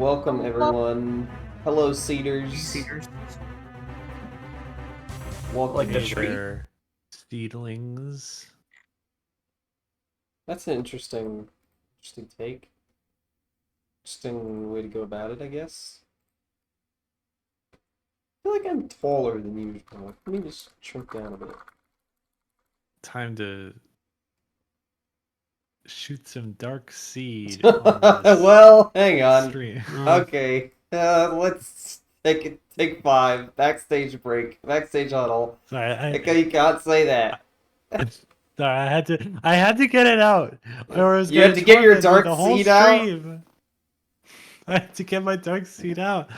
Welcome, everyone. Hello, Cedars. Cedars. Welcome. Like the Hey tree? there, seedlings. That's an interesting take. Interesting way to go about it, I guess. I feel like I'm taller than usual. Let me just shrink down a bit. Time to shoot some dark seed on this Well, hang on. stream. Okay, let's take 5. Backstage break. Backstage huddle. Sorry, Okay, you can't say that. sorry, I had to get it out. Or I was You gonna had to get your torment you dark the whole seed out? stream. I had to get my dark seed out.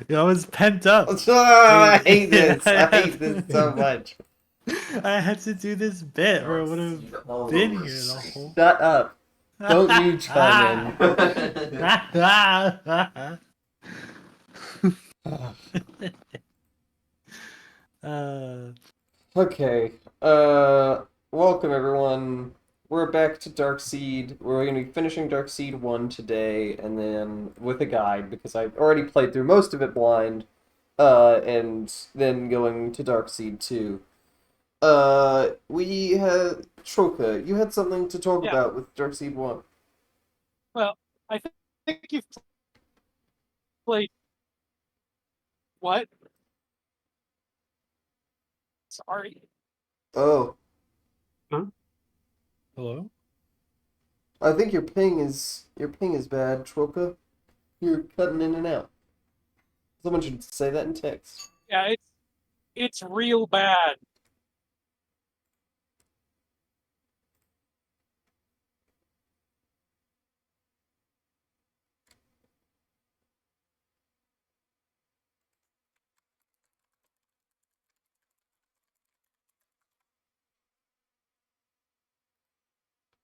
I was pent up. I hate this. I hate this so much. I had to do this bit, or it would have been here the whole. Shut up. Don't you chime in. Okay. Welcome everyone. We're back to Darkseed. We're going to be finishing Darkseed 1 today, and then with a guide, because I've already played through most of it blind, and then going to Darkseed 2. We had Troka. You had something to talk about with Darkseed 1. Well, I think you've played what? Sorry. Oh, Hello? I think your ping is bad, Troka. You're cutting in and out. Someone should say that in text. Yeah, it's real bad.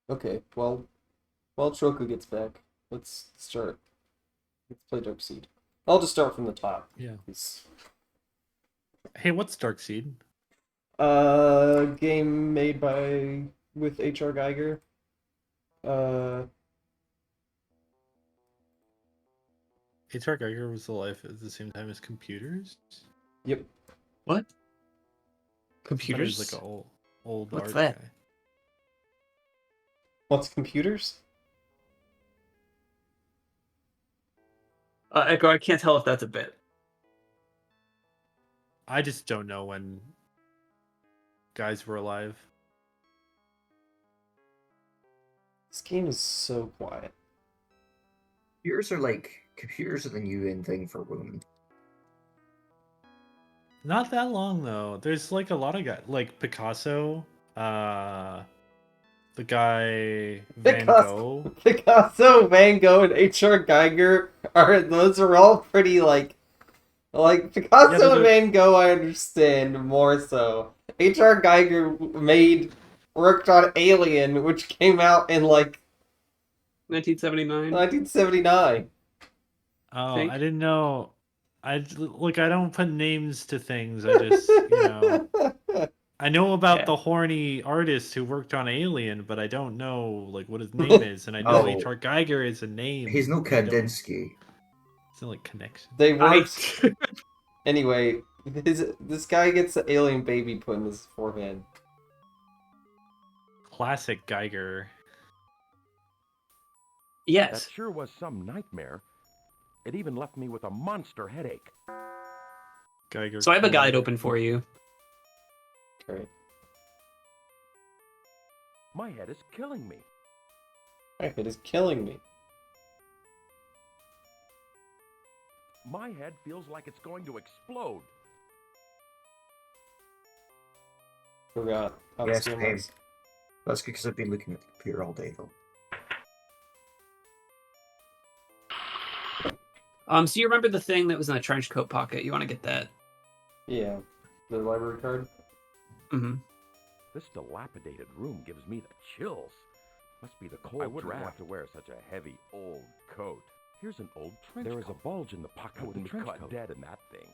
Okay, well, while Troku gets back, let's start. Let's play Darkseed. I'll just start from the top. Yeah. It's, Hey, what's Darkseed? game made with H.R. Geiger. H.R. Geiger was alive at the same time as computers? Yep. What? I thought he Computers? was like an old What's art that? guy. What's computers? Echo, I can't tell if that's a bit. I just don't know when guys were alive. This game is so quiet. Computers are the new in thing for women. Not that long though. There's like a lot of guys, like Picasso, the guy Van Gogh. Picasso, Van Gogh, and H.R. Geiger those are all pretty like Picasso and Van Gogh I understand more so. H.R. Geiger worked on Alien, which came out in like 1979. 1979. Oh, Think? I didn't know. I don't put names to things. I just I know about the horny artist who worked on Alien, but I don't know like what his name is, and I know Oh. H.R. Geiger is a name. He's no but I don't- Kandinsky. It's not like connection. They worked. Anyway, this guy gets an alien baby put in his forehead. Classic Geiger. Yes. That sure was some nightmare. It even left me with a monster headache. Geiger. So I have a guide open for you. Great. My head is killing me. My head is killing me. My head feels like it's going to explode. Forgot how Yes, this game same. was. That's because I've been looking at the computer all day, though. So you remember the thing that was in a trench coat pocket? You want to get that? Yeah, the library card. Mm-hmm. This dilapidated room gives me the chills. Must be the cold I wouldn't draft. want to wear such a heavy, old coat. Here's an old trench There coat. is a bulge in the pocket of the trench coat. dead in that thing.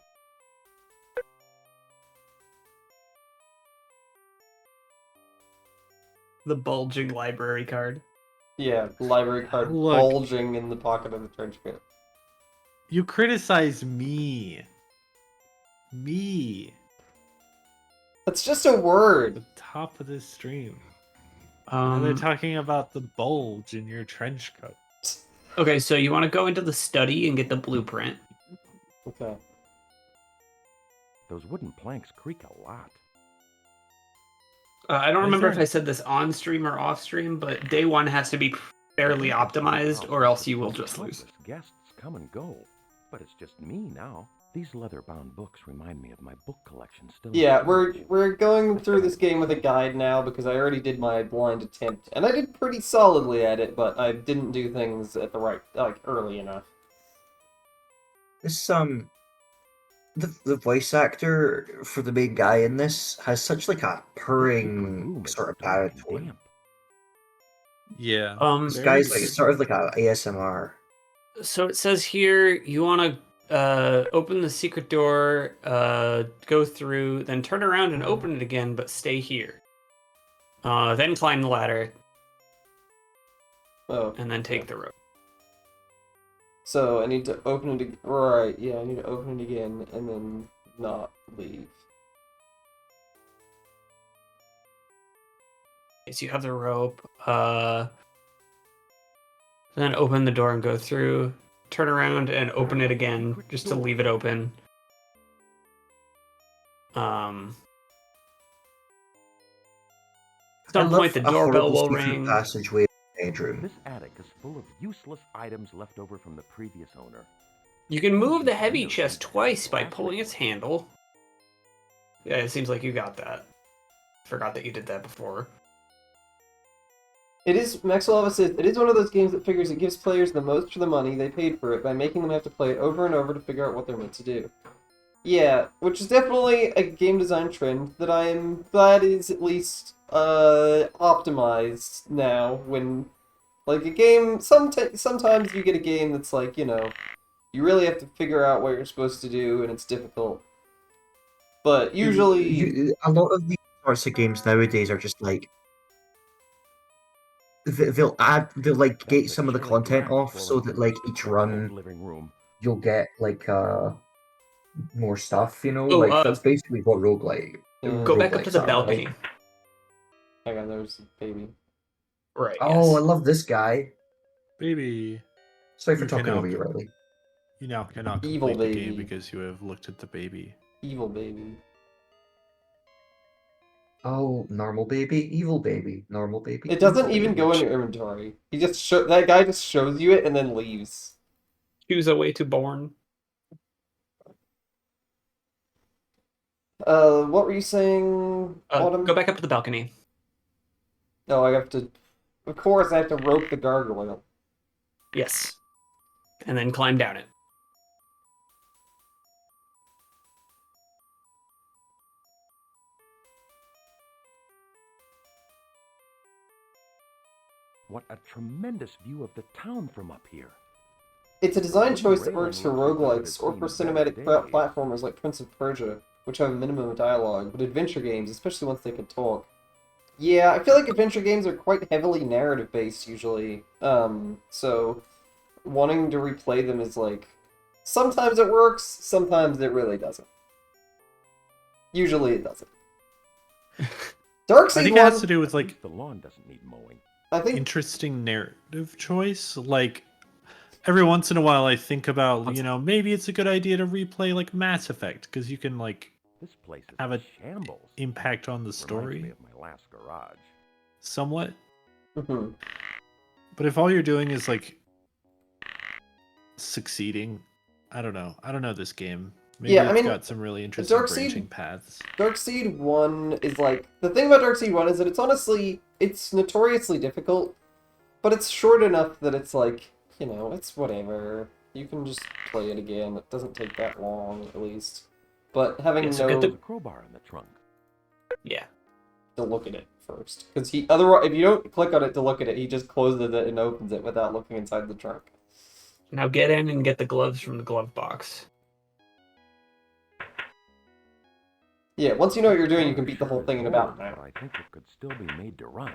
The bulging library card. Yeah, the library card Look. bulging in the pocket of the trench coat. You criticize me. Me. That's just a word. The top of this stream. Now they're Um, talking about the bulge in your trench coat. okay, so you want to go into the study and get the blueprint. Okay. Those wooden planks creak a lot. I don't Is remember if there- I said this on stream or off stream, but day one has to be fairly optimized, or else you will just lose. Countless guests come and go, but it's just me now. These leather-bound books remind me of my book collection still. in Yeah, storage. we're going through this game with a guide now because I already did my blind attempt, and I did pretty solidly at it, but I didn't do things at the right, like, early enough. This the voice actor for the main guy in this has such like a This secret purring room is sort of dark and baritone. damp. Yeah. This Very guy's like weird. sort of like a ASMR. So it says here you want to open the secret door, go through, then turn around and open it again, but stay here. Then climb the ladder, Oh, and then take the rope. so I need to open it. Right, yeah, I need to open it again and then not leave. So you have the rope. Then open the door and go through. Turn around and open it again, just to leave it open. At some point, the a doorbell horrible will secret ring. passageway in the bedroom. This attic is full of useless items left over from the previous owner. You can move the heavy chest twice by pulling its handle. Yeah, it seems like you got that. Forgot that you did that before. It is, Maxwell says, it is one of those games that figures it gives players the most for the money they paid for it by making them have to play it over and over to figure out what they're meant to do. Yeah, which is definitely a game design trend that I am glad is at least optimized now. When, like, a game, sometimes you get a game that's like, you know, you really have to figure out what you're supposed to do and it's difficult. But usually... A lot of these sorts of games nowadays are just like they'll like That's gate the some of the chilling content glass off so flowing that from like the each old run living room. you'll get like more stuff, you know? Oh, Like that's basically what roguelike. Go back up to roguelikes the are, balcony. right? Hang on, there's a baby. Right. Oh, I yes. love this guy. Baby. Sorry for You talking cannot over you, go- Riley. You now cannot Evil complete the baby. game because you have looked at the baby. Evil baby. Oh, normal baby, evil baby, normal baby. It doesn't evil even baby. go in your inventory. He just that guy just shows you it and then leaves. Choose a way to born. What were you saying, Autumn? Go back up to the balcony. No, I have to. Of course, I have to rope the gargoyle. Yes. And then climb down it. What a tremendous view of the town from up here. It's a design Wooden choice that railing works for looks as though it roguelikes has or seen for better cinematic days. platformers like Prince of Persia, which have a minimum of dialogue, but adventure games, especially once they can talk. Yeah, I feel like adventure games are quite heavily narrative-based usually. So wanting to replay them is like... Sometimes it works, sometimes it really doesn't. Usually it doesn't. Darkseid I think 1... it has to do with like The lawn doesn't need mowing. I think interesting narrative choice. Like every once in a while, I think about maybe it's a good idea to replay like Mass Effect because you can like This place is have a a shambles. impact on the Reminds me story of my last garage. somewhat. Mhm. But if all you're doing is like succeeding, I don't know. I don't know this game. Maybe Yeah, I it's mean, got some really interesting Darkseid- branching paths. Darkseid 1 is like... The thing about Darkseid 1 is that it's honestly... It's notoriously difficult, but it's short enough that it's like, you know, it's whatever. You can just play it again. It doesn't take that long, at least. But having Yeah, so no... get There's a crowbar in the trunk. Yeah. to look at it first. Because otherwise, if you don't click on it to look at it, he just closes it and opens it without looking inside the trunk. Now get in and get the gloves from the glove box. Yeah, once you know what you're doing, you can beat the whole thing in about an But hour. I think it could still be made to run.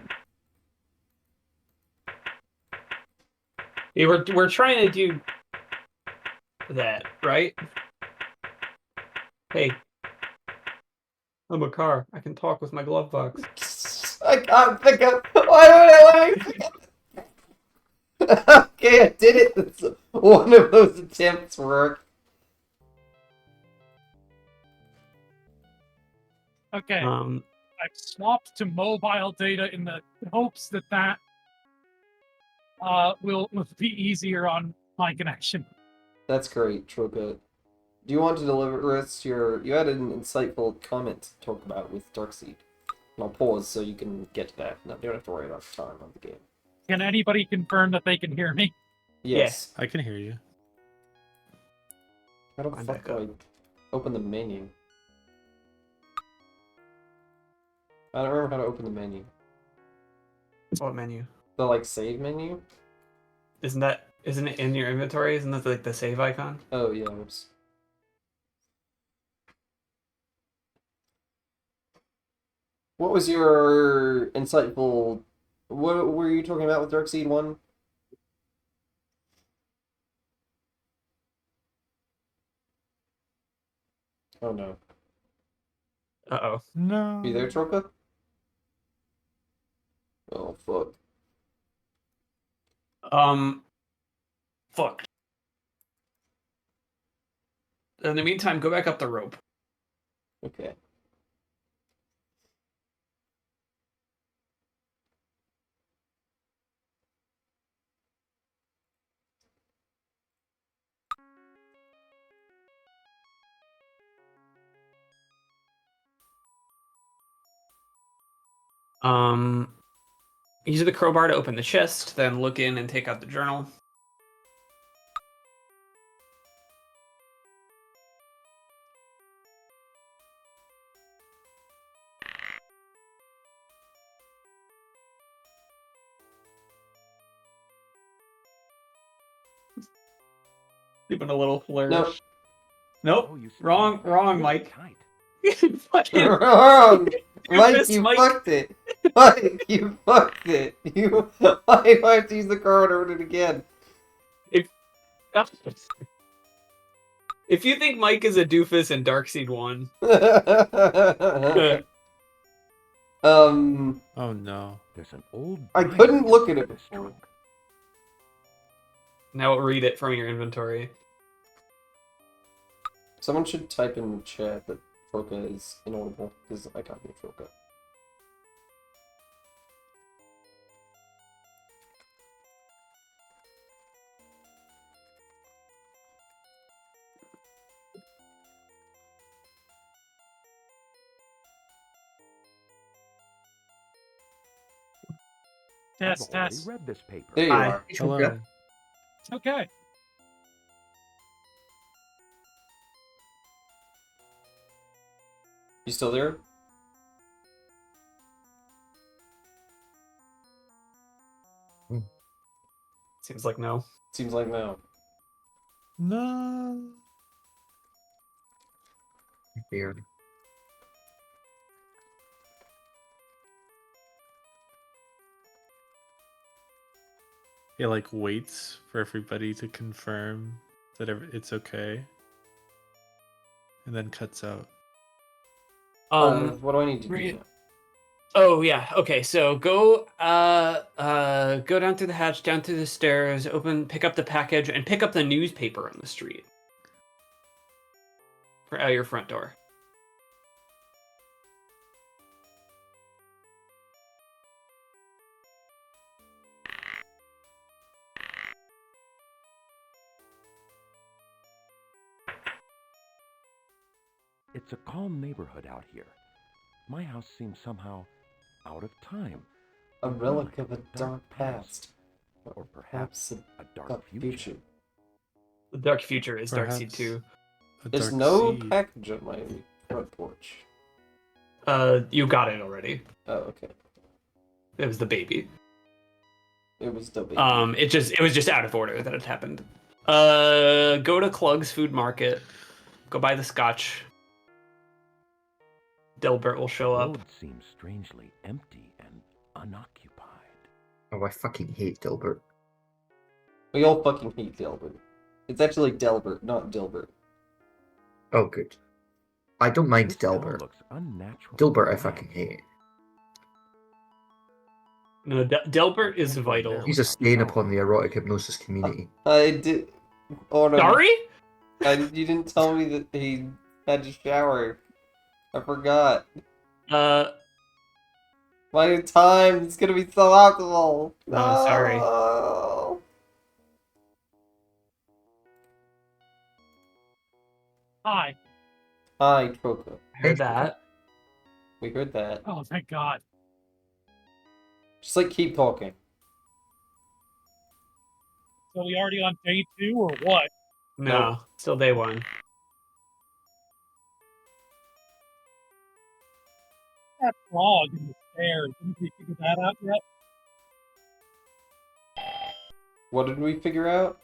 Yeah, we're trying to do that, right? Hey, I'm a car. I can talk with my glove box. I can't think of. Why would I? Okay, I did it. It's one of those attempts work. Okay, Um, I've swapped to mobile data in the hopes that will be easier on my connection. That's great, Troka. Do you want to deliver us your? You had an insightful comment to talk about with Darkseid. And I'll pause so you can get to that. No, you don't have to worry about the time on the game. Can anybody confirm that they can hear me? Yes. I can hear you. How the Climb fuck back do I open the menu? I don't remember how to open the menu. what menu? The like save menu? Isn't it in your inventory? Isn't that like the save icon? Oh yeah, whoops. What was your insightful? What were you talking about with Darkseid 1? Oh no. Uh-oh. No. Are you there, Troka? Oh fuck. Fuck. In the meantime, go back up the rope. Okay. Use the crowbar to open the chest, then look in and take out the journal. Even a little flourish. Nope. Nope. Oh, you see, Wrong, really Mike. tight. Fucking Wrong! Mike, Goodness, you Mike. fucked it! Mike, you fucked it! You Why do I have to use the card order it again? If you think Mike is a doofus in Darkseid 1, Oh no. There's an old. I Bible couldn't look at inside it this before. trunk. now read it from your inventory. Someone should type in the chat that Troka is inaudible, because I can't hear Troka. I've Test, already test. read this paper. There you Hi. are. Hello. Okay. You still there? Seems like no. Seems like no. No. Weird. He like waits for everybody to confirm that it's okay, and then cuts out. What do I need to do read- now? Oh yeah. Okay. So go go down through the hatch, down through the stairs, pick up the package, and pick up the newspaper on the street. For out your front door. It's a calm neighborhood out here. My house seems somehow out of time. A relic of a dark past. Or perhaps a dark dark future. The dark future is Darkseid Perhaps 2. A There's dark no seed. package on my front porch. You got it already. Oh, okay. It was the baby. It was the baby. It was just out of order that it happened. Go to Klug's Food Market. Go buy the scotch. Dilbert will show The up. road seems strangely empty and unoccupied. Oh, I fucking hate Dilbert. We all fucking hate Dilbert. It's actually Delbert, not Dilbert. Oh, good. I don't mind This cell Delbert. looks unnaturally Dilbert, I black. fucking hate. No, Delbert I is can't vital. primarily He's a how stain tell upon the him. erotic hypnosis community. I did. Oh no. Sorry? You didn't tell me that he had to shower. I forgot. My time is gonna be so optimal. Oh, sorry. No. Hi. Hi, Troko. I heard that. We heard that. Oh, thank God. Just like keep talking. So we already on day 2 or what? No, still day 1. That frog in the stairs. Didn't we figure that out yet? What did we figure out?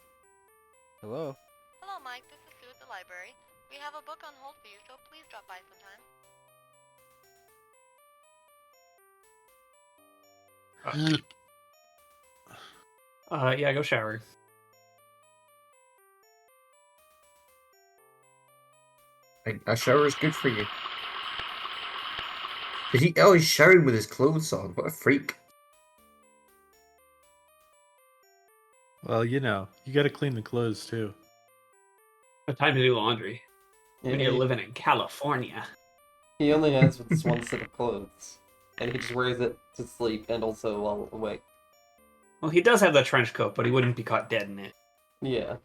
Hello? Hello, Mike. This is Sue at the library. We have a book on hold for you, so please drop by sometime. Yeah, go shower. A shower is good for you. Oh, he's showering with his clothes on. What a freak. Well, you know, you gotta clean the clothes too. No time to do laundry when you're he, living in California. he only has this one set of clothes, and he just wears it to sleep and also while awake. Well, he does have the trench coat, but he wouldn't be caught dead in it. Yeah.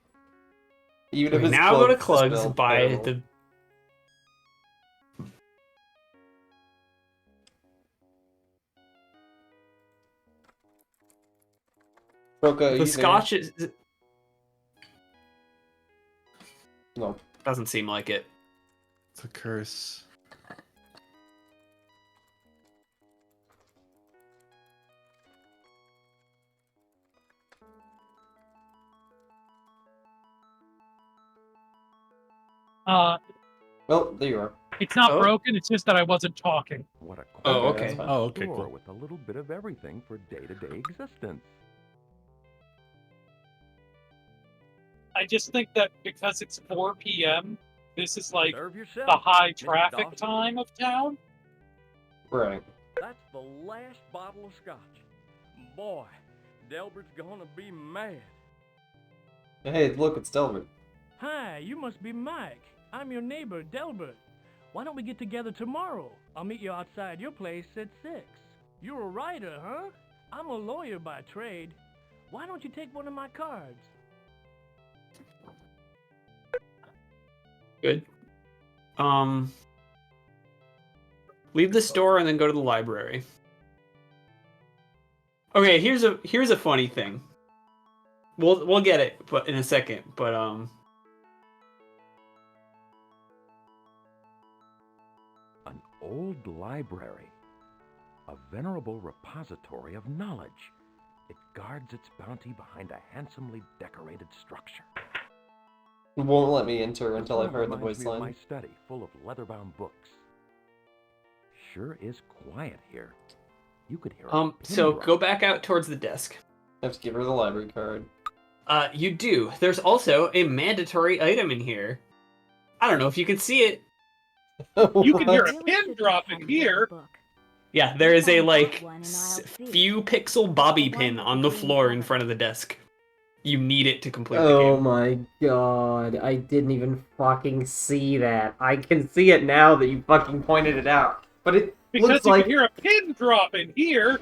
Even if Okay, his now go to clothes Clugs, smell buy terrible. the... Troko, are you The there? scotch is... No. Doesn't seem like it. It's a curse. Well, there you are. It's not Oh. broken, it's just that I wasn't talking. What a Oh, quiet okay. Oh, okay, store cool. with a little bit of everything for day-to-day existence. I just think that because it's 4 p.m., this is like Serve yourself. the high Mr. traffic Dawson. time of town. Right. That's the last bottle of scotch. Boy, Delbert's gonna be mad. Hey, look, it's Delbert. Hi, you must be Mike. I'm your neighbor, Delbert. Why don't we get together tomorrow? I'll meet you outside your place at 6. You're a writer, huh? I'm a lawyer by trade. Why don't you take one of my cards? Good. Leave the store and then go to the library. Okay, here's a funny thing. We'll get it, but in a second. But An old library. A venerable repository of knowledge. It guards its bounty behind a handsomely decorated structure. It won't let me enter until This I've heard the reminds voice me of my line. study full of leather-bound books. Sure is quiet here. You could hear a pin so drop. go back out towards the desk. I have to give her the library card. You do. There's also a mandatory item in here. I don't know if you can see it. You can hear What? a pin drop in here. Yeah, there is a few pixel bobby pin on the floor in front of the desk. You need it to complete the Oh game. my god, I didn't even fucking see that. I can see it now that you fucking pointed it out. But it Because looks you like can hear a pin drop in here.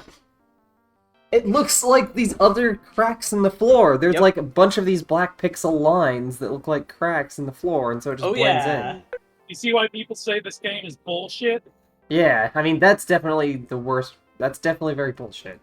it looks like these other cracks in the floor. There's Yep. like a bunch of these black pixel lines that look like cracks in the floor, and so it just blends in. You see why people say this game is bullshit? Yeah, I mean that's definitely the worst. That's definitely very bullshit.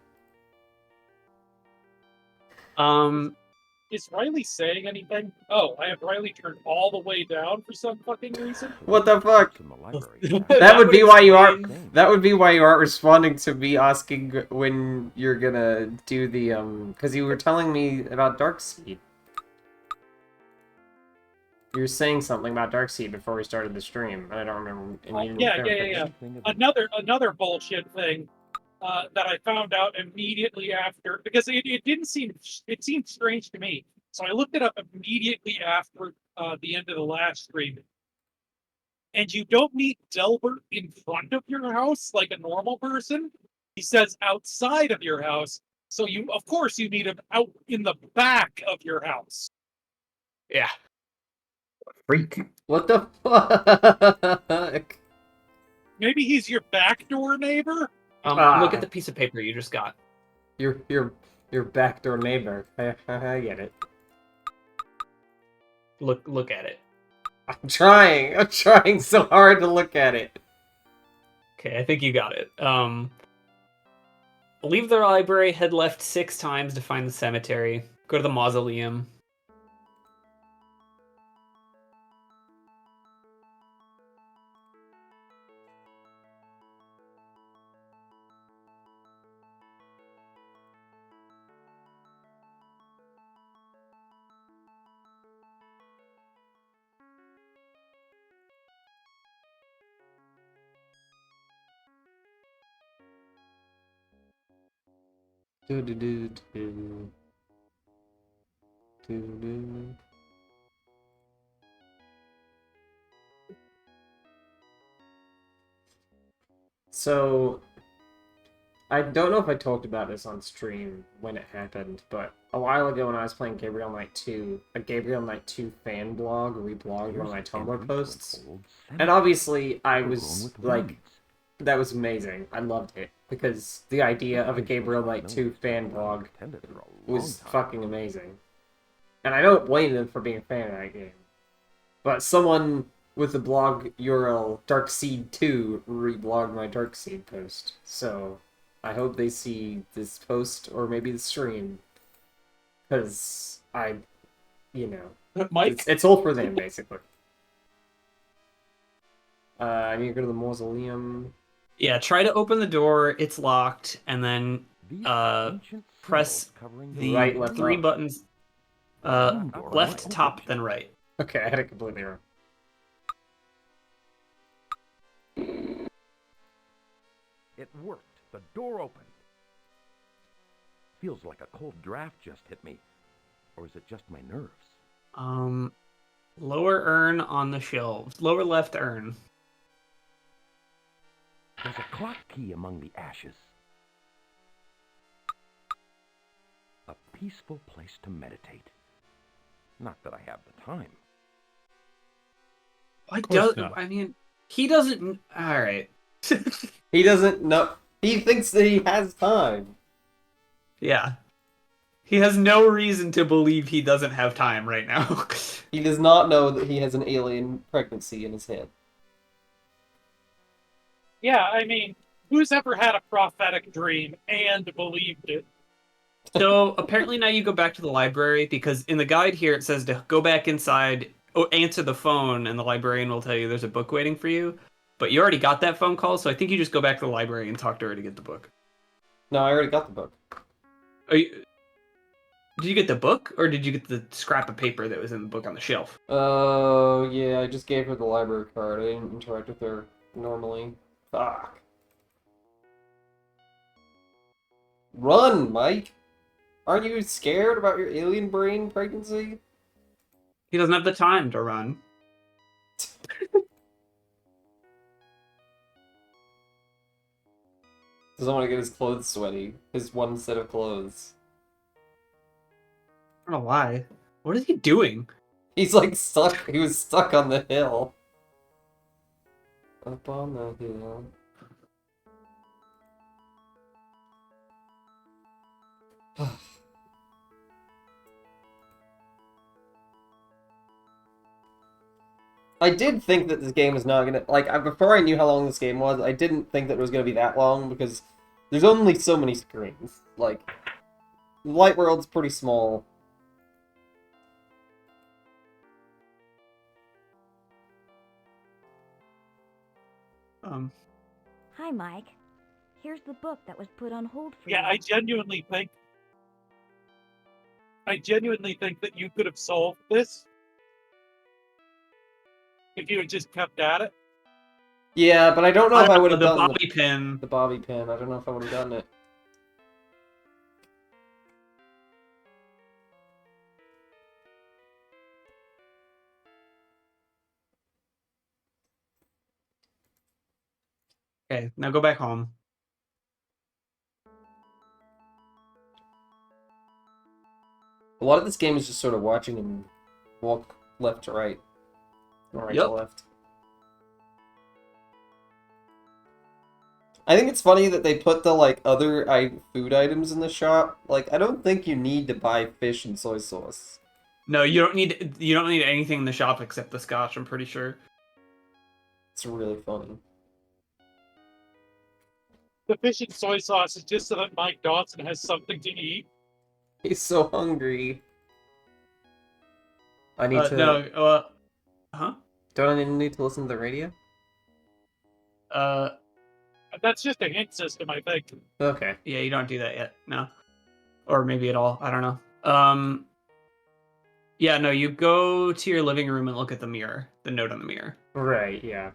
Is Riley saying anything? Oh, I have Riley turned all the way down for some fucking reason. What the fuck? In the library. That would be why you are. explain- That would be why you aren't responding to me asking when you're gonna do the because you were telling me about Darkseid. You were saying something about Darkseid before we started the stream. I don't remember. And you didn't Yeah. Anything of Another bullshit thing that I found out immediately after, because it didn't seem, it seemed strange to me. So I looked it up immediately after the end of the last stream. And you don't meet Delbert in front of your house like a normal person. He says outside of your house. So of course, you meet him out in the back of your house. Yeah. Freak. What the fuck? Maybe he's your backdoor neighbor. Look at the piece of paper you just got. Your backdoor neighbor. I get it. Look at it. I'm trying so hard to look at it. Okay, I think you got it. Leave the library, head left 6 times to find the cemetery. Go to the mausoleum. Do do do do. Do do. So, I don't know if I talked about this on stream when it happened, but a while ago when I was playing Gabriel Knight 2, a Gabriel Knight 2 fan blog reblogged one of my Tumblr posts. And obviously, I was like, that was amazing. I loved it. Because the idea of a Gabriel Knight 2 fan blog was fucking amazing. And I don't blame them for being a fan of that game. But someone with the blog URL Darkseed2 reblogged my Darkseed post. So I hope they see this post or maybe the stream. Because Mike? it's all for them, basically. I need to go to the mausoleum. Yeah, try to open the door. It's locked, and then press the Right, left, 3 up. buttons. Left, top, then right. Okay, I had it completely wrong. It worked. The door opened. Feels like a cold draft just hit me. Or is it just my nerves? Lower urn on the shelves. Lower left urn. There's a clock key among the ashes. A peaceful place to meditate. Not that I have the time. Why course does not. I mean he doesn't alright. He doesn't know. He thinks that he has time. Yeah. He has no reason to believe he doesn't have time right now. He does not know that he has an alien pregnancy in his head. Yeah, I mean, who's ever had a prophetic dream and believed it? So apparently now you go back to the library because in the guide here it says to go back inside, answer the phone, and the librarian will tell you there's a book waiting for you. But you already got that phone call, so I think you just go back to the library and talk to her to get the book. No, I already got the book. Did you get the book, or did you get the scrap of paper that was in the book on the shelf? Oh, yeah, I just gave her the library card. I didn't interact with her normally. Fuck. Run, Mike! Aren't you scared about your alien brain pregnancy? He doesn't have the time to run. Doesn't want to get his clothes sweaty. His one set of clothes. I don't know why. What is he doing? He's like stuck. He was stuck on the hill. Up on the hill. I did think that this game was not gonna before I knew how long this game was. I didn't think that it was gonna be that long because there's only so many screens. Like, Light World's pretty small. Hi, Mike. Here's the book that was put on hold for Yeah, you. I genuinely think that you could have solved this if you had just kept at it. Yeah, but I don't know if I would have the done bobby pin. the bobby pin. I don't know if I would have done it. Okay, now go back home. A lot of this game is just sort of watching him walk left to right, or right to Yep. left. I think it's funny that they put the like other food items in the shop. Like, I don't think you need to buy fish and soy sauce. No, you don't need anything in the shop except the scotch, I'm pretty sure. It's really funny. The fish and soy sauce is just so that Mike Dawson has something to eat. He's so hungry. I need to. No, huh? Don't I need to listen to the radio? That's just a hint system, I think. Okay. Yeah, you don't do that yet. No. Or maybe at all. I don't know. Yeah, no, you go to your living room and look at the mirror, the note on the mirror. Right, yeah.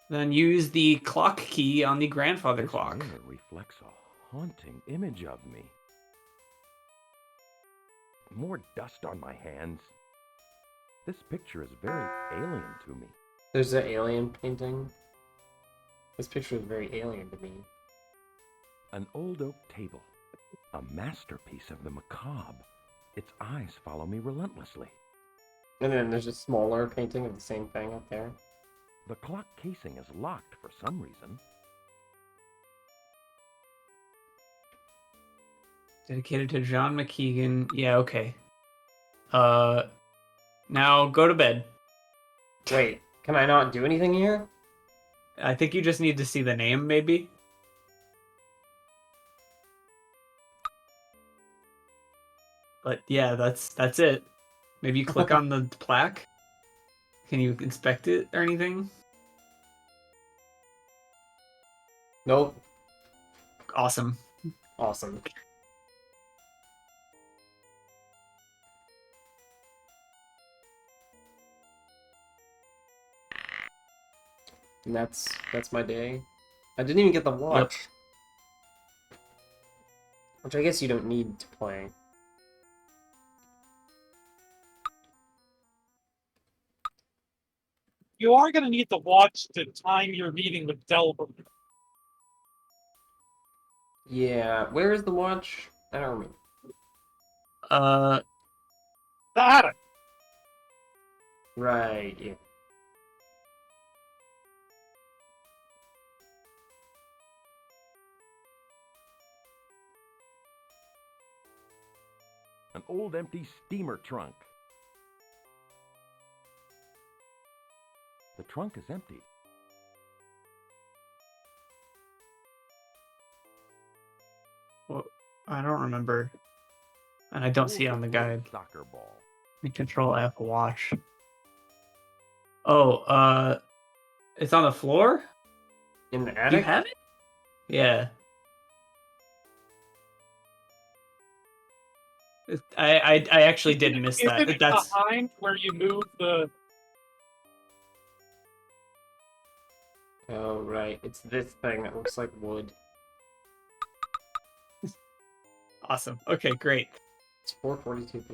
Then use the clock key on the grandfather clock. This mirror reflects a haunting image of me. More dust on my hands. This picture is very alien to me. There's an alien painting. This picture is very alien to me. An old oak table. A masterpiece of the macabre. Its eyes follow me relentlessly. And then there's a smaller painting of the same thing up there. The clock casing is locked for some reason. Dedicated to John McKeegan. Yeah, okay. Now go to bed. Wait, can I not do anything here? I think you just need to see the name, maybe. But yeah, that's it. Maybe you click on the plaque. Can you inspect it or anything? Nope. Awesome. Awesome. And that's my day. I didn't even get the watch. Which I guess you don't need to play. You are going to need the watch to time your meeting with Delbert. Yeah, where is the watch? I don't remember. The attic. Right, yeah. An old empty steamer trunk. The trunk is empty. Well, I don't remember. And I don't see it on the guide. Soccer ball. Control F watch. Oh, it's on the floor? In the You attic? have it? Yeah. I actually did miss Isn't that. it That's behind where you move the... Oh, right. It's this thing that looks like wood. awesome. Okay, great. It's 4:42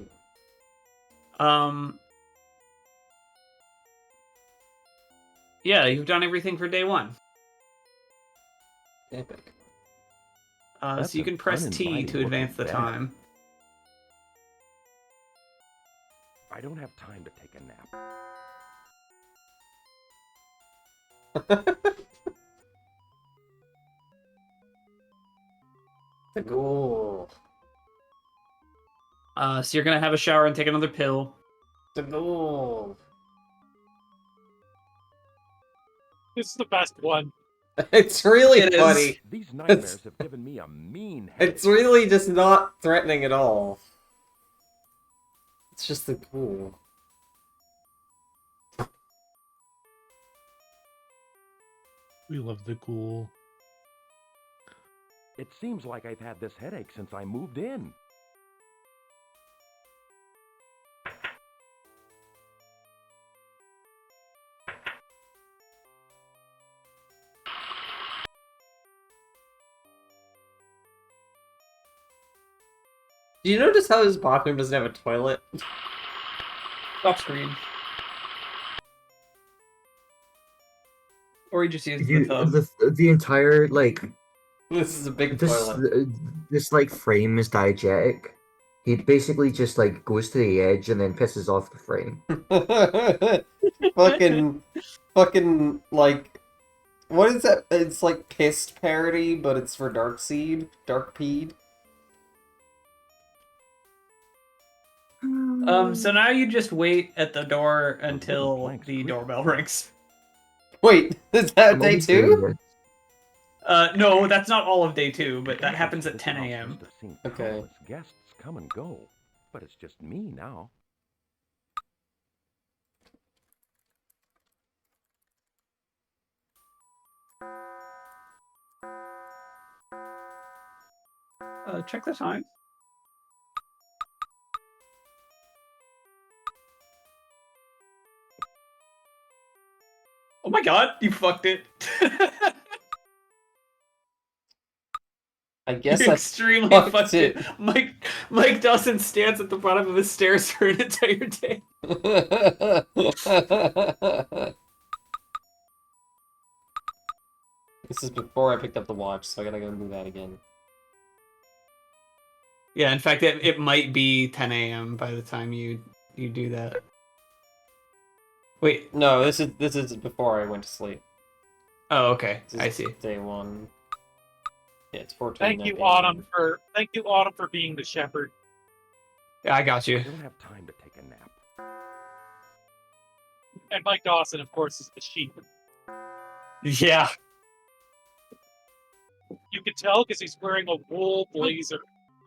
p.m. Yeah, you've done everything for day one. Epic. That's So you an can press T uninviting to advance the looking bed. time. I don't have time to take a nap. The ghoul. So you're gonna have a shower and take another pill. The ghoul. This is the best one. It's really It is. funny. These nightmares have given me a mean headache. It's really just not threatening at all. It's just the ghoul. We love the ghoul. It seems like I've had this headache since I moved in. Do you notice how his bathroom doesn't have a toilet? Off screen. Or he just uses the You, tub. the entire like This is a big this toilet. this like frame is diegetic. He basically just like goes to the edge and then pisses off the frame. fucking, like, what is that? It's like Pissed parody, but it's for Darkseed. Darkpeed. So now you just wait at the door until planks the creak. doorbell rings. Wait, is that I'm day always doing 2? this. No, that's not all of day 2, but that Guardians happens of at this 10 house a.m. must have seen Okay. countless guests come and go, but it's just me now. Check the time. Oh my god, you fucked it. I guess You I extremely fucked fucked it. it. Mike Dawson stands at the bottom of the stairs for an entire day. This is before I picked up the watch, so I gotta go do that again. Yeah, in fact, it might be 10 a.m. by the time you do that. Wait. No, this is before I went to sleep. Oh, okay. This is I see. Day 1. Yeah, it's 14. Thank you, Autumn, for being the shepherd. Yeah, I got you. I don't have time to take a nap. And Mike Dawson, of course, is the sheep. Yeah. You can tell because he's wearing a wool blazer.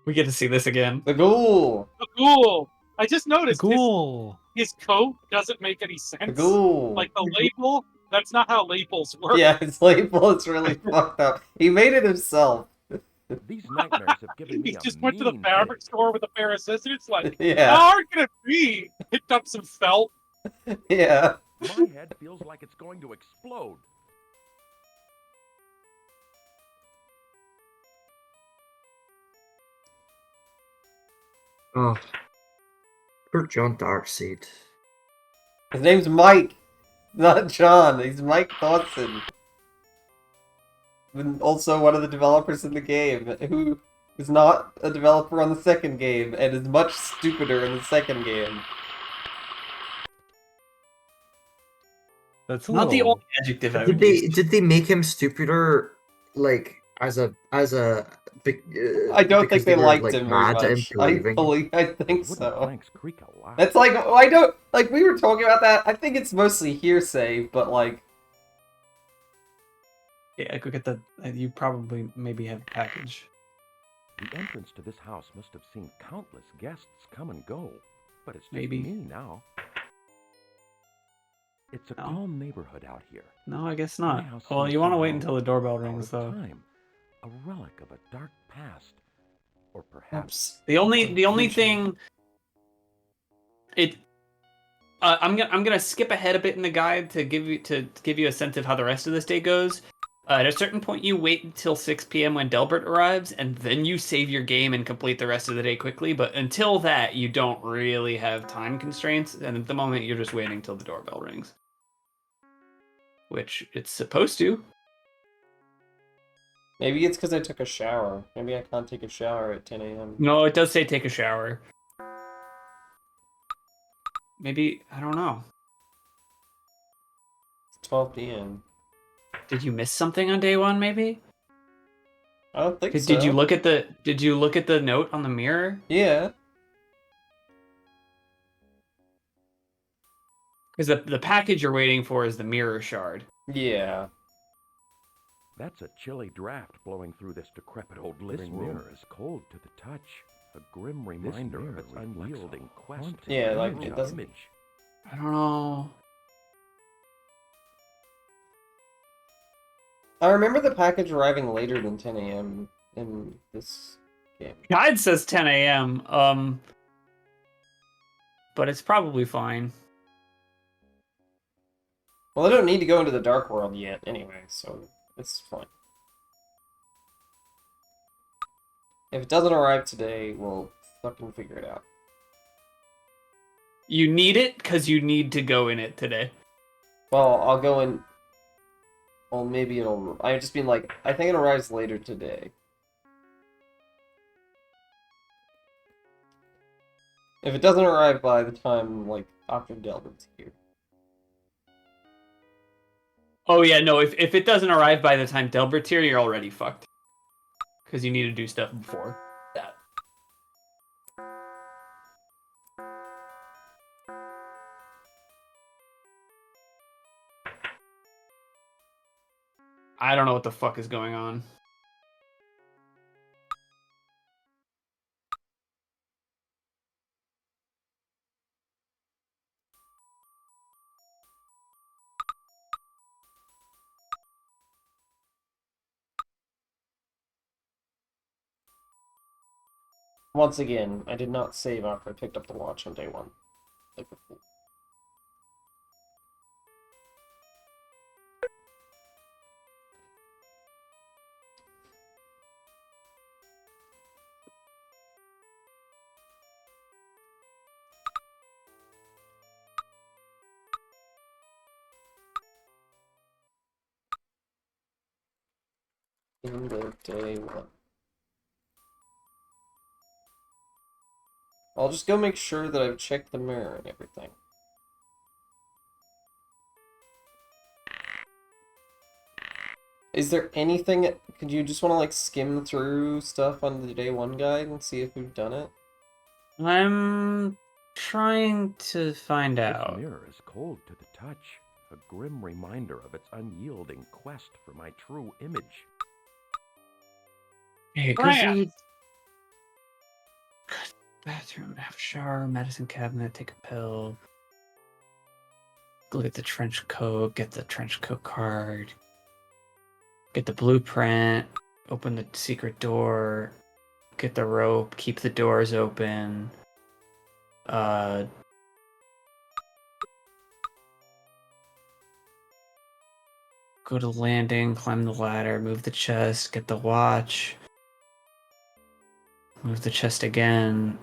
We get to see this again. The ghoul! The ghoul! I just The noticed ghoul. his coat doesn't make any sense. The ghoul! Like the label, that's not how labels work. Yeah, his label is really fucked up. He made it himself. These nightmares have given me He a just went to the mean fabric headache. store with a pair of scissors, like, Yeah, how are you gonna be? Picked up some felt. yeah. My head feels like it's going to explode. Oh, poor John Darkseid. His name's Mike, not John. He's Mike Dawson. And also one of the developers in the game, who is not a developer on the second game, and is much stupider in the second game. That's a Not the little- only adjective I Did would they use. did they make him stupider like as a I don't because think they were, liked like, him very mad at him much. for I leaving? think Wooden so. planks creak a lot. That's like, I don't, like, we were talking about that. I think it's mostly hearsay, but like, Yeah, go get the. You probably maybe have a package. The entrance to this house must have seen countless guests come and go, but it's just Maybe. me now. It's a No. calm neighborhood out here. No, I guess My not. house Well, seems you want to wait somehow until the doorbell out rings, of though. time, a relic of a dark past, or perhaps The only future. thing I'm gonna skip ahead a bit in the guide to give you a sense of how the rest of this day goes. At a certain point, you wait until 6 p.m. when Delbert arrives, and then you save your game and complete the rest of the day quickly. But until that, you don't really have time constraints, and at the moment, you're just waiting till the doorbell rings, which it's supposed to. maybe it's because I took a shower. Maybe I can't take a shower at 10 a.m. No, it does say take a shower. Maybe I don't know. It's 12 p.m. Did you miss something on day 1? Maybe. I don't think so. Did you look at the note on the mirror? Yeah. Because the package you're waiting for is the mirror shard. Yeah. That's a chilly draft blowing through this decrepit old living room. This mirror is cold to the touch, a grim reminder of its unyielding quest. Yeah, like, image it on doesn't- image. I don't know. I remember the package arriving later than 10 a.m. in this game. Guide says 10 a.m. But it's probably fine. Well, I don't need to go into the Dark World yet anyway, so it's fine. If it doesn't arrive today, well, fucking figure it out. You need it because you need to go in it today. Well, I'll go in. Well, maybe it'll. I just mean like I think it arrives later today. If it doesn't arrive by the time like Dr. Delbert's here. Oh yeah, no. If it doesn't arrive by the time Delbert's here, you're already fucked. Because you need to do stuff before that. I don't know what the fuck is going on. Once again, I did not save after I picked up the watch on day one. Like a fool. End of day one. I'll just go make sure that I've checked the mirror and everything. Is there anything... Could you just want to, like, skim through stuff on the day one guide and see if we've done it? I'm trying to find This out. mirror is cold to the touch, a grim reminder of its unyielding quest for my true image. Hey, go Crap. see bathroom, have a shower, medicine cabinet, take a pill. Look at the trench coat, get the trench coat card. Get the blueprint, open the secret door, get the rope, keep the doors open. Go to the landing, climb the ladder, move the chest, get the watch. Move the chest again.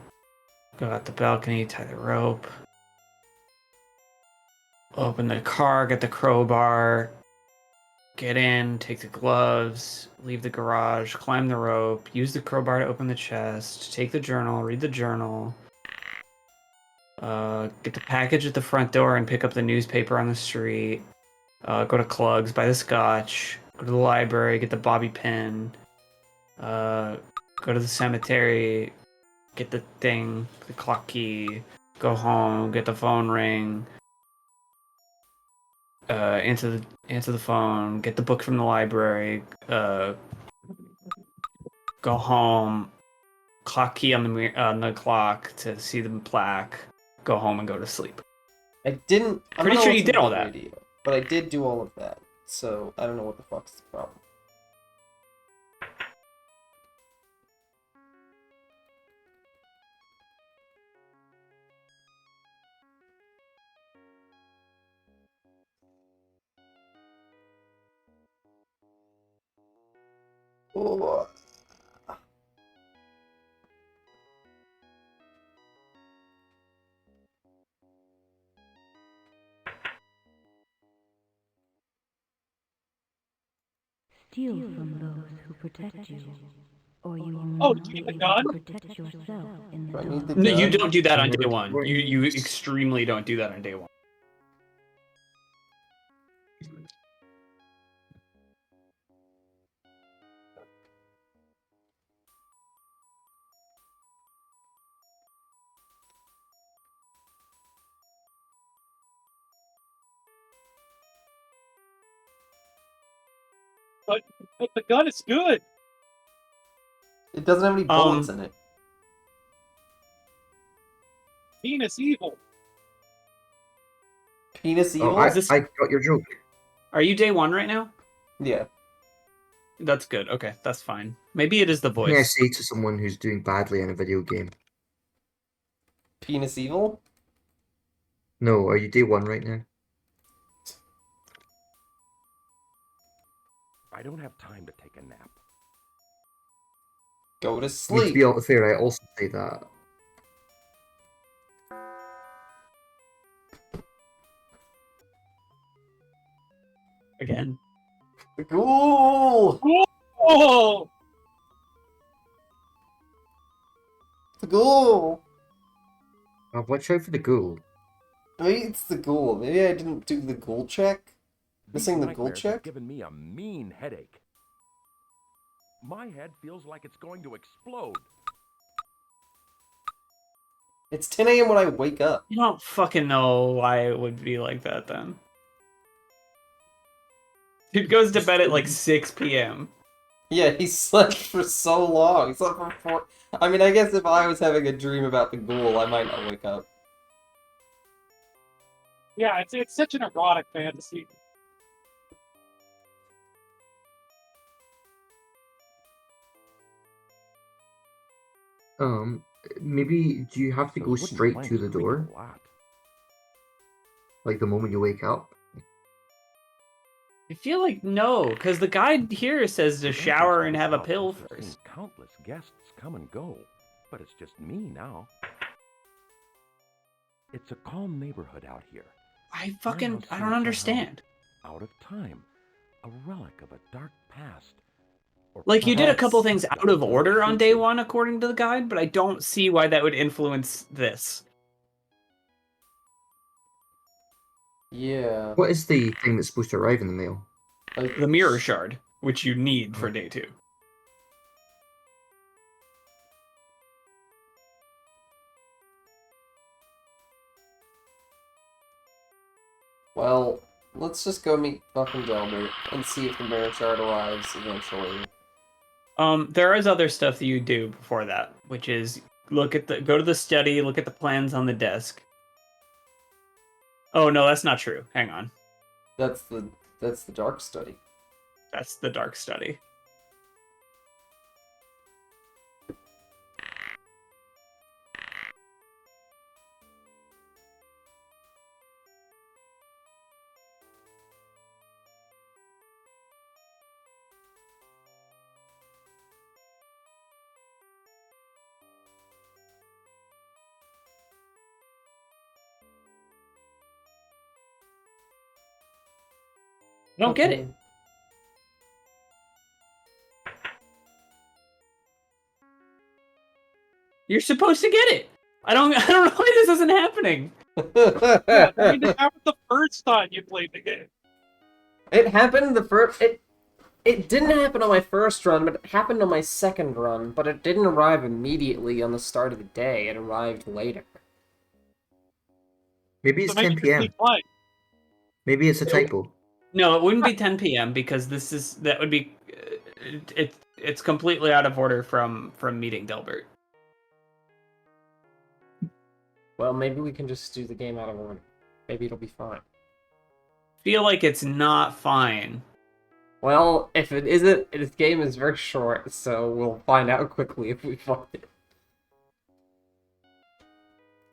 Go out the balcony, tie the rope. Open the car, get the crowbar. Get in, take the gloves, leave the garage, climb the rope, use the crowbar to open the chest, take the journal, read the journal. Get the package at the front door and pick up the newspaper on the street. Go to Clug's, buy the scotch. Go to the library, get the bobby pin. Go to the cemetery, get the thing, the clock key. Go home, get the phone ring. Answer the phone, get the book from the library, go home, clock key on the clock to see the plaque, go home and go to sleep. I didn't... I'm Pretty gonna sure you listen did all to the that. radio, but I did do all of that, so I don't know what the fuck's the problem. Oh. Steal from those who protect you, or you will Oh, not do be you need the able gun? to protect yourself in Do I the need the dark. No, you gun? don't do that on day Yeah, one. right. You extremely don't do that on day one. But the gun is good. It doesn't have any bullets in it. Penis evil. Penis Oh, evil? I Is this- got your joke. Are you day one right now? Yeah. That's good. Okay, that's fine. Maybe it is the What can I voice. say to someone who's doing badly in a video game? Penis evil? No, are you day one right now? I don't have time to take a nap. Go to I mean, to sleep. be fair, I also say that. Again. The ghoul! Oh! The ghoul! Watch out for the ghoul. Maybe it's the ghoul. Maybe I didn't do the ghoul check? These Missing the ghoul nightmares have check? given me a mean headache. My head feels like it's going to explode. It's 10 a.m. when I wake up. You don't fucking know why it would be like that then. Dude goes to bed at like 6 p.m. Yeah, he slept for so long. He slept for 4... I mean, I guess if I was having a dream about the ghoul, I might not wake up. Yeah, it's such an erotic fantasy. Maybe do you have to go Those wooden straight planks to the creak door? a lot. Like the moment you wake up? I feel like no, because the guide here says to shower and have a pill I've seen first. countless guests come and go, but it's just me now. It's a calm neighborhood out here. I My house don't seems somehow understand. Out of time, a relic of a dark past. Or Like, you did a couple perhaps things out of dark order on day future. one, according to the guide, but I don't see why that would influence this. Yeah. What is the thing that's supposed to arrive in the mail? The mirror shard, which you need for day 2. Well, let's just go meet fucking Delbert and see if the mirror shard arrives eventually. There is other stuff that you do before that, which is go to the study, look at the plans on the desk. Oh no, that's not true. Hang on. That's the dark study. That's the dark study. I don't get it. You're supposed to get it. I don't know why this isn't happening. Yeah, I mean, it happened the first time you played the game. It happened the first... It didn't happen on my first run, but it happened on my second run, but it didn't arrive immediately on the start of the day. It arrived later. Maybe it's So maybe 10 p.m. it's fine. Maybe it's a typo. No, it wouldn't be 10 p.m. because that would be it's completely out of order from meeting Delbert. Well, maybe we can just do the game out of order. Maybe it'll be fine. Feel like it's not fine. Well, if it isn't, this game is very short, so we'll find out quickly if we find it.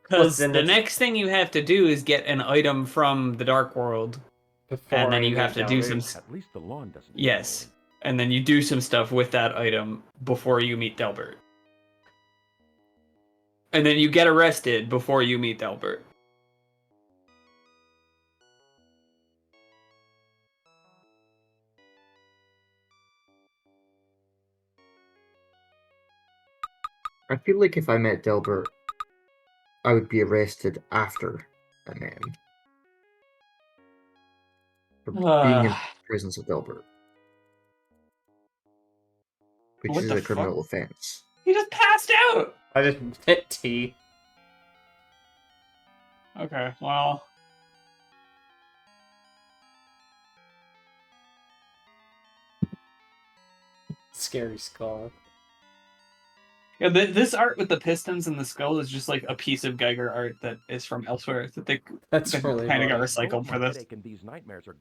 Because Listen, the it's- next thing you have to do is get an item from the Dark World. Before And then I you have meet to do Delbert. some... At least the lawn doesn't. Yes. And then you do some stuff with that item before you meet Delbert. And then you get arrested before you meet Delbert. I feel like if I met Delbert, I would be arrested after I met him. For being in the presence of Delbert. Which What is the a criminal offense. He just passed out! I didn't hit T. Okay, well... Scary skull. Yeah, this art with the pistons and the skull is just like a piece of Geiger art that is from elsewhere that they That's really kind of got funny. recycled for My this. headache and these nightmares are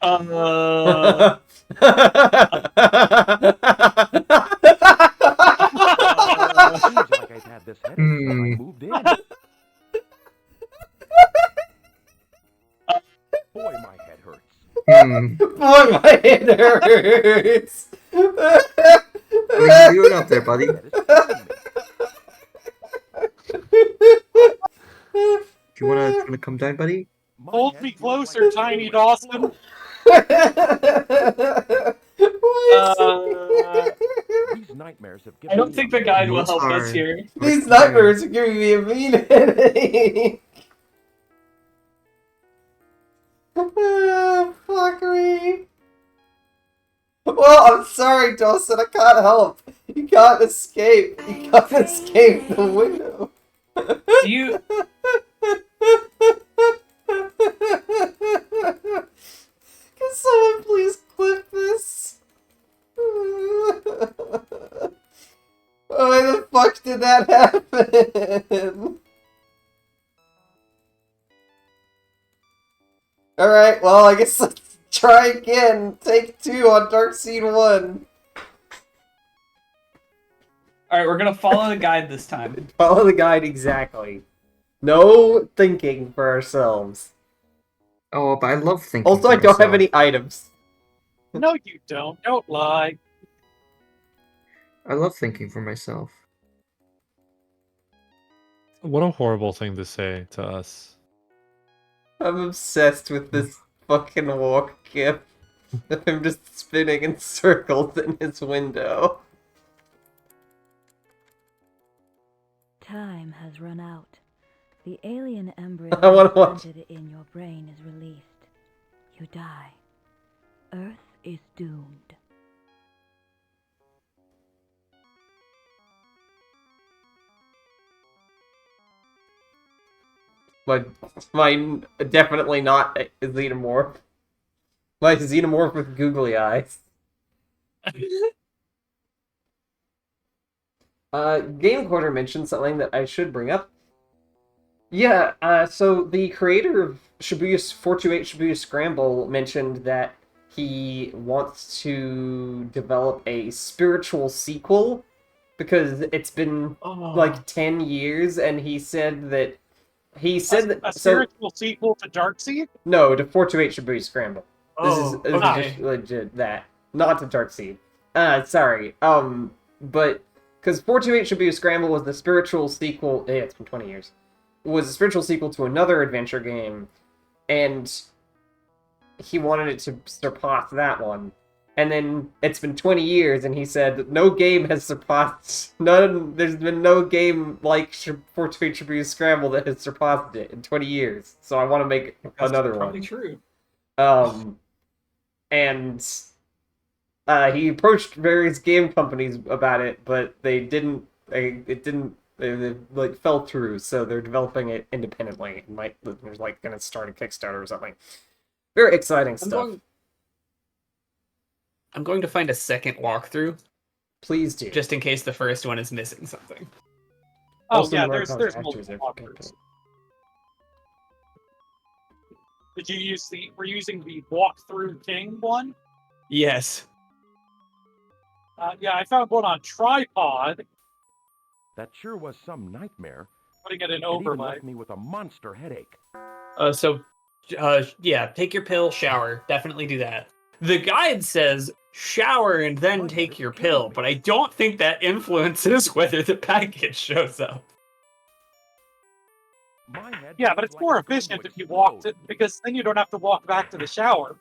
Seems like I've had this headache since I moved in. Boy, my head hurts. Boy, my head hurts! What are you doing up there, buddy? That is killing me. Do you wanna come down, buddy? My Hold head me feels like closer, it's Tiny going to Dawson. explode. What? These nightmares have I don't think the guide will Notes help us are- here. These nightmares are giving me a mean headache. Fuck me. Well, I'm sorry, Dawson. I can't help. You can't escape. You can't escape the window. Do you? Can someone please clip this? Why the fuck did that happen? Alright, well, I guess let's try again. Take 2 on Darkseed 1. All right, we're gonna follow the guide this time. Follow the guide exactly. No thinking for ourselves. Oh, but I love thinking. Also, I for don't have myself. any items. No, you don't. Don't lie. I love thinking for myself. What a horrible thing to say to us. I'm obsessed with this fucking walk gif. Of him just spinning in circles in his window. Time has run out. The alien embryo I wanna watch. implanted in your brain is released. You die. Earth is doomed. But mine definitely not a xenomorph. My xenomorph with googly eyes. Game Quarter mentioned something that I should bring up. Yeah, so the creator of Shibuya 428 Shibuya Scramble mentioned that he wants to develop a spiritual sequel because it's been like 10 years, and he said that A spiritual sequel to Darkseid? No, to 428 Shibuya Scramble. This is okay. just legit that. Not to Darkseid. Sorry. But because 428 Shibuya Scramble was the spiritual sequel. Yeah, it's been 20 years. Was a spiritual sequel to another adventure game, and he wanted it to surpass that one. And then it's been 20 years, and he said that no game has surpassed none. There's been no game like 428 Shibuya Scramble that has surpassed it in 20 years. So I want to make another Probably one. true. And he approached various game companies about it, but they didn't. They like fell through. So they're developing it independently. They're like gonna start a Kickstarter or something. Very exciting stuff. I'm going to find a second walkthrough. Please do. Just in case the first one is missing something. Oh Also, yeah, Mortal there's Kombat multiple actors are walkthroughs. Did you use we're using the walkthrough King one? Yes. Yeah, I found one on Tripod. That sure was some nightmare. Putting it in It even overlay. left me with a monster headache. Yeah, take your pill, shower. Definitely do that. The guide says shower and then take your pill, but I don't think that influences whether the package shows up. My head Yeah, but feels it's like more a gun efficient would if you walked it, explode. because then you don't have to walk back to the shower.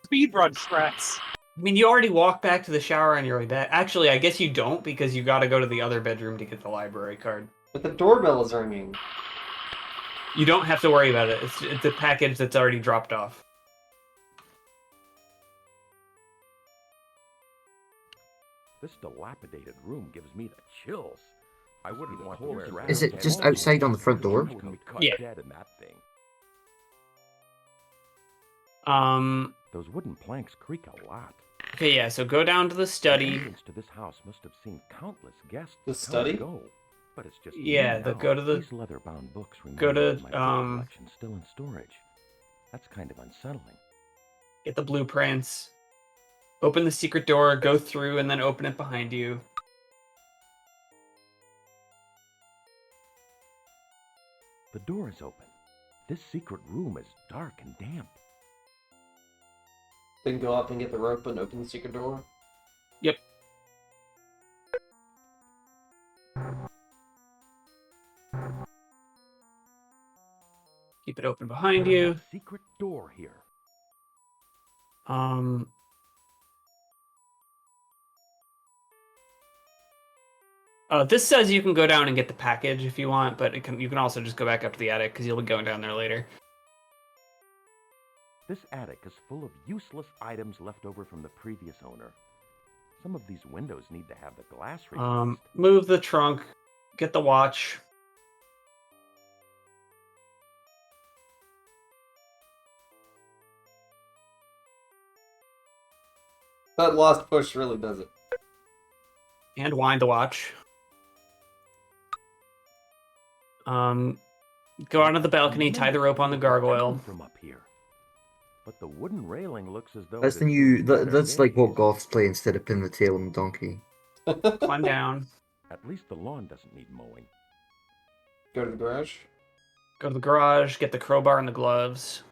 Speedrun strats. I mean, you already walk back to the shower on your way back. Actually, I guess you don't because you gotta go to the other bedroom to get the library card. But the doorbell is ringing. You don't have to worry about it. It's a package that's already dropped off. This dilapidated room gives me the chills. I wouldn't want to wear that. Is it just outside on the front door? I wouldn't be cut Yeah. dead in that thing. Those wooden planks creak a lot. Okay, yeah, so go down to the The study. entrance to this house must have seen countless guests. The come and study? Go. But it's just Yeah, me the- now. go to the- These leather-bound books go to, remind me of my book collection still in storage. That's kind of unsettling. Get the blueprints. Open the secret door, go through, and then open it behind you. The door is open. This secret room is dark and damp. Then go up and get the rope and open the secret door. Yep. Keep it open behind you. Secret door here. This says you can go down and get the package if you want, but you can also just go back up to the attic because you'll be going down there later. This attic is full of useless items left over from the previous owner. Some of these windows need to have the glass replaced. Move the trunk, get the watch. That lost push really does it. And wind the watch. Go out on the balcony, tie the rope on the gargoyle. From up here. But the wooden railing looks as though That's it the has new. seen better That's like what days. goths play instead of pin the tail on the donkey. Climb down. At least the lawn doesn't need mowing. Go to the garage. Go to the garage, get the crowbar and the gloves.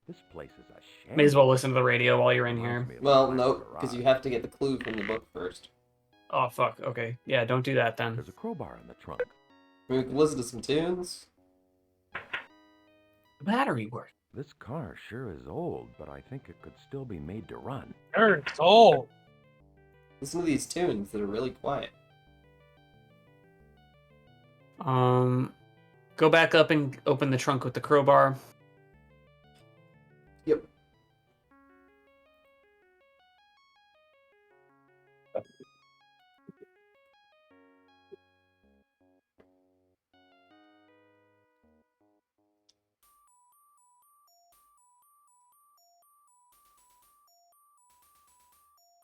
This place is a shame. May as well listen to the radio while you're in here. Well, no, because you have to get the clue from the book first. Oh, fuck. Okay. Yeah, don't do that then. There's a crowbar in the trunk. We can listen to some tunes. The battery works. This car sure is old, but I think it could still be made to run. Sure, it's old. Listen to these tunes that are really quiet. Go back up and open the trunk with the crowbar. Yep.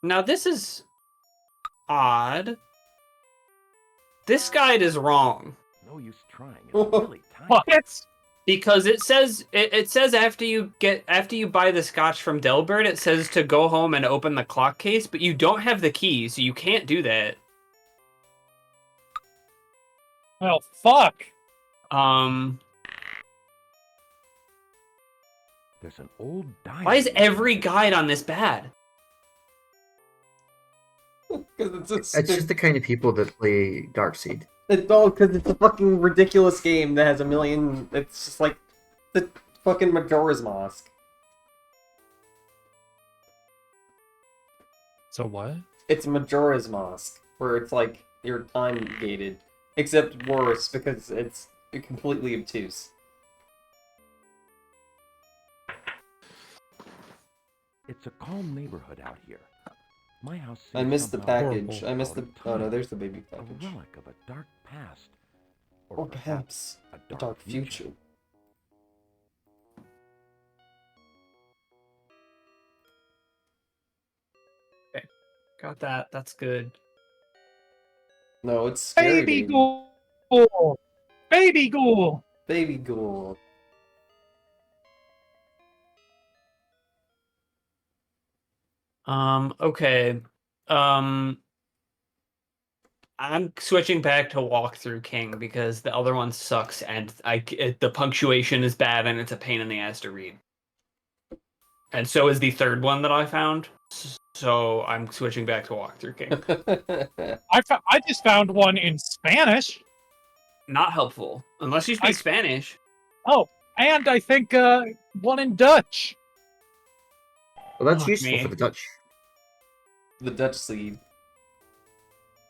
Now this is odd. This guide is wrong. No use trying. It's really tiny. What? Because it says after you buy the scotch from Delbert, it says to go home and open the clock case, but you don't have the key, so you can't do that. Well, fuck. There's an old diary. Why is every guide on this bad? Because It's just the kind of people that play Darkseid. It's all because it's a fucking ridiculous game that has a million. It's just like the fucking Majora's Mask. So what? It's Majora's Mask, where it's like you're time gated, except worse because it's completely obtuse. It's a calm neighborhood out here. My house. I seems missed the somehow package. I missed the. out of Oh no, time. there's the baby A package. relic of a dark past. Or perhaps a dark future. Okay, got that. That's good. No, it's scary. Baby ghoul. Baby ghoul. Baby ghoul. Okay. I'm switching back to Walkthrough King because the other one sucks and the punctuation is bad and it's a pain in the ass to read. And so is the third one that I found. So I'm switching back to Walkthrough King. I just found one in Spanish. Not helpful unless you speak Spanish. Oh, and I think one in Dutch. Well, that's Fuck useful me. for the Dutch. The Dutch seed.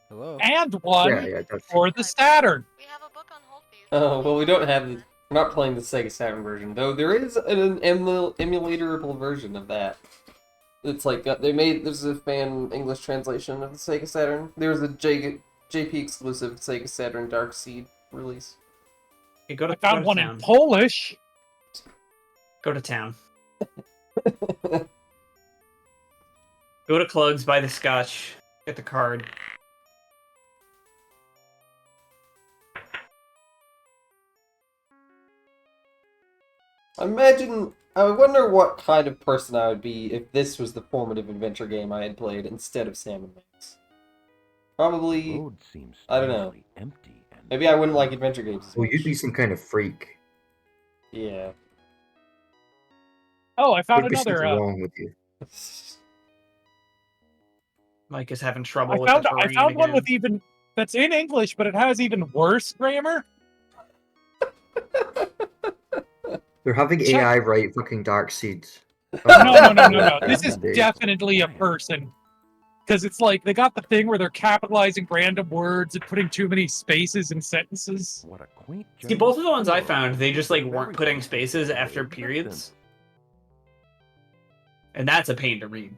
Hello. And one Yeah, Dutch. for the Saturn. We have a book on hold for you. Oh, well, we don't have. We're not playing the Sega Saturn version, though. There is an emulatable version of that. It's like there's a fan English translation of the Sega Saturn. There's a JP exclusive Sega Saturn Dark Seed release. Okay, go to, I found go to one town. in Polish. Go to town. Go to Clugs, buy the scotch, get the card. I wonder what kind of person I would be if this was the formative adventure game I had played instead of Sam & Max. Probably, Road seems I don't know. strangely empty and Maybe I wouldn't like adventure games as Well, much. you'd be some kind of freak. Yeah. Oh, I found There'd be something another. wrong with you. Mike is having trouble I with found the I terrain found one again. with even that's in English, but it has even worse grammar. They're having Check- AI write fucking Darkseid. No. This is Indeed. definitely a person. Because it's like they got the thing where they're capitalizing random words and putting too many spaces in sentences. What a quaint See, both of the ones I general found, they just like very weren't putting funny spaces way after of periods. existence. And that's a pain to read.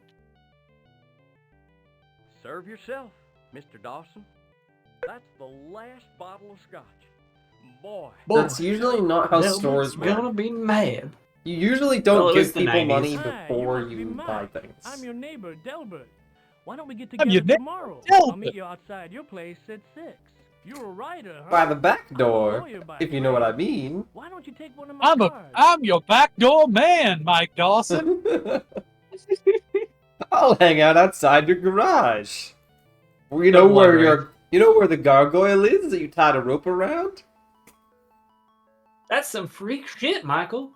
Serve yourself, Mr. Dawson. That's the last bottle of scotch. Boy. That's usually not how stores work. gonna be mad. You usually don't Well, it was give the people 90s. money Hi, before must be you Mike. buy things. I'm your neighbor, Delbert. Why don't we get I'm your together neighbor, tomorrow? Delbert. I'll meet you outside your place at 6. You're a writer, huh? By the back I'm a door, lawyer by if you know what I trade. mean. Why don't you take one of my cards? I'm your backdoor man, Mike Dawson. I'll hang out outside your garage. Well, you Good know one, where Ray. you know where the gargoyle is that you tied a rope around? That's some freak shit, Michael.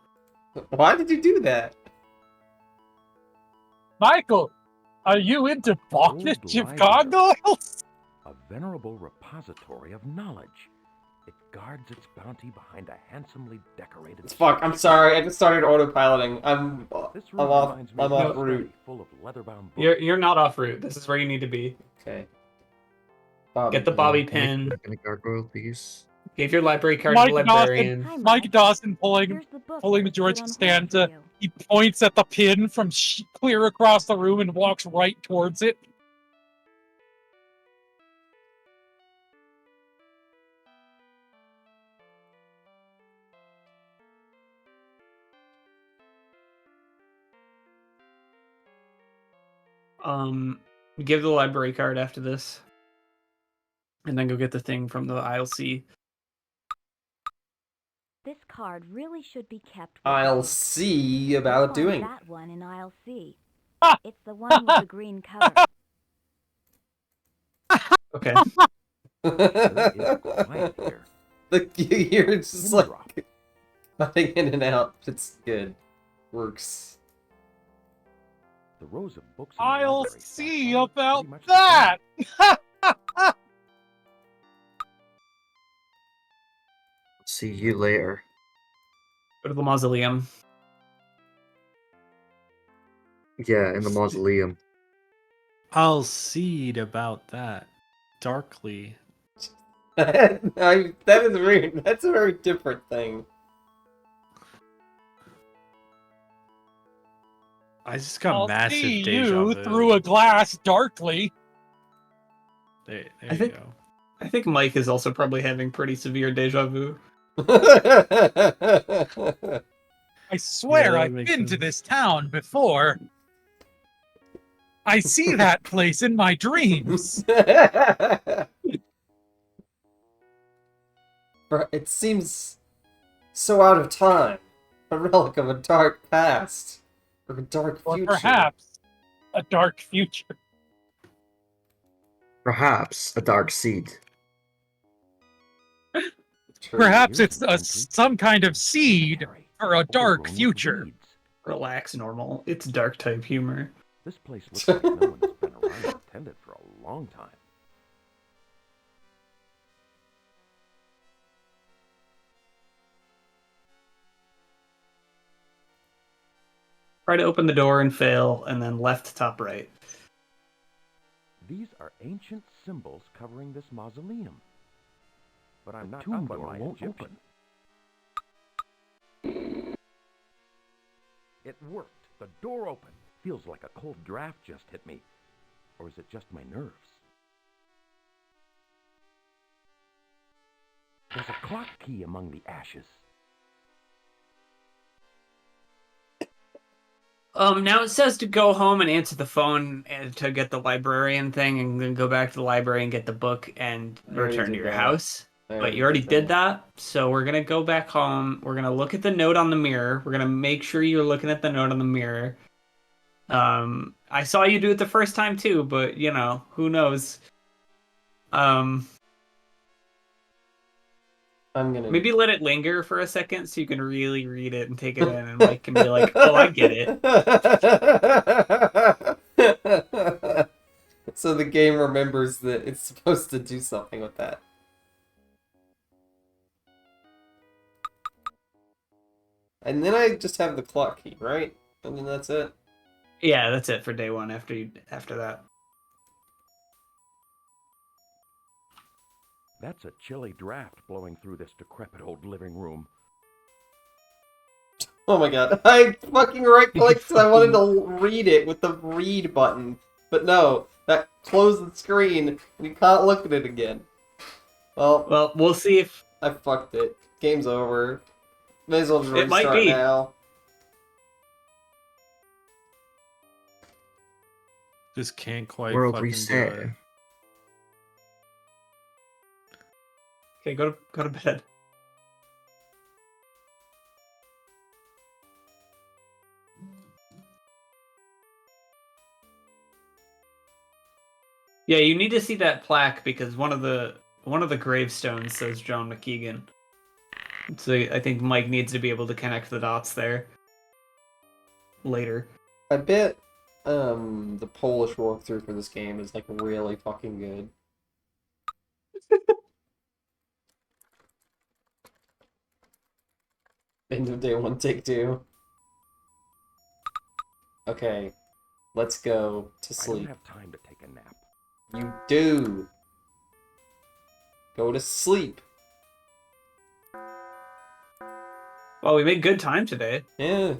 Why did you do that? Michael, are you into bondage Old of library. gargoyles? A venerable repository of knowledge. It guards its bounty behind a handsomely decorated. Fuck, I'm sorry. I just started autopiloting. I'm This I'm room off reminds me I'm of a off study route. full of leather-bound books. You're not off route. This is where you need to be. Okay. Get the bobby pin. Can I gargoyle, please? Give your library card Mike to the Dawson. librarian. Hi, Mike Dawson pulling Here's the book the that George was put on hold Costanza. for you. He points at the pin from clear across the room and walks right towards it. Give the library card after this. And then go get the thing from the aisle C. This card really should be kept with I'll you. see You'll about find doing. that one in aisle C. Ah! It's the one with the green cover. Okay. It's quiet here. You're just Pin like drop. cutting in and out. It's good. Works. The rows of books in the I'll library see stack up about pretty much the same. that. See you later. Go to the mausoleum. Yeah, in the mausoleum. I'll seed about that. Darkly. That's a very different thing. I just got I'll massive see deja you vu. through a glass darkly. There I you think- go. I think Mike is also probably having pretty severe deja vu. I swear that I've makes been to sense. this town before. I see that place in my dreams. It seems so out of time. A relic of a dark past. Or a dark Or future. perhaps a dark future. Perhaps a dark seed. True. Perhaps Here's it's the entry. some kind of seed for a dark Overgrown with future. weeds. Relax, normal. It's dark type humor. This place looks like no one's been around or tended for a long time. Try to open the door and fail, and then left top right. These are ancient symbols covering this mausoleum. But I'm not tomb door won't open. It worked. The door opened. Feels like a cold draft just hit me. Or is it just my nerves? There's a clock key among the ashes. Now it says to go home and answer the phone and to get the librarian thing, and then go back to the library and get the book and I already return to did your that. house. But you already did that, so we're gonna go back home. We're gonna look at the note on the mirror. We're gonna make sure you're looking at the note on the mirror. I saw you do it the first time too, but you know, who knows? I'm gonna Maybe let it linger for a second so you can really read it and take it in, and Mike can be like, "Oh, I get it." So the game remembers that it's supposed to do something with that. And then I just have the clock key, right? And then that's it. Yeah, that's it for day one. After that. That's a chilly draft blowing through this decrepit old living room. Oh my god. I fucking right-clicked because I wanted to read it with the read button. But no, that closed the screen and you can't look at it again. Well, we'll see if... I fucked it. Game's over. May as well just It might restart be. now. Just can't quite World fucking reset. do it. Okay, go to bed. Yeah, you need to see that plaque because one of the gravestones says John McKeegan. So I think Mike needs to be able to connect the dots there later. I bet the Polish walkthrough for this game is like really fucking good. End of day one, take two. Okay, let's go to I don't sleep. have time to take a nap. You do. Go to sleep. Well, we made good time today. Yeah.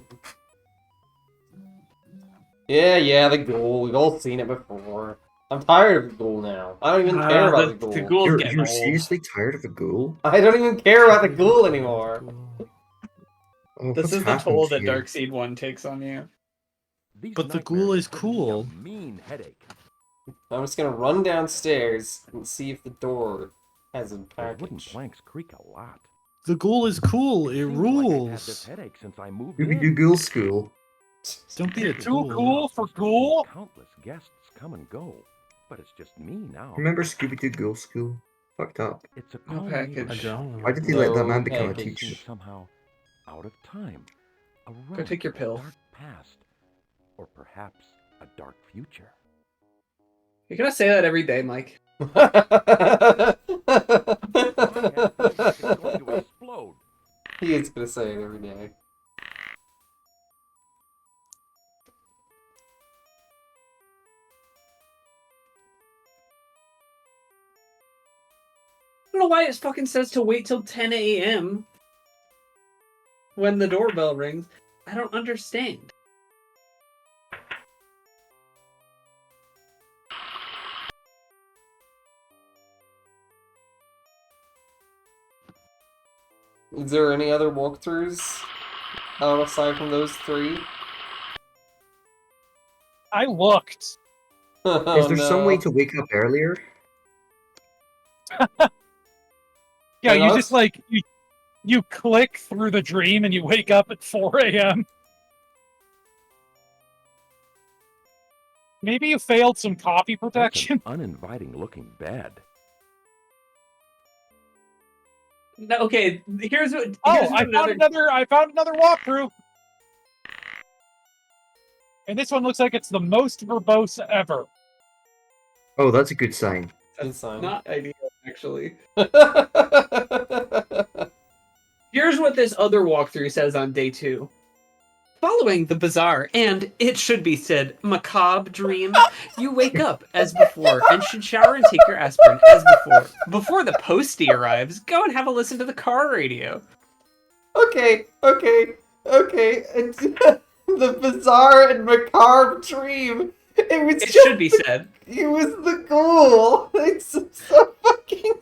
Yeah, the ghoul. We've all seen it before. I'm tired of the ghoul now. I don't even care about the ghoul. The ghoul's You're, getting you're old. seriously tired of a ghoul? I don't even care about the ghoul anymore. Oh, This what's is the happened toll to that you? Darkseid 1 takes on you. These But the nightmares ghoul are is giving me a cool. mean headache. I'm just gonna run downstairs and see if the door has a Those wooden package. planks creak a lot. The ghoul is cool. It Seems like I've had this rules. headache since I moved Scooby-Doo in. Ghoul School. Don't be a Too tool. cool for I've seen ghoul? Countless guests come and go, but it's just me now. Remember Scooby-Doo Ghoul School? Fucked up. It's a No culmination package. I don't. Why did they let that No man become a package. Seems teacher? somehow out of time. A Go relic take your of a pill. dark past, or perhaps a dark future. You're gonna say that every day, Mike. My head feels like it's going to explode. He is gonna say it every day. I don't know why it fucking says to wait till 10 a.m. when the doorbell rings. I don't understand. Is there any other walkthroughs aside from those three? I looked. Oh, Is there some way no. to wake up earlier? Yeah, And you us- just like you click through the dream and you wake up at 4 a.m. Maybe you failed some copy That's protection. an uninviting looking bed. No, okay, here's what. Oh, Here's I found another walkthrough. And this one looks like it's the most verbose ever. Oh, that's a good sign. Good sign. Not ideal, actually. Here's what this other walkthrough says on day 2. Following the bizarre and, it should be said, macabre dream, you wake up as before and should shower and take your aspirin as before. Before the postie arrives, go and have a listen to the car radio. Okay. It's the bizarre and macabre dream. It was It just should be said. It was the ghoul. It's so fucking.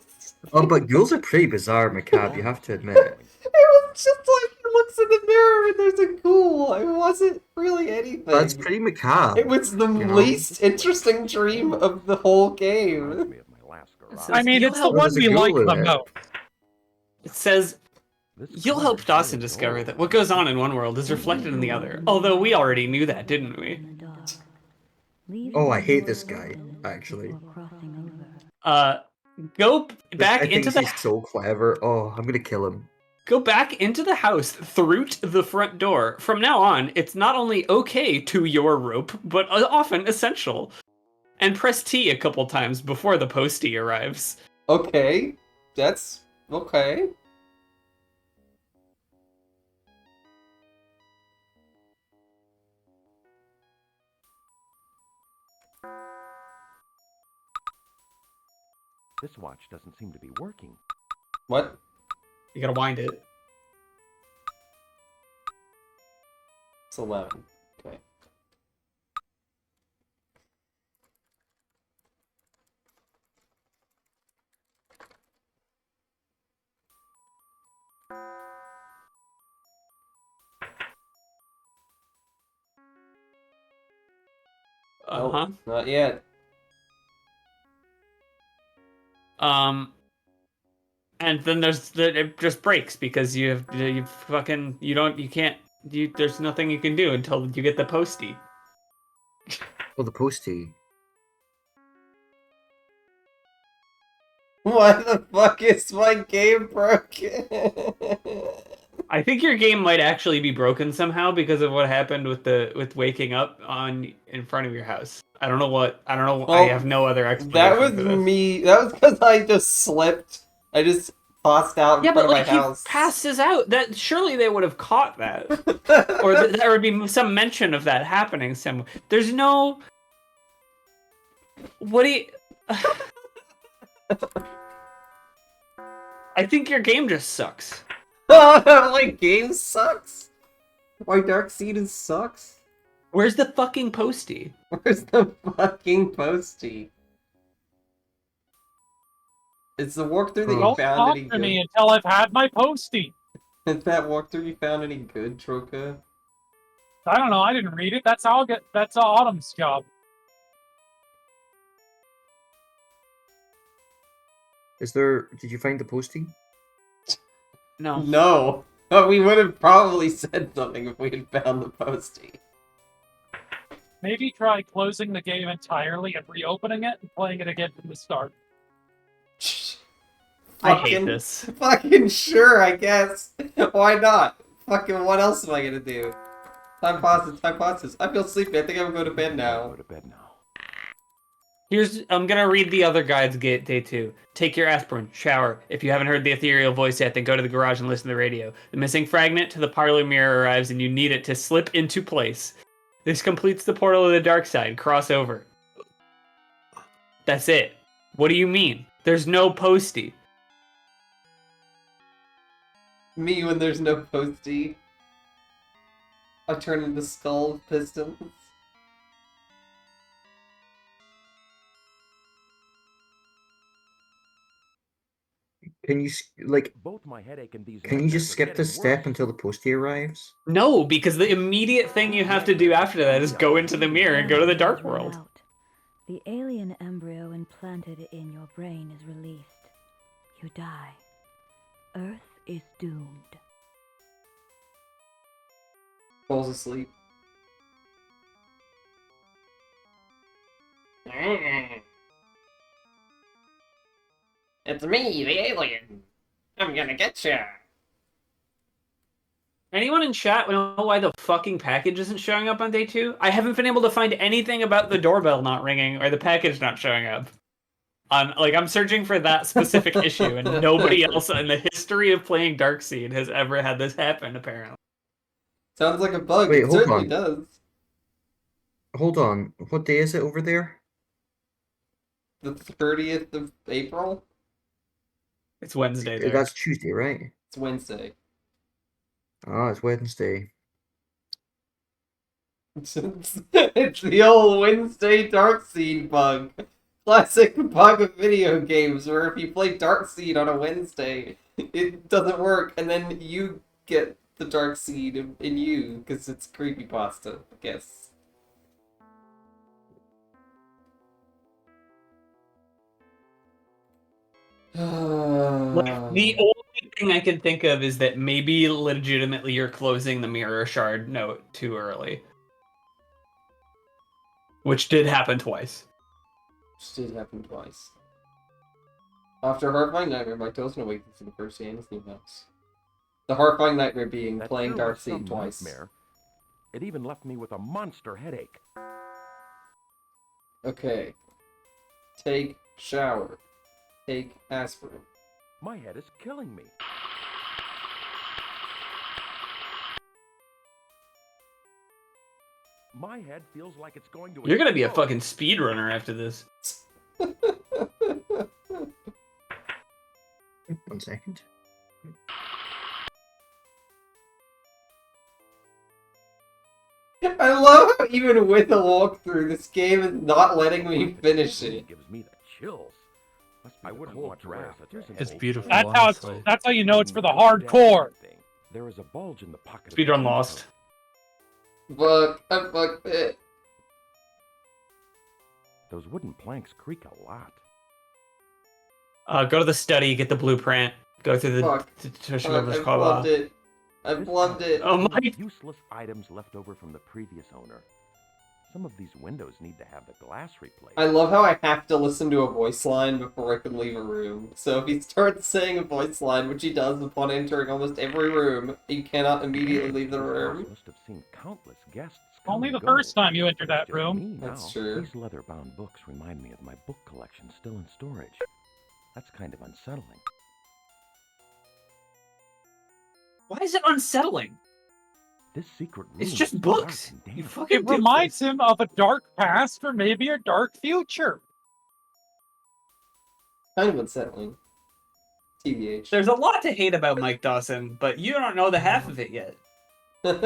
Oh, but ghouls are pretty bizarre, macabre, you have to admit. It was just like he looks in the mirror and there's a ghoul. It wasn't really anything. That's pretty macabre. It was the you know? least interesting dream of the whole Reminds game. me of my last garage. I mean, You'll it's the help- one There's a we ghoul like in the it. most. It says, This you'll help corner's Dawson really discover old. that what goes on in one world is reflected in the other. Although we already knew that, didn't we? In the dark. Leave Oh, I the hate door this guy, open actually. before crossing over. Go back I into think the he's so clever. Oh, I'm gonna kill him. Go back into the house through the front door. From now on, it's not only okay to your rope, but often essential. And press T a couple times before the postie arrives. Okay, that's okay. This watch doesn't seem to be working. What? You gotta wind it. It's 11. Okay. Uh-huh. Nope, not yet. And then it just breaks because you there's nothing you can do until you get the postie. Oh, the postie. Why the fuck is my game broken? I think your game might actually be broken somehow because of what happened with waking up in front of your house. I don't know. Well, I have no other explanation. That was for this. me. That was because I just slipped. I just tossed out in front of my house. He passes out. That surely they would have caught that, or there would be some mention of that happening somewhere. There's no. What do you? I think your game just sucks. My game sucks? My Dark Seed sucks? Where's the fucking postie? Where's the fucking postie? Is the walkthrough that you Don't found talk any to me good? until I've had my postie. Is that walkthrough you found any good, Troka? I don't know. I didn't read it. That's Autumn's job. Did you find the postie? No. No. But we would have probably said something if we had found the postie. Maybe try closing the game entirely and reopening it and playing it again from the start. I hate this. Fucking sure, I guess. Why not? Fucking what else am I gonna do? Time passes. I feel sleepy. I think I'm gonna go to bed now. Go to bed now. I'm gonna read the other guides day 2. Take your aspirin, shower. If you haven't heard the ethereal voice yet, then go to the garage and listen to the radio. The missing fragment to the parlor mirror arrives and you need it to slip into place. This completes the portal to the dark side. Cross over. That's it. What do you mean? There's no postie. Me when there's no postie. I turn into Skull Pistons. Can you Both my headache and these Can you just nightmares are skip this getting step worse. until the postie arrives? No, because the immediate thing you have to do after that is go into the mirror and go to the dark world. The alien embryo implanted in your brain is released. You die. Earth is doomed. Falls asleep. It's me, the alien. I'm gonna get ya. Anyone in chat know why the fucking package isn't showing up on day 2? I haven't been able to find anything about the doorbell not ringing or the package not showing up. I'm searching for that specific issue, and nobody else in the history of playing Darkseid has ever had this happen, apparently. Sounds like a bug. Wait, It hold certainly on. does. Hold on. What day is it over there? The 30th of April? It's Wednesday there. That's Tuesday, right? It's Wednesday. Ah, it's Wednesday. It's the old Wednesday Darkseid bug. Classic bug of video games where if you play Darkseid on a Wednesday, it doesn't work, and then you get the Darkseid in you, because it's creepypasta, I guess. The only thing I can think of is that maybe legitimately you're closing the mirror shard note too early. Which did happen twice. Which did happen twice. After a horrifying nightmare, my toes awake for the first day in his new house. The horrifying nightmare being That playing sure was some Darkseid twice. nightmare. It even left me with a monster headache. Okay. Take shower. Take aspirin. My head is killing me. My head feels like it's going to You're gonna be a explode. fucking speedrunner after this. 1 second. I love how even with a walkthrough, this game is not letting me finish it. Gives me the chills. Must be I the wouldn't cold want to draft. waste Here's an It's old beautiful, plan. honestly. That's how you know it's for the Wouldn't do hardcore. anything. There is a bulge in the pocket. of Speedrun the Lost. Fuck, I fucked it. Those wooden planks creak a lot. Go to the study, get the blueprint, go through the Fuck. Tushinobu's I flubbed it. I This flubbed house it. Oh is full of my- useless items left over from the previous owner. Some of these windows need to have the glass replaced. I love how I have to listen to a voice line before I can leave a room. So if he starts saying a voice line, which he does upon entering almost every room, you cannot immediately leave the This house room. must have seen countless guests. come Only and the go. first time you entered that It's just room. me That's now. true. These leather-bound books remind me of my book collection still in storage. That's kind of unsettling. Why is it unsettling? This secret room It's is just dark books. and You damp. fucking It reminds him of a dark past or maybe a dark future. Kind of unsettling. TBH. There's a lot to hate about Mike Dawson, but you don't know the half of it yet. There's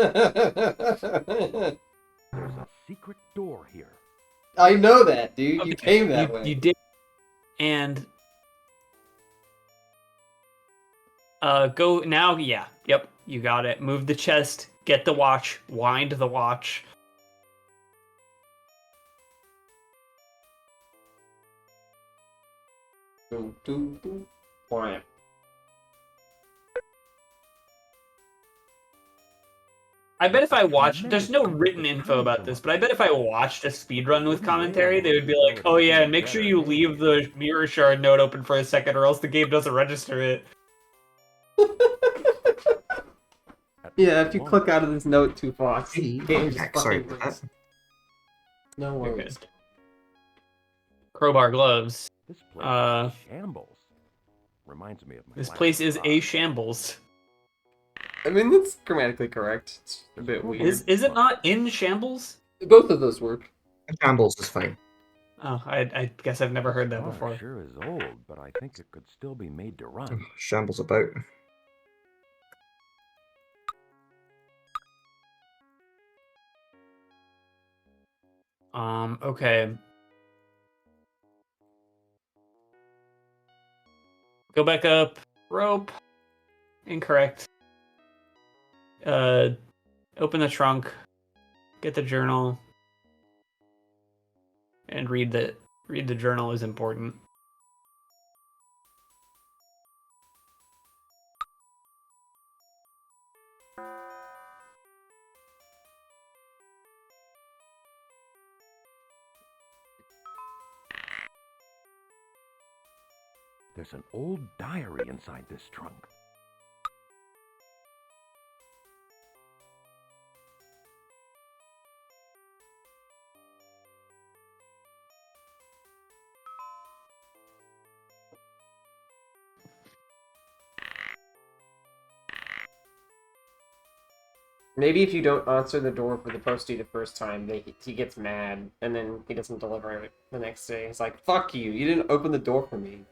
a secret door here. I know that, dude. You Okay, came that way. You did. And go now. Yeah. Yep. You got it. Move the chest. Get the watch. Wind the watch. Doo, doo, doo. Wham. I bet if I watched, there's no written info about this, but I bet if I watched a speedrun with commentary, they would be like, oh yeah, and make sure you leave the mirror shard node open for a second or else the game doesn't register it. Yeah, if you click out of this note too fast, Hey, the game just I'm sorry fucking about wins. that. No You're worries. good. Crowbar gloves. This place Uh, is a shambles. Reminds me of my This last place is a garage. shambles. I mean, that's grammatically correct. It's a bit weird. Is it not in shambles? Both of those work. Shambles is fine. Oh, I guess I've never heard that Car before. sure is old, but I think it could still be made to run. Shambles about. Okay. Go back up. Rope. Incorrect. Open the trunk. Get the journal. And read the journal is important. There's an old diary inside this trunk. Maybe if you don't answer the door for the postie the first time, he gets mad, and then he doesn't deliver it the next day. He's like, fuck you, you didn't open the door for me.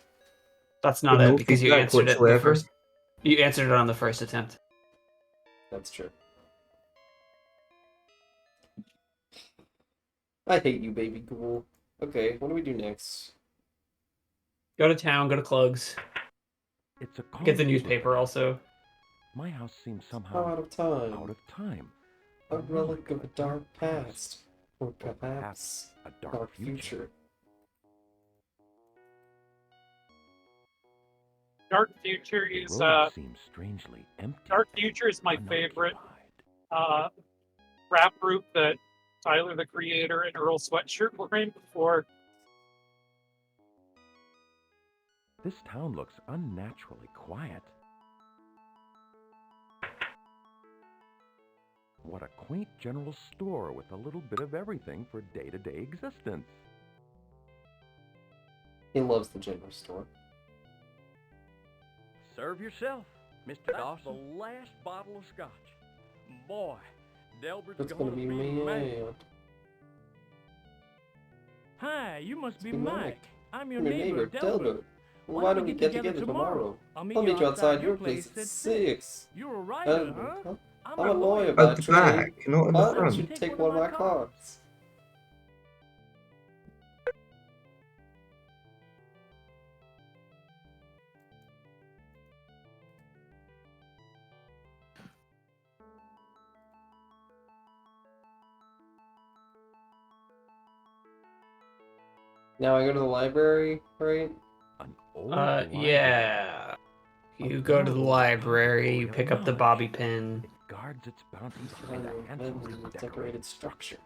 That's not No it because you feedback answered it the whatsoever. first. You answered it on the first attempt. That's true. I hate you, baby ghoul. Okay, what do we do next? Go to town. Go to Clugs. It's a Get the common newspaper neighborhood. also. My house seems somehow Out of time. out of time. A relic of a dark past. Or perhaps a dark future. Dark Future The is road seems strangely empty. Dark Future is my favorite rap group that Tyler the Creator and Earl Sweatshirt were in before. This town looks unnaturally quiet. What a quaint general store with a little bit of everything for day-to-day existence. He loves the general store. Serve yourself, Mr. Dawson. The last bottle of scotch. Boy, Delbert's That's gonna gonna be be me. mad. Hi, you must be Be Mike. Mike. I'm your Your neighbor, neighbor, Delbert. Delbert. Why don't we get together tomorrow? I'll meet you outside your place at 6. You're a writer, huh? I'm a lawyer by At the trade. back, not in the Why don't you front. take one of my cards? Now I go to the library, right? An old Yeah. You go to the library, you pick up the bobby pin. It guards its bounty behind a handsomely Decorated structure.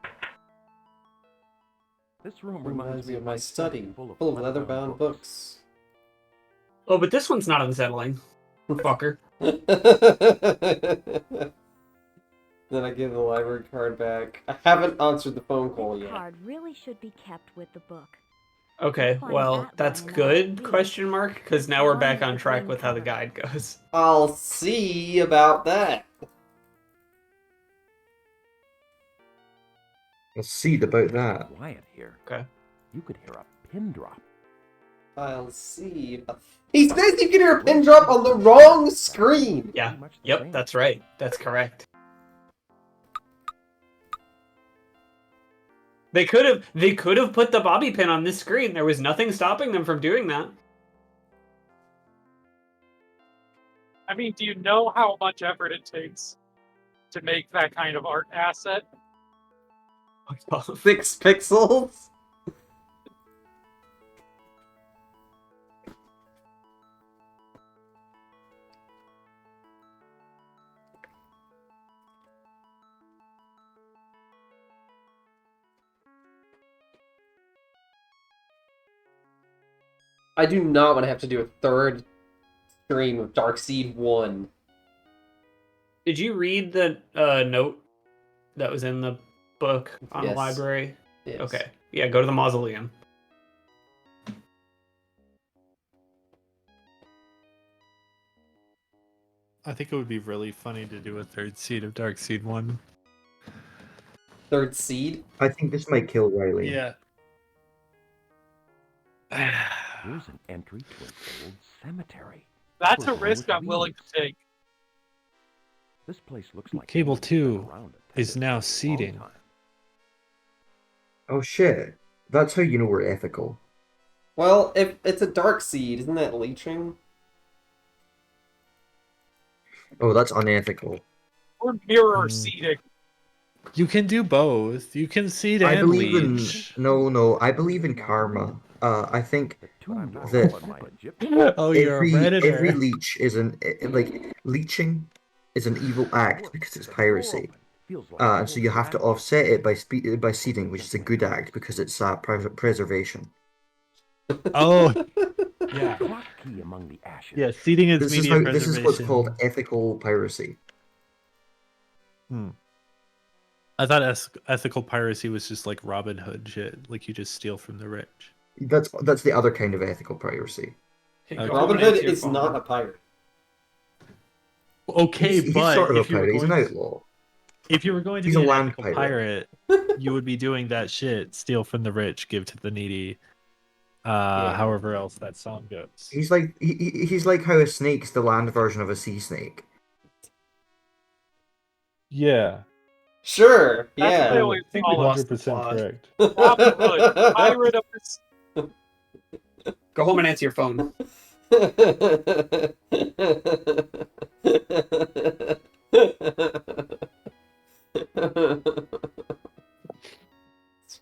This room Reminds me of my study, full of leather-bound books. Oh, but this one's not unsettling. Fucker. Then I give the library card back. I haven't answered the phone call This yet. card really should be kept with the book. Okay, Find well, that that's line in good, our question mark, because now we're Line back with on the track green with how the cover. guide goes. I'll see about that. I'll see about that. Quiet here. Okay. You could hear a pin drop. I'll see. He says you can hear a pin drop on the wrong screen. Yeah. Pretty much the Yep, same. that's right. That's correct. They could have put the bobby pin on this screen. There was nothing stopping them from doing that. I mean, do you know how much effort it takes to make that kind of art asset? 6 pixels. I do not want to have to do a third stream of Darkseid 1. Did you read the note that was in the book on the Yes. library? Yes. Okay. Yeah, go to the mausoleum. I think it would be really funny to do a third seed of Darkseid 1. Third seed? I think this might kill Riley. Yeah. Here's an entry to an old cemetery. That's a Filled risk with I'm willing weeds. to take. This place looks like Cable it's been 2 around is attended now for a long seeding. time. Oh shit. That's how you know we're ethical. Well, if it's a dark seed, isn't that leeching? Oh, that's unethical. Or mirror Mm. seeding. You can do both. You can seed I and believe leech. in no. I believe in karma. I think The two I'm not that calling my Egyptian. Oh, you're a every redditor. leech is like leeching is an evil act because it's piracy. Feels like And so you have to old offset it by seeding, which is a good act because it's preservation. Oh, yeah. clock key among the ashes. Yeah, seeding is This is media how this is what's preservation. called ethical piracy. I thought ethical piracy was just like Robin Hood shit, like you just steal from the rich. That's the other kind of ethical piracy. Okay, Okay. go Robin on Hood into your is phone. not a pirate. Okay, He's but sort of a if you were pirate. He's an going, outlaw. if you were going to He's be a an land ethical pirate. pirate, you would be doing that shit: steal from the rich, give to the needy. However else that song goes. He's like how a snake's the land version of a sea snake. Yeah, Sure, That's yeah. what I always call it. lost the plot. correct. Robin Hood, pirate of the Go home and answer your phone.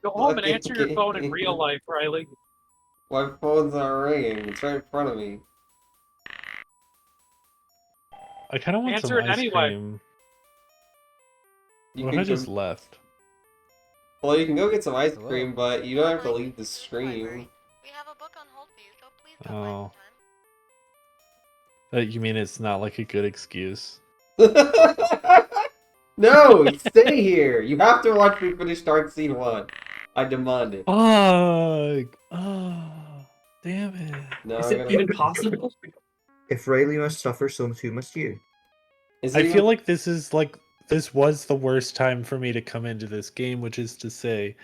Go home and Fucking answer your phone in game. real life, Riley. My phone's not ringing. It's right in front of me. I kind of want Answer some it ice anyway. cream. You What can if I just go, left? well, you can go get some ice Hello? cream, but you don't have to Like, leave the library. stream. We have a book on hold for you, so please drop by Oh. anytime. You mean it's not like a good excuse? No, stay here. You have to watch me finish Darkseid 1. I demand it. Fuck! Oh, damn it. No, Is I'm it gonna- even possible? If Riley must suffer, so too must you. Is it I even- feel like this was the worst time for me to come into this game, which is to say,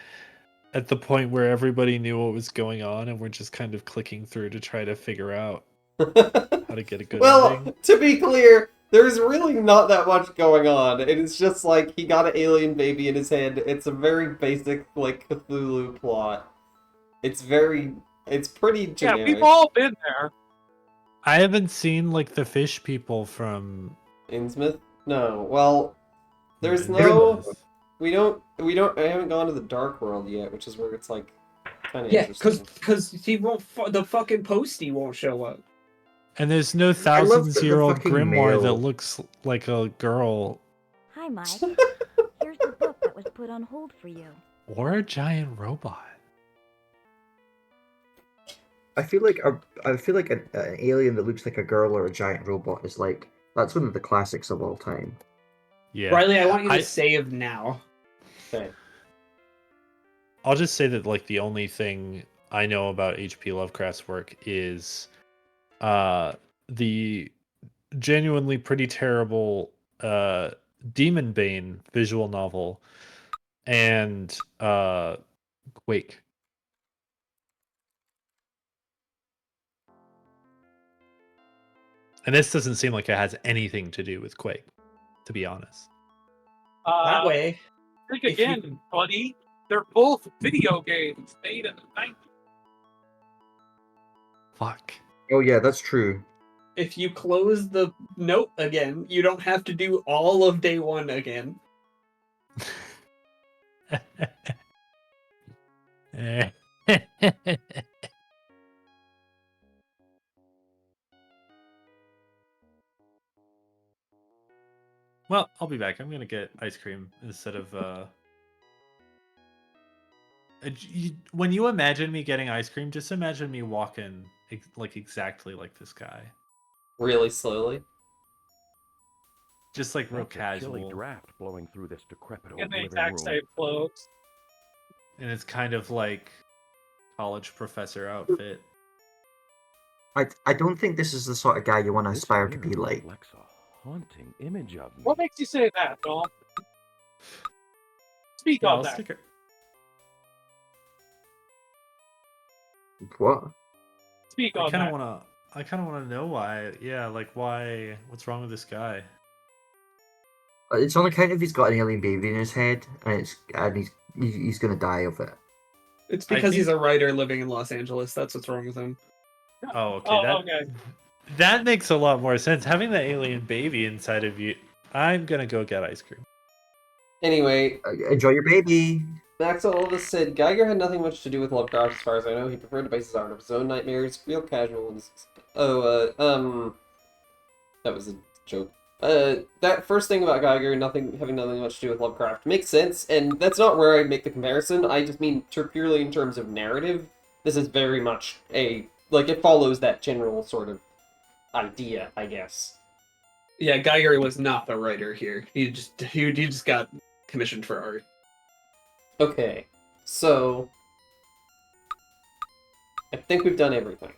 at the point where everybody knew what was going on, and we're just kind of clicking through to try to figure out how to get a good Well, ending. to be clear, there's really not that much going on. It's just like he got an alien baby in his head. It's a very basic, like, Cthulhu plot. It's pretty Yeah, generic. we've all been there. I haven't seen like the fish people from Innsmouth? No. Well, there's no. Innsmouth. I haven't gone to the Dark World yet, which is where it's like kind of Yeah, interesting. because he won't. The fucking postie won't show up. And there's no love that the thousands-year-old fucking grimoire that male- looks like a girl Hi, Mike. Here's the book that was put on hold for you. or a giant robot. I feel like an alien that looks like a girl or a giant robot is like that's one of the classics of all time. Yeah. Riley, I want you to I- save now. Okay. I'll just say that like the only thing I know about H.P. Lovecraft's work is the genuinely pretty terrible Demon Bane visual novel and Quake. And this doesn't seem like it has anything to do with Quake, to be honest. That way. Think if you- again, buddy. They're both video games made in the 90s. Fuck. Oh yeah, that's true. If you close the note again, you don't have to do all of day one again. Well, I'll be back. I'm gonna get ice cream instead of when you imagine me getting ice cream, just imagine me walking like exactly like this guy. Really slowly. Just like real That's a chilly casual. draft blowing through this decrepit old In the living exact room. same clothes. And it's kind of like college professor outfit. I don't think this is the sort of guy you want to This aspire to mirror be like. reflects a haunting image of me. What makes you say that, Dom? Speak Yeah, on I'll that. stick it. What? Speak I on kind that. of wanna know why. Yeah, like why? What's wrong with this guy? It's on account of he's got an alien baby in his head, and he's gonna die of it. It's I because he's think- a writer living in Los Angeles. That's what's wrong with him. Oh, okay. Oh, okay. That makes a lot more sense. Having the alien baby inside of you. I'm gonna go get ice cream. Anyway, Enjoy your baby. Max Olivis said Geiger had nothing much to do with Lovecraft as far as I know. He preferred to base his art on his own nightmares, real casual and... that was a joke. That first thing about Geiger having nothing much to do with Lovecraft makes sense, and that's not where I make the comparison. I just mean purely in terms of narrative. This is very much it follows that general sort of idea, I guess. Yeah, Geiger was not the writer here. He just got commissioned for art. Okay, so I think we've done everything.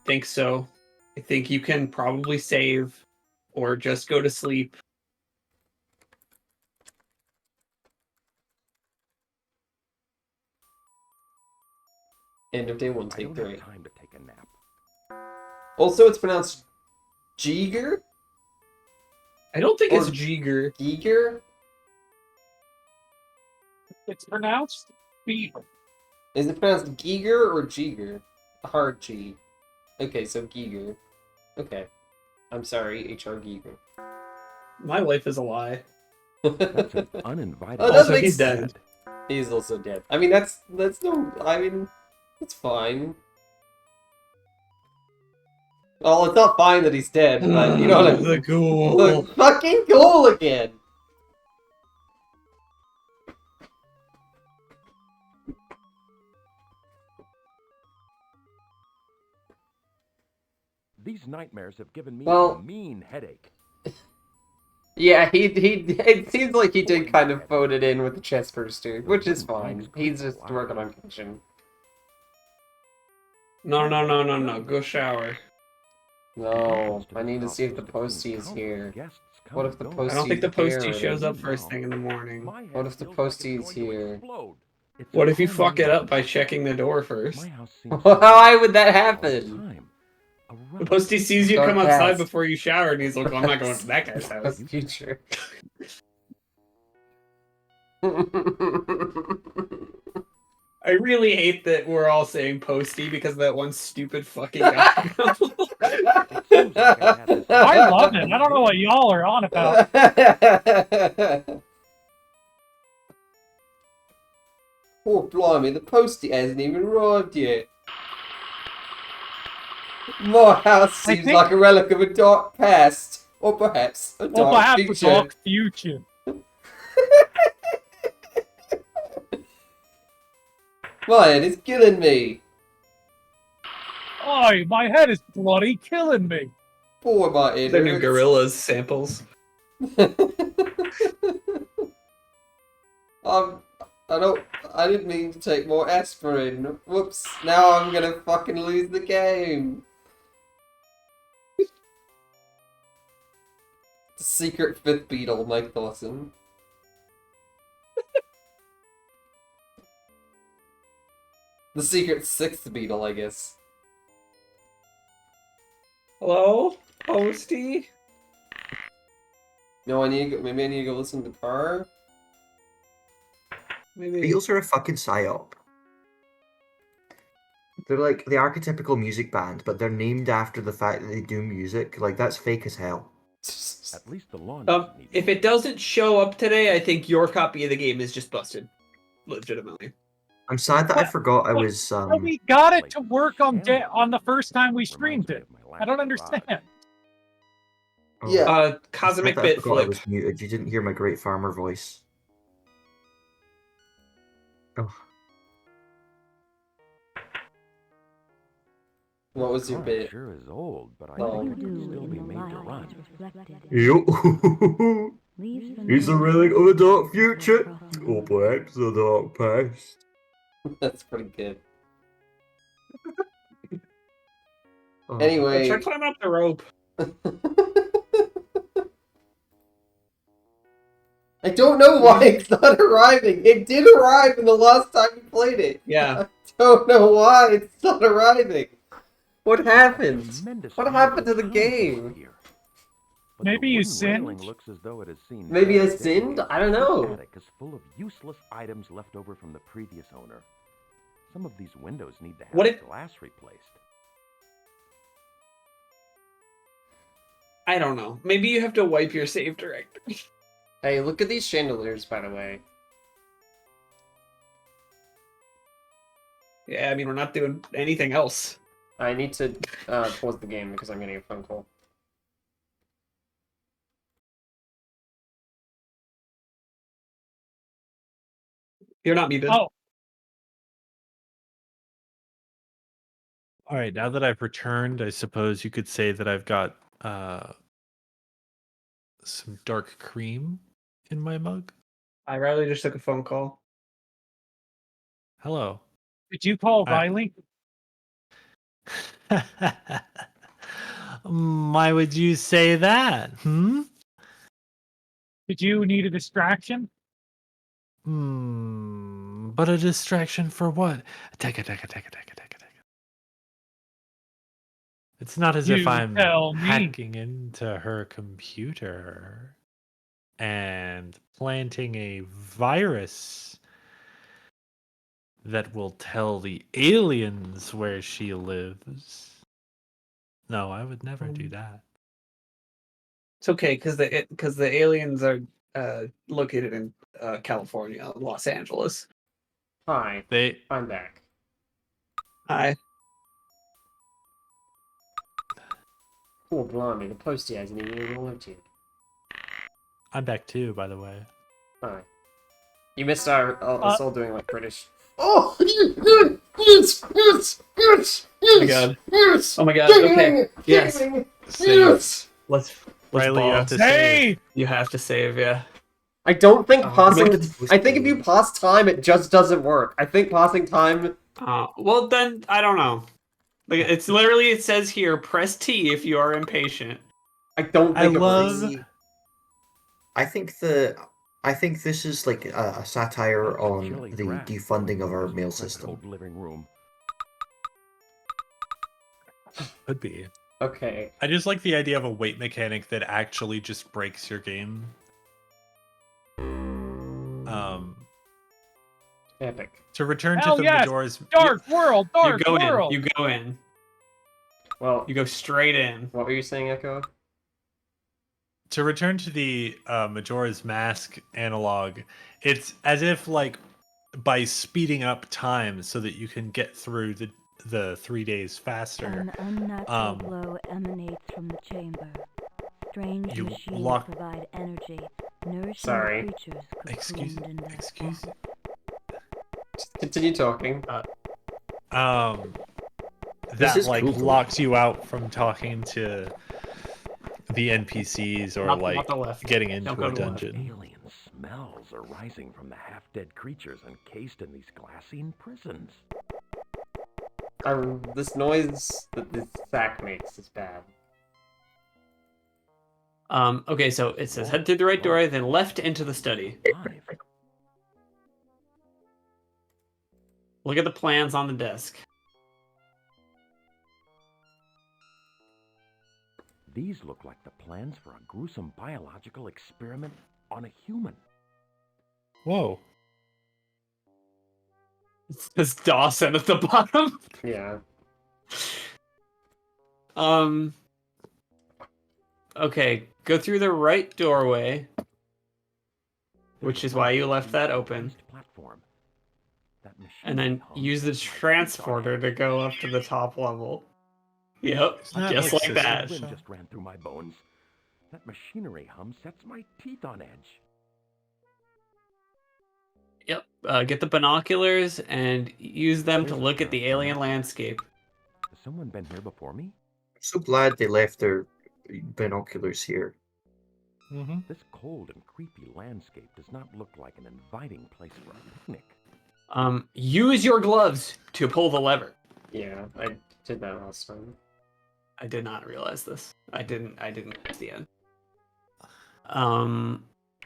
Think so. I think you can probably save or just go to sleep. End of day one, I take don't 3. have time to take a nap. Also, it's pronounced Jeeger? I don't think it's Or- Jeeger. Giger? It's pronounced Beaver. Is it pronounced Giger or Jeeger? A hard G. Okay, so Giger. Okay. I'm sorry, H.R. Giger. My life is a lie. That's an uninvited. Oh, that Also, makes he's dead. He's also dead. I mean, that's no... I mean, it's fine. Well, it's not fine that he's dead, but you know what I mean. The ghoul. The fucking ghoul again! These nightmares have given me Well- a mean headache. Yeah, it seems like he did kind of vote it in with the chest burster, which is fine. He's just working on commission. No. Go shower. No, I need to see if the postie is here. Guests come What and if the go. postie- I don't think the postie here shows up already. first thing in the morning. My head What if the feels like it's postie's going to here? explode. It's What if you home fuck it up by away. checking the door first? My house seems to Why would that all the happen? time. A The relic postie sees you Dark come outside past. before you shower, and he's like, "I'm not going to that guy's house." That's future. I really hate that we're all saying postie because of that one stupid fucking guy. I love it. I don't know what y'all are on about. Oh, blimey, the postie hasn't even arrived yet. My house I seems think- like a relic of a dark past, or perhaps a Or dark perhaps a future. dark future. My head is killing me. Oi, my head is bloody killing me. Poor my head. The new hurts. Gorillas samples. I didn't mean to take more aspirin. Whoops. Now I'm gonna fucking lose the game. The secret fifth beetle, Mike Dawson. The secret sixth beetle, I guess. Hello, postie. No, maybe I need to go listen to the car. Maybe. Beatles are a fucking psyop. They're like the archetypical music band, but they're named after the fact that they do music. Like, that's fake as hell. At least the lawn. If it doesn't show up today, I think your copy of the game is just busted. Legitimately. I'm sad that I forgot I was. But we got it to work on the first time we streamed it. I don't understand. Yeah. I'm sad Cosmic that I Bit forgot I Flip. was muted. You didn't hear my great farmer voice. Oh. What was your Car bit? Sure is old, but I Oh. think it can still be made to run. Yo, he's a relic of a dark future, or perhaps a dark past. That's pretty good. Oh. Anyway. Try climbing up the rope. I don't know why it's not arriving. It did arrive in the last time we played it. Yeah. I don't know why it's not arriving. What happened? What happened to the game? Maybe you sinned? Looks as though it has seen Maybe I bad sinned? days. I don't The know. attic is full of useless items left over from the previous owner. Some of these windows need to have What if- glass replaced. I don't know. Maybe you have to wipe your save directory. Hey, look at these chandeliers, by the way. Yeah, I mean, we're not doing anything else. I need to pause the game because I'm getting a phone call. You're not muted. Oh, All right, now that I've returned, I suppose you could say that I've got some dark cream in my mug. I Riley just took a phone call. Hello. did you call I- Riley? Why would you say that? Did you need a distraction? But a distraction for what? Take it. It's not as if You I'm tell me. hacking into her computer and planting a virus that will tell the aliens where she lives. No, I would never do that. It's okay because the aliens are located in California, Los Angeles. Hi, I'm back. Hi. Poor blimey, the postie hasn't even arrived yet. I'm back too, by the way. Hi. You missed us all doing like British. Oh! Yes! Oh my god. Yes! Oh my god. Okay. Yes. Yes! Let's Riley, you have pause. to save. You have to save, yeah. I don't think pausing. Mike- I think if you pause time, it just doesn't work. I think pausing time. Well then, I don't know. Like it's literally it says here, press T if you are impatient. I don't I think it love works. I think this is like a satire on Chilly the draft defunding of our blowing mail through my system. cold living room. Could be. Okay. I just like the idea of a weight mechanic that actually just breaks your game. Epic. To return Hell to the yes! Majora's Dark World, You Dark go World. in. You go in. Well, You go straight in. what were you saying, Echo? to return to the Majora's Mask analog, it's as if like by speeding up time so that you can get through the 3 days faster. An unnatural glow emanates from the chamber. Strange You machines lock- provide energy, nourishing Sorry. the creatures Excuse cocooned in their excuse spot. Just continue talking. That is like cool, though. locks you out from talking to the NPCs or Not like the left. getting Don't into go a to the left. dungeon. Alien smells are rising from the half-dead creatures encased in these glassine prisons. This noise that this sack makes is bad. Okay, so it says head through the right door, then left into the study. Alive. Look at the plans on the desk. These look like the plans for a gruesome biological experiment on a human. Whoa. It says Dawson at the bottom. Yeah. Okay, go through the right doorway, which is why you left that open, Platform. That and then machinery hum use the sets my teeth on transporter edge. to go up to the top level. Yep, Isn't that just like like that. System Wind just ran through my bones. That machinery hum sets my teeth on edge. Yep, get the binoculars and use them to There's a look pair at the of alien binoculars. landscape. Has someone been here before me? I'm so glad they left their binoculars here. Mm-hmm. This cold and creepy landscape does not look like an inviting place for a picnic. Use your gloves to pull the lever. Yeah, I did that last time. I did not realize this. I didn't at the end.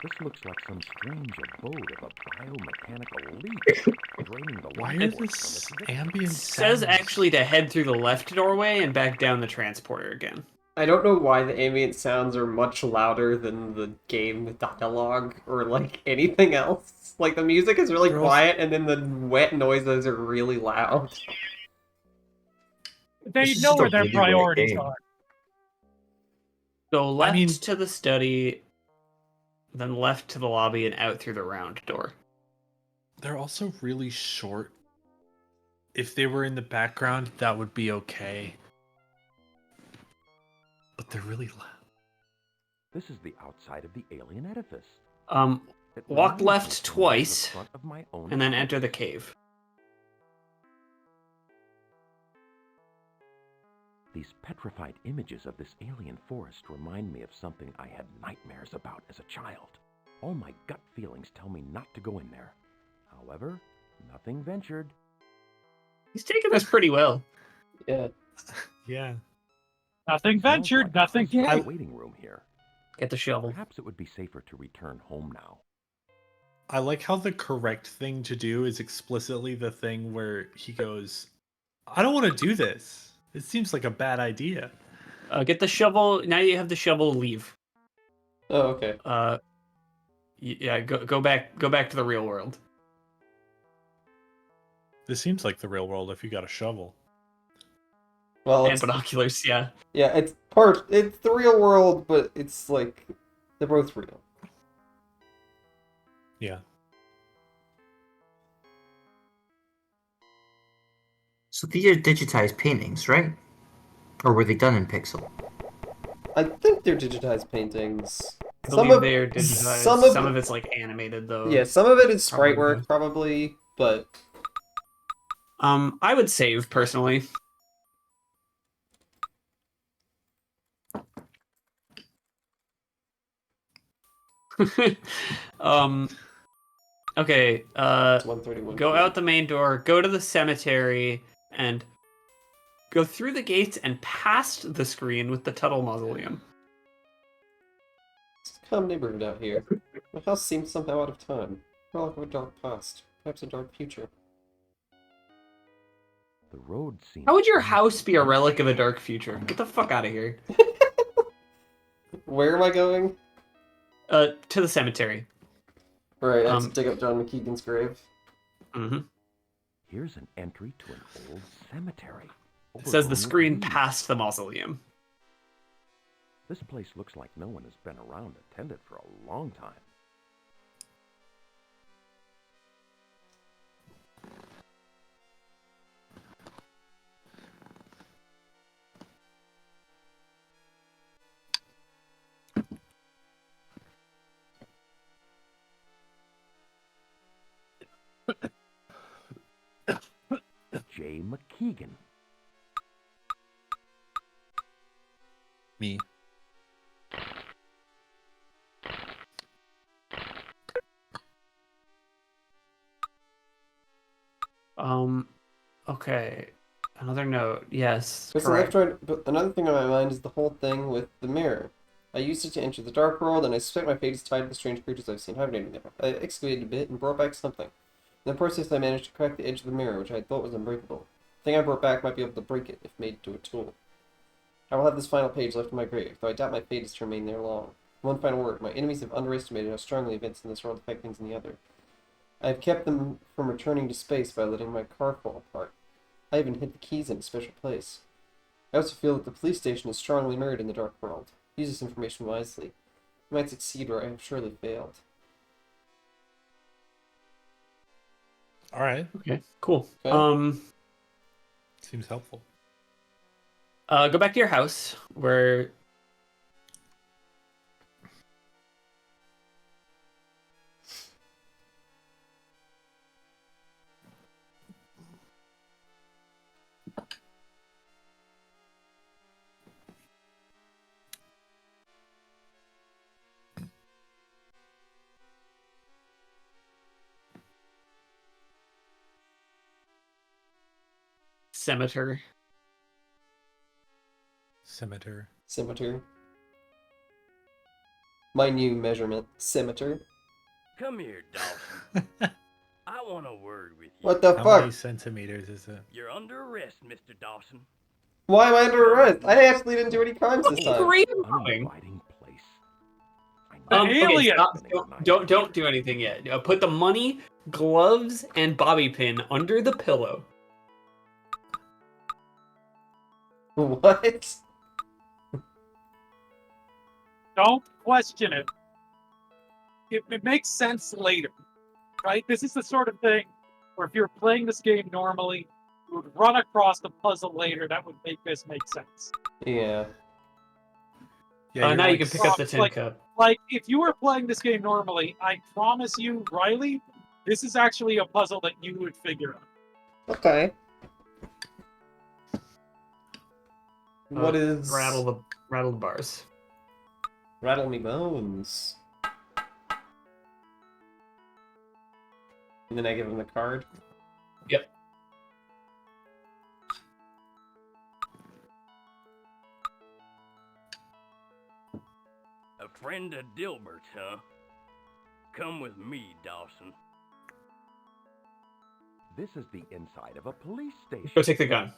This looks like some strange abode of a biomechanical leak, draining the Why life are force this from its victim. ambient It says sounds? actually to head through the left doorway and back down the transporter again. I don't know why the ambient sounds are much louder than the game dialogue or like anything else. Like the music is really They're also- quiet and then the wet noises are really loud. They This is know just where a their really weird priorities game. are. Go left mean- to the study, then left to the lobby and out through the round door. They're also really short. If they were in the background, that would be okay. But they're really loud. This is the outside of the alien edifice. It Walk reminds me left so much of the twice, front of my own and then house. enter the cave. These petrified images of this alien forest remind me of something I had nightmares about as a child. All my gut feelings tell me not to go in there. However, nothing ventured. He's taking this pretty well. Yeah. Yeah. Nothing Smells ventured, like nothing a gained. waiting room here. Get the shovel. Perhaps it would be safer to return home now. I like how the correct thing to do is explicitly the thing where he goes, I don't want to do this. It seems like a bad idea. Get the shovel. Now you have the shovel. Leave. Oh, okay. Yeah. Go back to the real world. This seems like the real world if you got a shovel. Well, And it's, binoculars. Yeah. yeah, it's the real world, but it's like they're both real. Yeah. So these are digitized paintings, right? Or were they done in pixel? I think they're digitized paintings. I believe they're digitized. Some of it's like animated though. Yeah, some of it is sprite Probably. work, probably, but I would save personally. Okay. it's 131. Go out the main door. Go to the cemetery and go through the gates and past the screen with the Tuttle Mausoleum. calm neighborhood out here. My house seems somehow out of time. Relic of a dark past, perhaps a dark future. The road seems. How would your house be a relic of a dark future? Get the fuck out of here. Where am I going? To the cemetery. Right, I have to dig up John McKeegan's grave. Mm-hmm. Here's an entry to an old cemetery. It says overgrown the with screen weeds. past the mausoleum. This place looks like no one has been around to tend it for a long time. Jay McKeegan. Me. Okay. Another note. Yes. It's Correct. but another thing on my mind is the whole thing with the mirror. I used it to enter the dark world, and I suspect my fate is tied to the strange creatures I've seen hibernating there. I excavated a bit and brought back something. In the process, I managed to crack the edge of the mirror, which I thought was unbreakable. The thing I brought back might be able to break it if made into a tool. I will have this final page left in my grave, though I doubt my fate is to remain there long. One final word. My enemies have underestimated how strongly events in this world affect things in the other. I have kept them from returning to space by letting my car fall apart. I even hid the keys in a special place. I also feel that the police station is strongly mirrored in the dark world. Use this information wisely. You might succeed where I have surely failed. All right. Okay. Cool. Okay. Seems helpful. Go back to your house where. Cemetery. Scimitar. My new measurement. Scimitar. Come here, Dawson. I want a word with you. What the How fuck? many centimeters is it? You're under arrest, Mr. Dawson. Why am I under arrest? I actually didn't do any crimes this time. Great going. Uninviting place. Okay, alien! stop. Don't do anything yet. Put the money, gloves, and bobby pin under the pillow. What? Don't question it. It makes sense later, right? This is the sort of thing where if you're playing this game normally, you would run across the puzzle later that would make this make sense. Yeah. Yeah, Now you're you can pick up the tin like- cup. Like, if you were playing this game normally, I promise you, Riley, this is actually a puzzle that you would figure out. Okay. What is... Rattle the bars. Rattle me bones. And then I give him the card. Yep. A friend of Dilbert's, huh? Come with me, Dawson. This is the inside of a police station. Go take the gun.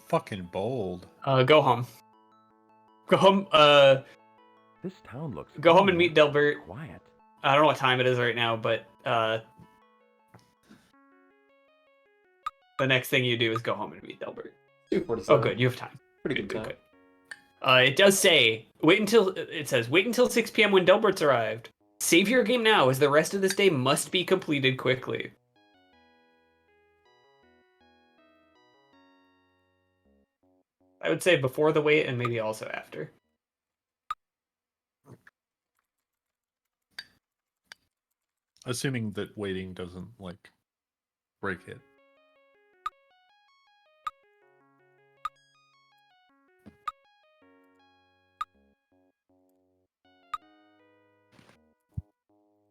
Fucking bold. Go home. Go home. This town looks. Go home and meet Delbert. Quiet. I don't know what time it is right now, but the next thing you do is go home and meet Delbert. 2:47. Oh, good. You have time. Pretty good time. It does say wait until 6 p.m. when Delbert's arrived. Save your game now, as the rest of this day must be completed quickly. I would say before the wait and maybe also after. Assuming that waiting doesn't, like, break it.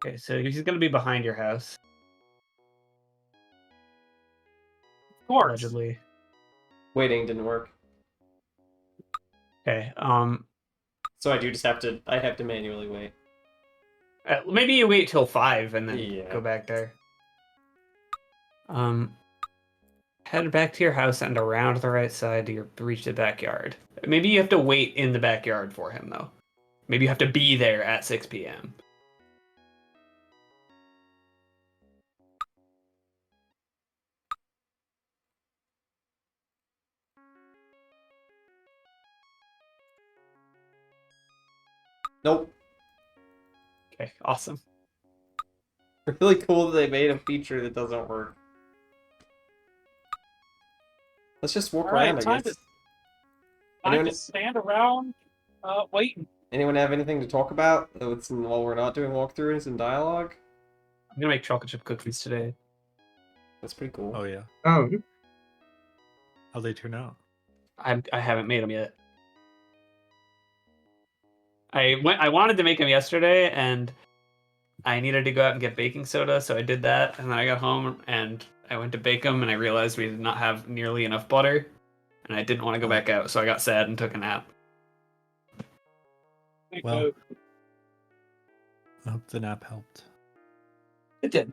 Okay, so he's gonna be behind your house. Of course. Allegedly. Waiting didn't work. Okay. So I do just have to. I have to manually wait. Maybe you wait till 5 and then Yeah. go back there. Head back to your house and around the right side to reach the backyard. Maybe you have to wait in the backyard for him though. Maybe you have to be there at 6 p.m. Nope. Okay, awesome. Really cool that they made a feature that doesn't work. Let's just walk All right, around, I time guess. to stand around, waiting. Anyone have anything to talk about while we're not doing walkthroughs and dialogue? I'm gonna make chocolate chip cookies today. That's pretty cool. Oh yeah. Oh, How'd they turn out? I haven't made them yet. I wanted to make them yesterday, and I needed to go out and get baking soda, so I did that. And then I got home and I went to bake them, and I realized we did not have nearly enough butter, and I didn't want to go back out, so I got sad and took a nap. Well, I hope the nap helped. It did.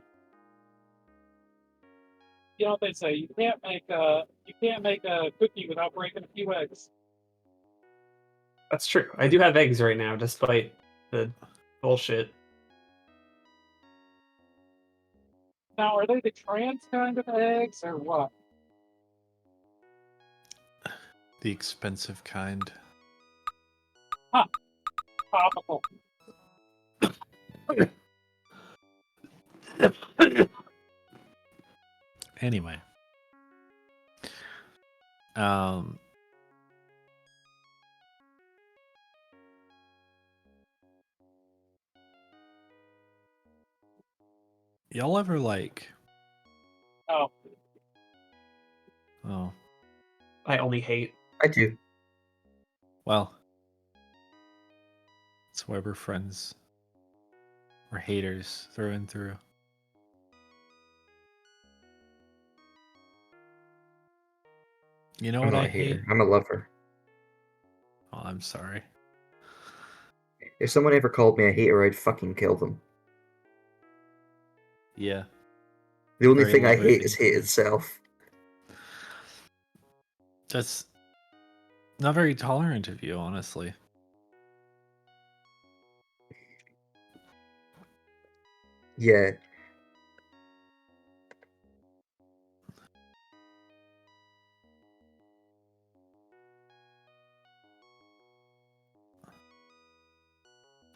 You know what they say? You can't make a cookie without breaking a few eggs. That's true. I do have eggs right now, despite the bullshit. Now, are they the trans kind of eggs or what? The expensive kind. Topical. Anyway. Y'all ever like... Oh. Oh. I only hate. I do. Well. That's why we're friends. We're haters through and through. You know I'm what not I a hater. hate? I'm a lover. Oh, I'm sorry. If someone ever called me a hater, I'd fucking kill them. Yeah. The only Very thing I hate liberating. is hate itself. That's not very tolerant of you, honestly. Yeah.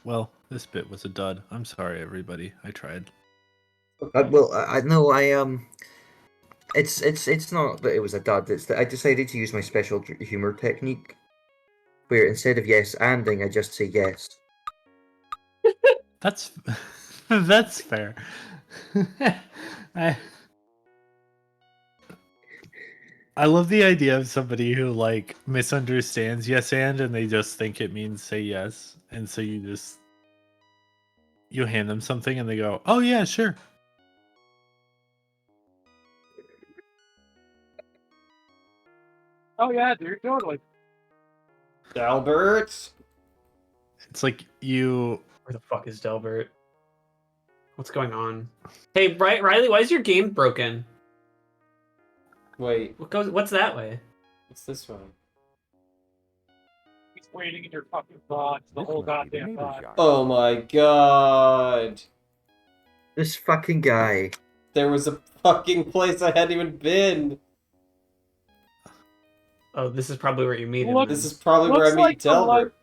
Well, this bit was a dud. I'm sorry, everybody. I tried. Well, I know It's not that it was a dud. It's that I decided to use my special humor technique, where instead of yes anding, I just say yes. That's that's fair. I love the idea of somebody who like misunderstands yes and they just think it means say yes, and so you hand them something and they go, "Oh yeah, sure." Oh yeah, dude, totally. Albert. It's like you. Where the fuck is Delbert? What's going on? Hey, Riley, why is your game broken? Wait, What's that way? what's this one? He's waiting in your fucking box the This whole must be the goddamn neighbor's time. yard. Oh my god. This fucking guy. There was a fucking place I hadn't even been. Oh, this is probably where you meet him. Look- This is probably where I Looks meet like the light- Delbert.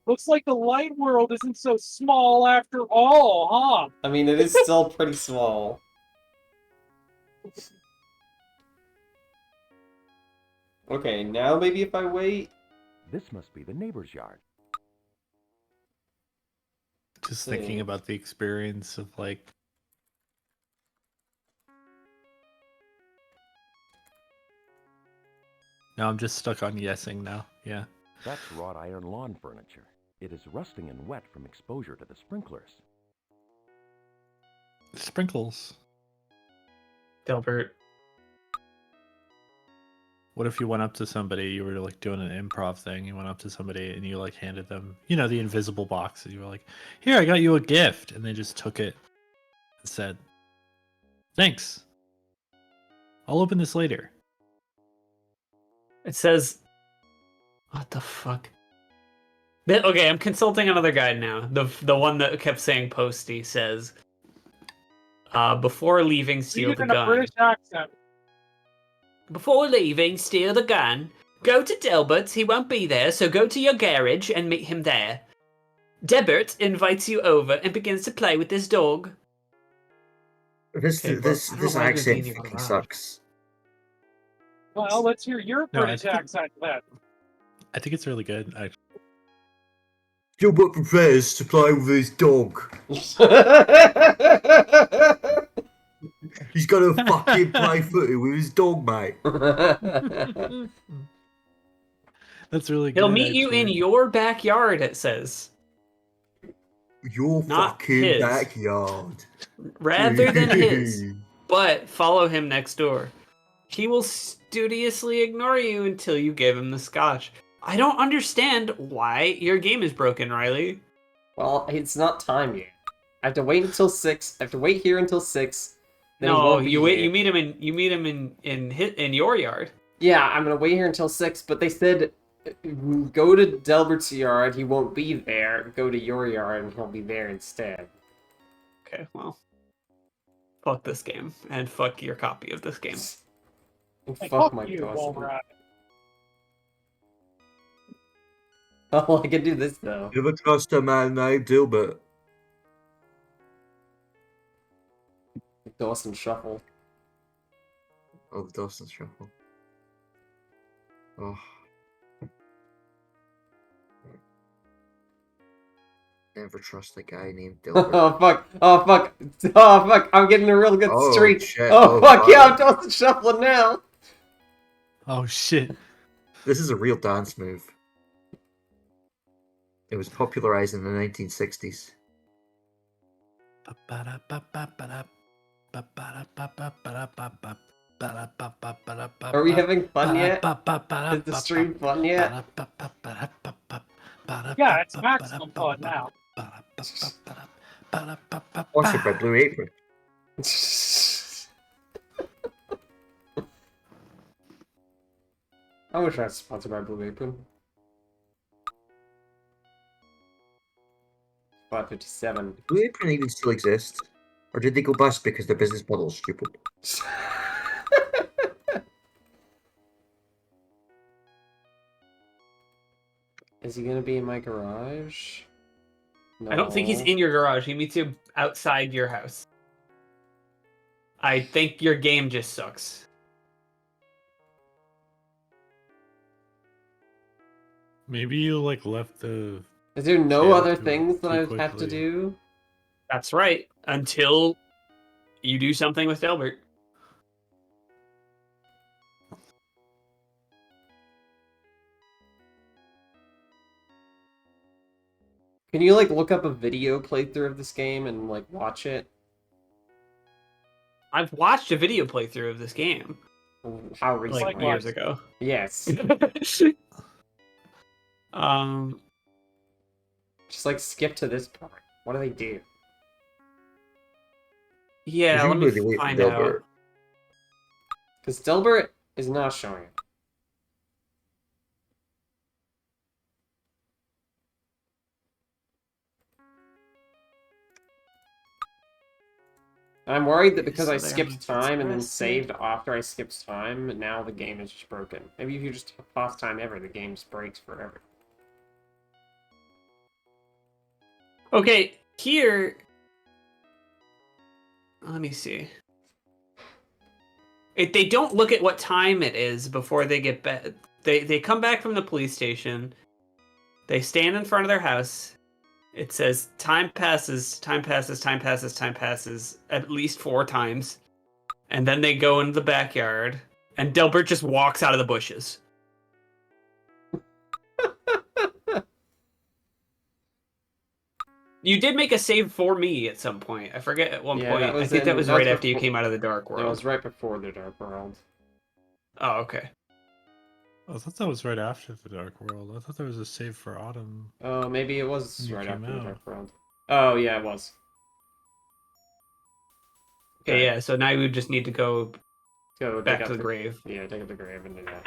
Looks like the light world isn't so small after all, huh? I mean, it is still pretty small. Okay, now maybe if I wait. This must be the neighbor's yard. Just thinking See. about the experience of like. No, I'm just stuck on yesing now. Yeah. That's wrought iron lawn furniture. It is rusting and wet from exposure to the sprinklers. Sprinkles. Delbert. What if you went up to somebody, you were like doing an improv thing, you went up to somebody and you like handed them, you know, the invisible box, and you were like, "Here, I got you a gift," and they just took it and said, "Thanks. I'll open this later." It says, what the fuck? Okay, I'm consulting another guide now. The one that kept saying Posty says, before leaving, steal Read it the in a gun. British accent. Before leaving, steal the gun. Go to Delbert's, he won't be there, so go to your garage and meet him there. Delbert invites you over and begins to play with this dog. This Okay, but this I don't this know why it would be in accent your fucking garage. sucks. Well, let's hear your No, I British think it- accent then. I think it's really good. Gilbert prepares to play with his dog. He's gonna fucking play footy with his dog, mate. That's really good. He'll meet you in actually. your backyard, it says. Your Not fucking his. backyard. Rather than his. But follow him next door. He will studiously ignore you until you give him the scotch. I don't understand why your game is broken, Riley. Well, it's not time yet. I have to wait until 6. I have to wait here until 6. Then he No, won't be you wait. here. You meet him in your yard. Yeah, I'm gonna wait here until 6, but they said go to Delbert's yard, he won't be there. Go to your yard and he'll be there instead. Okay, well, fuck this game and fuck your copy of this game. And Hey, fuck my you, Dawson. Wolverine. Oh, I can do this though. Never trust a man named Dilbert. Dawson Shuffle. Oh, the Dawson Shuffle. Oh. Never trust a guy named Dilbert. Oh fuck! Oh fuck! Oh fuck! I'm getting a real good Oh, streak. shit. Oh Oh, fuck! fuck. Yeah, I'm Dawson Shuffling now. Oh shit! This is a real dance move. It was popularized in the 1960s. Are we having fun yet? Is the stream fun yet? Yeah, it's maximum fun now. Sponsored by Blue Apron. I wish I was sponsored by Blue Apron. 557. Blue Apron even still exists? Or did they go bust because their business model is stupid? Is he gonna be in my garage? No. I don't think he's in your garage. He meets you outside your house. I think your game just sucks. Maybe you like left the. Is there no Yeah, other too- things that too I have to quickly. do? That's right. Until you do something with Delbert. Can you like look up a video playthrough of this game and like watch it? I've watched a video playthrough of this game How like recently? years ago. Yes. Just like skip to this part. What do they do? Yeah, let Presumably they me wait for find out. Dilbert. Because Delbert is not showing it. And I'm worried that Okay, because so I there, skipped let's time and then press it. saved after I skipped time, now the game is just broken. Maybe if you just pause time ever, the game just breaks forever. Okay, here. Let me see. They don't look at what time it is before they get back. They come back from the police station. They stand in front of their house. It says time passes, time passes, time passes, time passes at least 4 times. And then they go into the backyard, and Delbert just walks out of the bushes. You did make a save for me at some point. I forget at one Yeah, point. that was I think in- that was that was right after you before- came out of the Dark It World. was right before the Dark World. Oh, okay. I thought that was right after the Dark World. I thought there was a save for Autumn. Oh, maybe it was When you right came after the out. Dark World. Oh, yeah, it was. Okay, yeah. So now we just need to go Go back dig to up the grave. Yeah, dig up the grave and do that.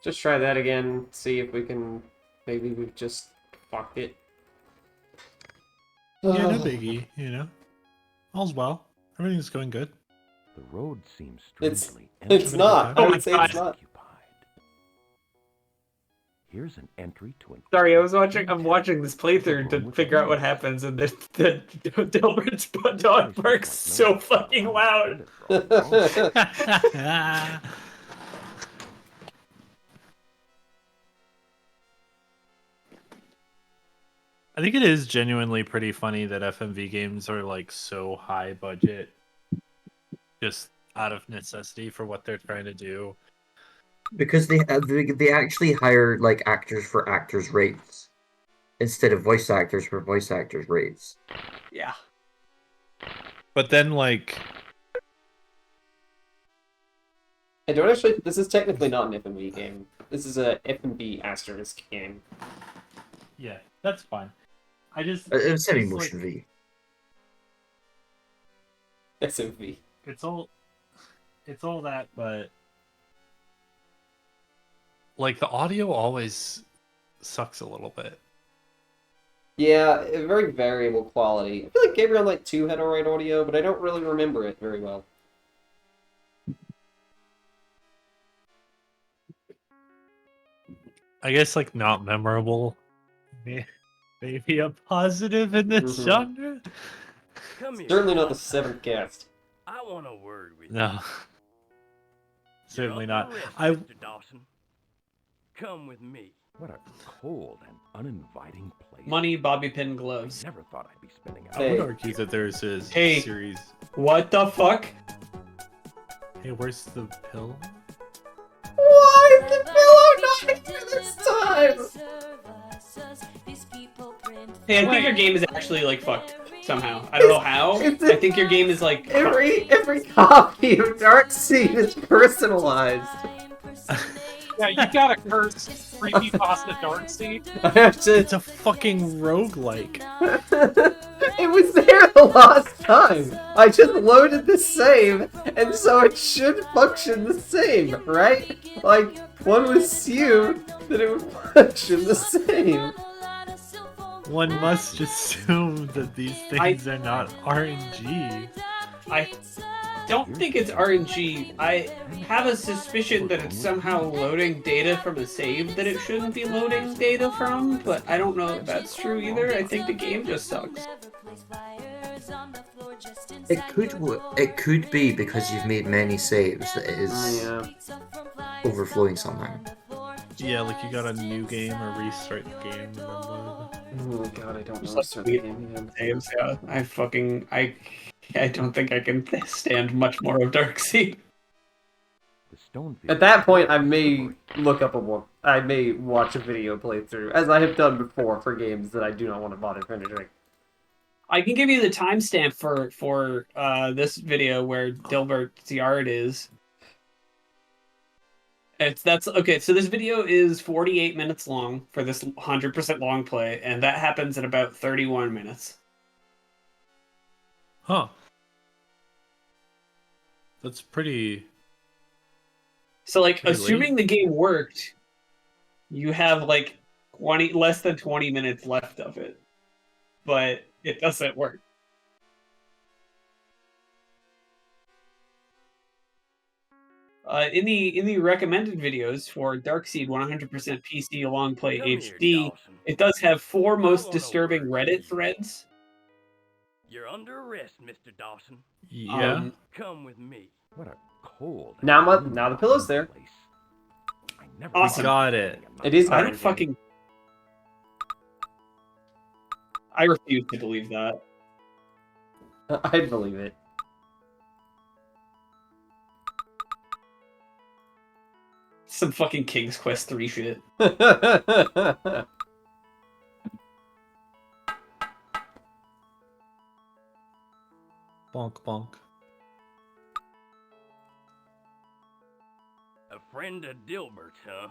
Just try that again. See if we can. Maybe we've just fucked it. Yeah, no biggie, All's well. Everything's going good. The road seems It's strangely it's not. Oh I my would say it's God. not. Here's an entry to an. Sorry, I'm watching this playthrough to figure out what happens, and the Delbert's dog barks so fucking loud. I think it is genuinely pretty funny that FMV games are like so high budget, just out of necessity for what they're trying to do. Because they actually hire like actors for actors' rates instead of voice actors for voice actors' rates. Yeah. But then, like, I don't actually. This is technically not an FMV game. This is a FMV asterisk game. yeah, that's fine. I just It's it's semi just, motion like, V. SMV. it's all that, but like the audio always sucks a little bit. Yeah, a very variable quality. I feel like Gabriel Knight 2 had alright audio, but I don't really remember it very well. I guess like not memorable. Maybe a positive in this Mhm. genre. Come here. Certainly not the Dawson. seventh cast. I want a word with you. No, You're certainly under not. arrest, I Mr. Dawson. Come with me. What a cold and uninviting place. Money, bobby pin, I gloves. never thought I'd be spending I would Hey. argue that there's a Hey. series. What the fuck? Hey, where's the pill? Why is the pillow not here this time? Hey, I think your game is actually like fucked somehow. I don't know how. It's- I think your game is like fucked. Every copy of Darkseid is personalized. Yeah, you gotta curse creepypasta Darkseid. I have to. It's a fucking roguelike. It was there the last time. I just loaded the save, and so it should function the same, right? Like, one would assume that it would function the same. One must assume that these things are not RNG. I don't think it's RNG. I have a suspicion that it's somehow loading data from a save that it shouldn't be loading data from, but I don't know if that's true either. I think the game just sucks. It could be because you've made many saves that it is Yeah. overflowing somehow. Yeah, like you got a new game or restart the game. And then Oh god, I don't Just know. like Start the game again. Saves, yeah. I don't think I can stand much more of Darkseid. The Stonefield At that point, I may look up I may watch a video playthrough, as I have done before for games that I do not want to bother finishing. I can give you the timestamp for this video where Dilbert's yard is. That's okay. So this video is 48 minutes long for this 100% long play, and that happens in about 31 minutes. Huh. That's pretty. So like, Pretty assuming the game worked, you have like less than 20 minutes left of it, but it doesn't work. In the recommended videos for Darkseid 100% PC long play Come here, HD, Dawson. it does have 4 most wanna disturbing work Reddit with you. threads. You're under arrest, Mr. Dawson. Yeah. Come with me. What a cold. and Now the pillow's there. place. I never Awesome. Got it. It is I RNG. don't fucking. I refuse to believe that. I'd believe it. Some fucking King's Quest 3 shit. Bonk bonk. A friend of Dilbert's, huh?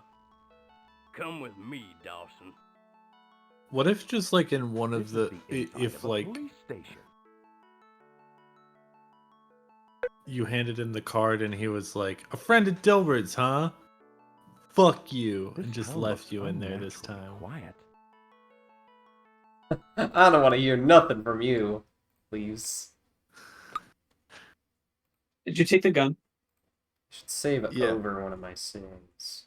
Come with me, Dawson. What if just like in one This of is the inside if of a like police station. you handed him the card and he was like, "A friend of Dilbert's, huh? Fuck you," This and just town left looks you in there this unnaturally time. Quiet. I don't want to hear nothing from you, please. Did you take the gun? I should save it Yeah. over one of my saves.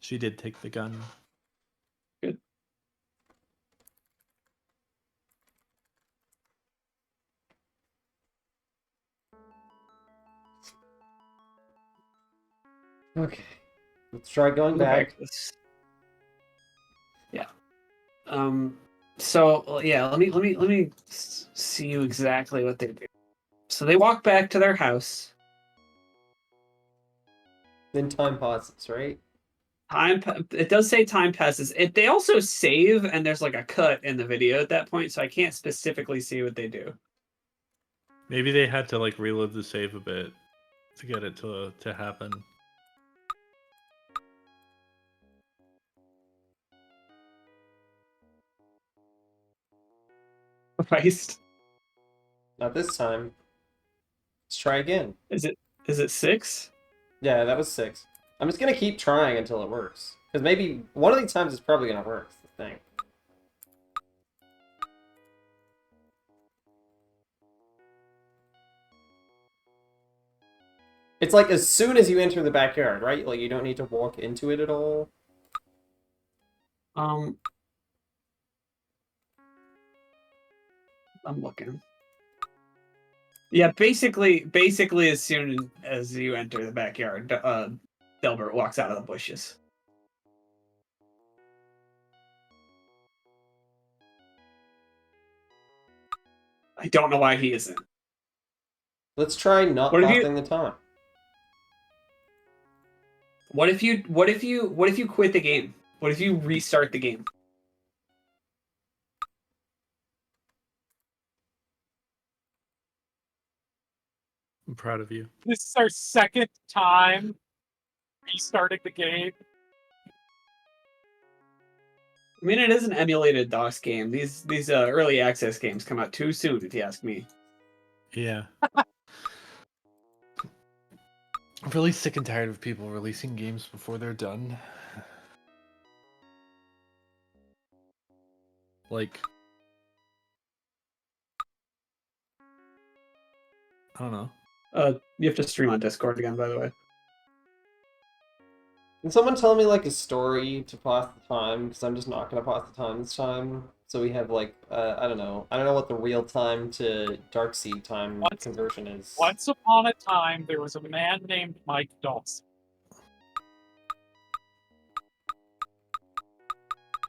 She did take the gun. Good. Okay. Let's try going Go back. Yeah. So yeah, let me see you exactly what they do. So they walk back to their house. Then time pauses, right? It does say time passes. They also save, and there's like a cut in the video at that point, so I can't specifically see what they do. Maybe they had to like reload the save a bit to get it to happen. Christ. Not this time. Let's try again. Is it 6? Yeah, that was 6. I'm just gonna keep trying until it works. Because maybe one of these times it's probably gonna work, that's the thing. It's like as soon as you enter the backyard, right? Like you don't need to walk into it at all. I'm looking. Yeah, basically as soon as you enter the backyard, Delbert walks out of the bushes. I don't know why he isn't. Let's try not What if you- pausing the time. What if you quit the game? What if you restart the game? I'm proud of you. This is our second time restarting the game. I mean, it is an emulated DOS game. These early access games come out too soon, if you ask me. Yeah. I'm really sick and tired of people releasing games before they're done. Like, I don't know. You have to stream on Discord again, by the way. Can someone tell me like a story to pass the time? Because I'm just not gonna pass the time this time. So we have like I don't know what the real time to Darkseid time conversion is. Once upon a time, there was a man named Mike Dawson.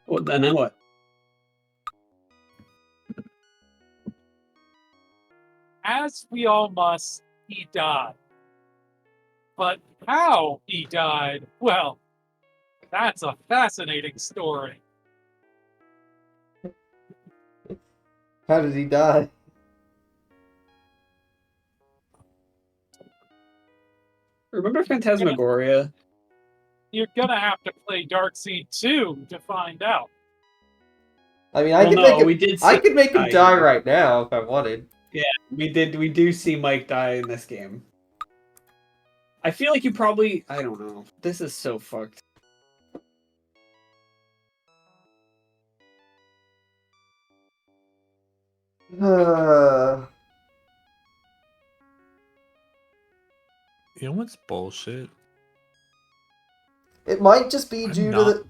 Well, and then what? As we all must, he died. But how he died, well, that's a fascinating story. How did he die? Remember Phantasmagoria? You're gonna have to play Darkseid 2 to find out. I mean, I could make him die right now if I wanted. Yeah, we do see Mike die in this game. I feel like you probably... I don't know. This is so fucked. You know what's bullshit? It might just be due to the...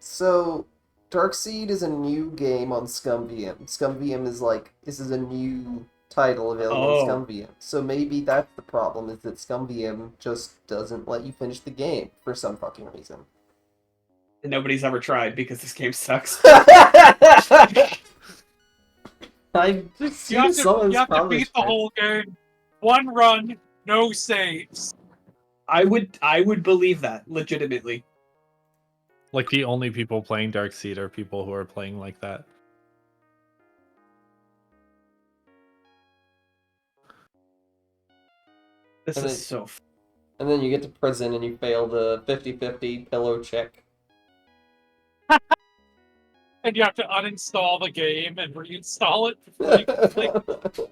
So, Darkseid is a new game on ScumVM. ScumVM is like, this is a new title available on ScumVM. So maybe that's the problem, is that ScumVM just doesn't let you finish the game for some fucking reason. And nobody's ever tried because this game sucks. I just You have to beat the whole game. One run, no saves. I would believe that, legitimately. Like, the only people playing Darkseid are people who are playing like that. This And is then- so. And then you get to prison and you fail the 50-50 pillow check. And you have to uninstall the game and reinstall it before you complete.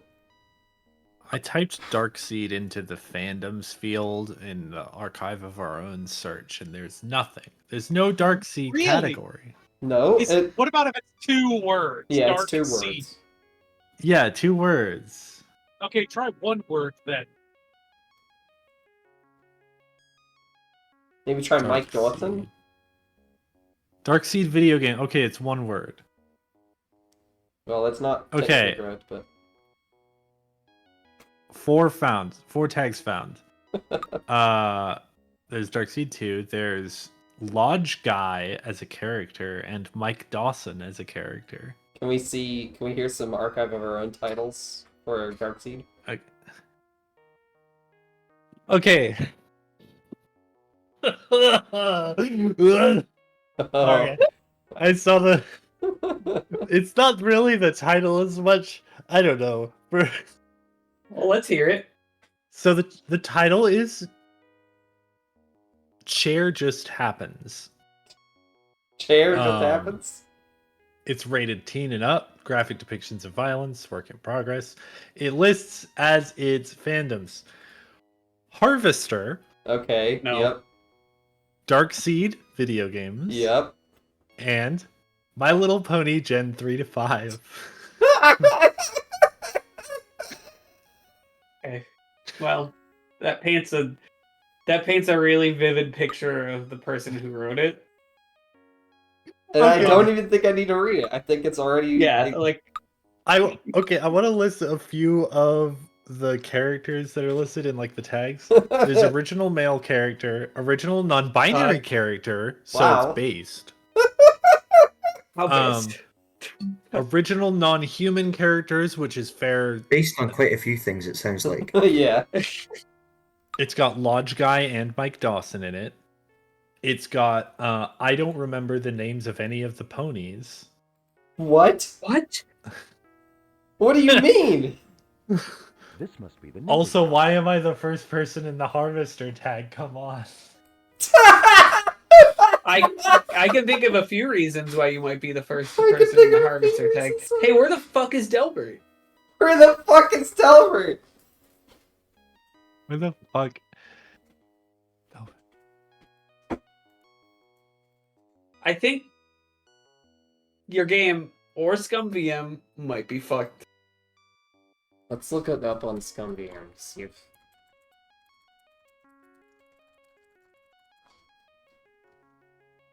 I typed Darkseid into the fandoms field in the archive of our own search, and there's nothing. There's no Darkseid Really? category. No? What about if it's 2 words? Yeah, Dark it's 2 Seed. words. Yeah, 2 words. Okay, try 1 word then. Maybe try Mike Darkseid. Dawson? Darkseid video game. Okay, it's 1 word. Well, that's not Okay. technically correct, but... 4 found. 4 tags found. There's Darkseid 2. There's Lodge Guy as a character and Mike Dawson as a character. Can we hear some archive of our own titles for Darkseid? Okay. Okay. I saw the. It's not really the title as much. I don't know. Well, let's hear it. So the title is Chair Just Happens. Chair Just Happens? It's rated teen and up, graphic depictions of violence, work in progress. It lists as its fandoms Harvester. Okay, No. yep. Darkseid video games. Yep. And My Little Pony Gen 3 to 5. Okay. Well, that paints a really vivid picture of the person who wrote it. And I Okay. don't even think I need to read it. I think it's already... Yeah, like I want to list a few of the characters that are listed in like the tags. There's original male character, original non-binary character, so Wow. it's based. how based. Original non-human characters, which is fair. Based on quite a few things, it sounds like. Yeah. It's got Lodge Guy and Mike Dawson in it. It's got I don't remember the names of any of the ponies. What? What? What do you mean? This must be the Also, why am I the first person in the Harvester tag? Come on. I can think of a few reasons why you might be the first person in the Harvester tag. Hey, where the fuck is Delbert? Where the fuck is Delbert? Where the fuck? I think your game or Scum VM might be fucked. Let's look it up on ScumVM and see if...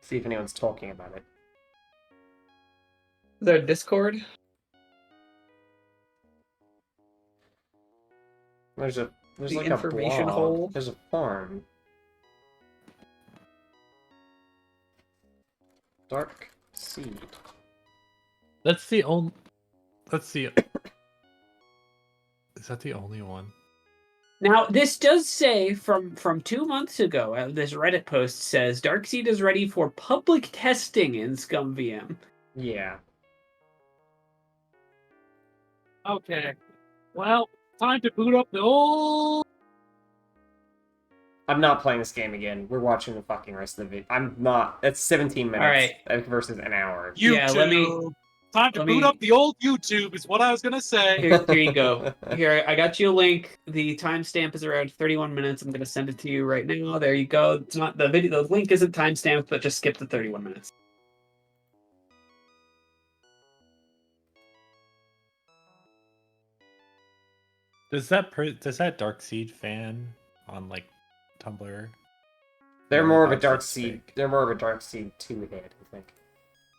See if anyone's talking about it. Is there a Discord? There's The like information a blog. hole? There's a forum. Dark Seed. That's the only. That's the. Is that the only one? Now, this does say from 2 months ago, this Reddit post says Darkseid is ready for public testing in Scum VM. Yeah. Okay. Well, time to boot up the old... I'm not playing this game again. We're watching the fucking rest of the video. I'm not. That's 17 minutes versus an hour. YouTube. Yeah, let me- Time to let boot me- up the old YouTube is what I was gonna say. Here you go. Here, I got you a link. The timestamp is around 31 minutes. I'm gonna send it to you right now. There you go. It's not the video. The link isn't timestamped, but just skip the 31 minutes. Does that Darkseid fan on like Tumblr? They're more of a That's Dark just Seed. fake. They're more of a Dark Seed 2 head, I think.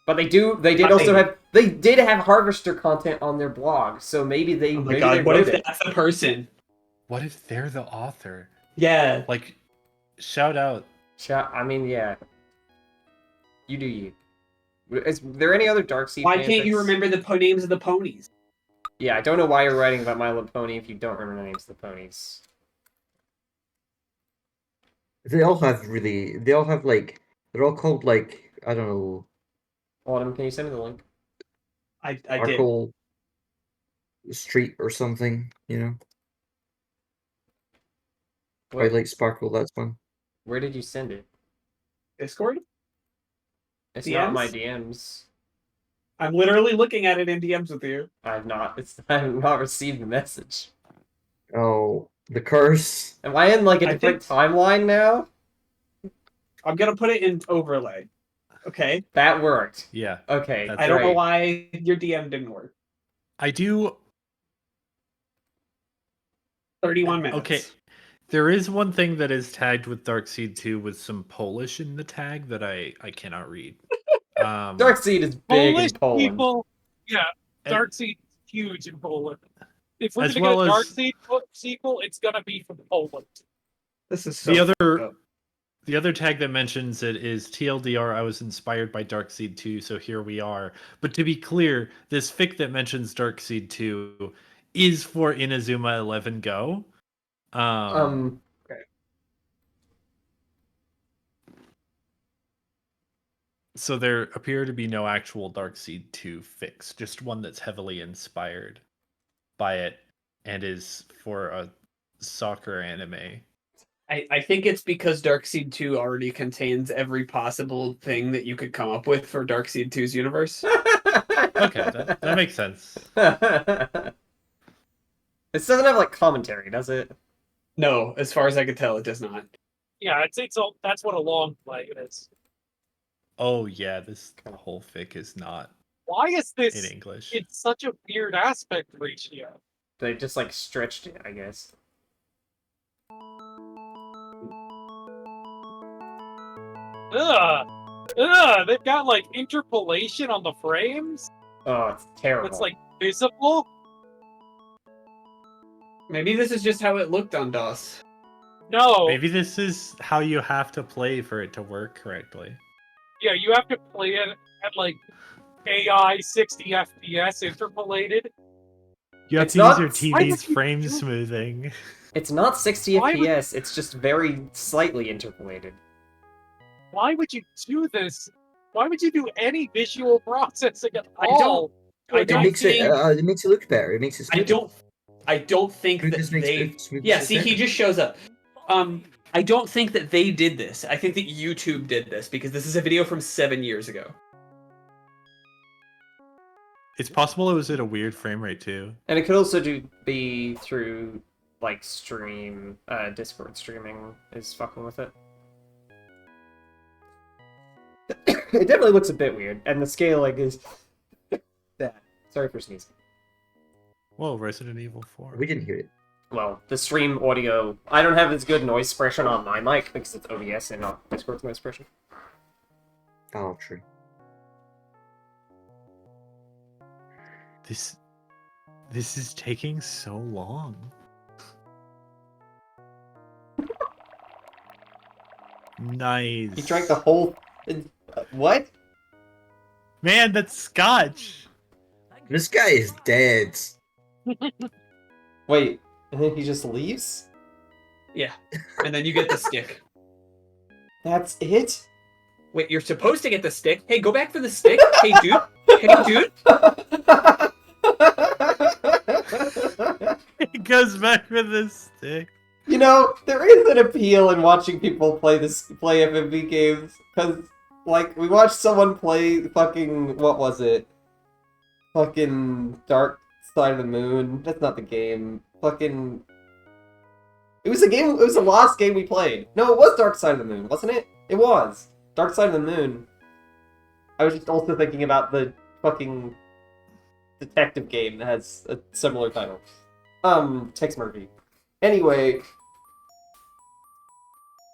But they did Not also maybe. have. They did have Harvester content on their blog, so maybe they. Oh my maybe god, they what wrote if it. that's the person? What if they're the author? Yeah. Like, shout out. I mean, yeah. You do you. Is there any other Dark Seed? Why can't you fanfics? remember the names of the ponies? Yeah, I don't know why you're writing about My Little Pony if you don't remember the names of the ponies. They all have like, they're all called like, I don't know, Autumn, can you send me the link? I did. Sparkle Street or something, you know? Twilight Sparkle, that's one. Where did you send it? Discord? It's DMs? not my DMs. I'm literally looking at it in DMs with you. I have not received the message. Oh, the curse. Am I in like a I different think- timeline now? I'm gonna put it in overlay. Okay. That worked. Yeah. Okay. That's I don't know great. why your DM didn't work. I do. 31 minutes. Okay. There is one thing that is tagged with Darkseid 2 with some Polish in the tag that I cannot read. Darkseid is big Polish in Poland. people, yeah, And- Darkseid is huge in Poland. If we're As gonna get a well as- Darkseid sequel, it's gonna be from Poland. This is so The other tag that mentions it is TLDR. I was inspired by Darkseid 2, so here we are. But to be clear, this fic that mentions Darkseid 2 is for Inazuma 11 Go. Okay. So there appear to be no actual Darkseid 2 fix, just one that's heavily inspired by it and is for a soccer anime. I think it's because Darkseid 2 already contains every possible thing that you could come up with for Darkseid 2's universe. Okay, that makes sense. This doesn't have like commentary, does it? No, as far as I could tell, it does not. Yeah, that's what a long play is. Oh yeah, this whole fic is not Why is this in English. it's such a weird aspect ratio? They just like stretched it, I guess. They've got like interpolation on the frames. Oh, it's terrible. It's like visible. Maybe this is just how it looked on DOS. No, Maybe this is how you have to play for it to work correctly. yeah, you have to play it at like AI 60 FPS interpolated. You have It's to not- use your Why TV's would you frame do- smoothing. It's not 60 Why would- FPS, it's just very slightly interpolated. Why would you do this? Why would you do any visual processing at I all? I It don't makes think, it makes it look better. It makes it I smoother. don't think It that just makes they. it smooth Yeah, as see, he better. just shows up. I don't think that they did this. I think that YouTube did this because this is a video from 7 years ago. It's possible it was at a weird frame rate too. And it could also be through like stream, Discord streaming is fucking with it. It definitely looks a bit weird, and the scaling is that. Sorry for sneezing. Whoa, Resident Evil 4. We didn't hear it. Well, the stream audio, I don't have as good noise suppression on my mic because it's OBS and not Discord's noise suppression. Oh, true. This is taking so long. Nice. He drank the whole. What? Man, that's scotch. This guy is dead. Wait, and then he just leaves? Yeah, and then you get the stick. That's it? Wait, you're supposed to get the stick. Hey, go back for the stick. Hey, dude. Hey, dude. It goes back with this stick. You know, there is an appeal in watching people play FMV games, because, like, we watched someone play fucking, what was it? Fucking Dark Side of the Moon. That's not the game. Fucking... It was the last game we played. No, it was Dark Side of the Moon, wasn't it? It was. Dark Side of the Moon. I was just also thinking about the fucking detective game that has a similar title. Tex Murphy. Anyway,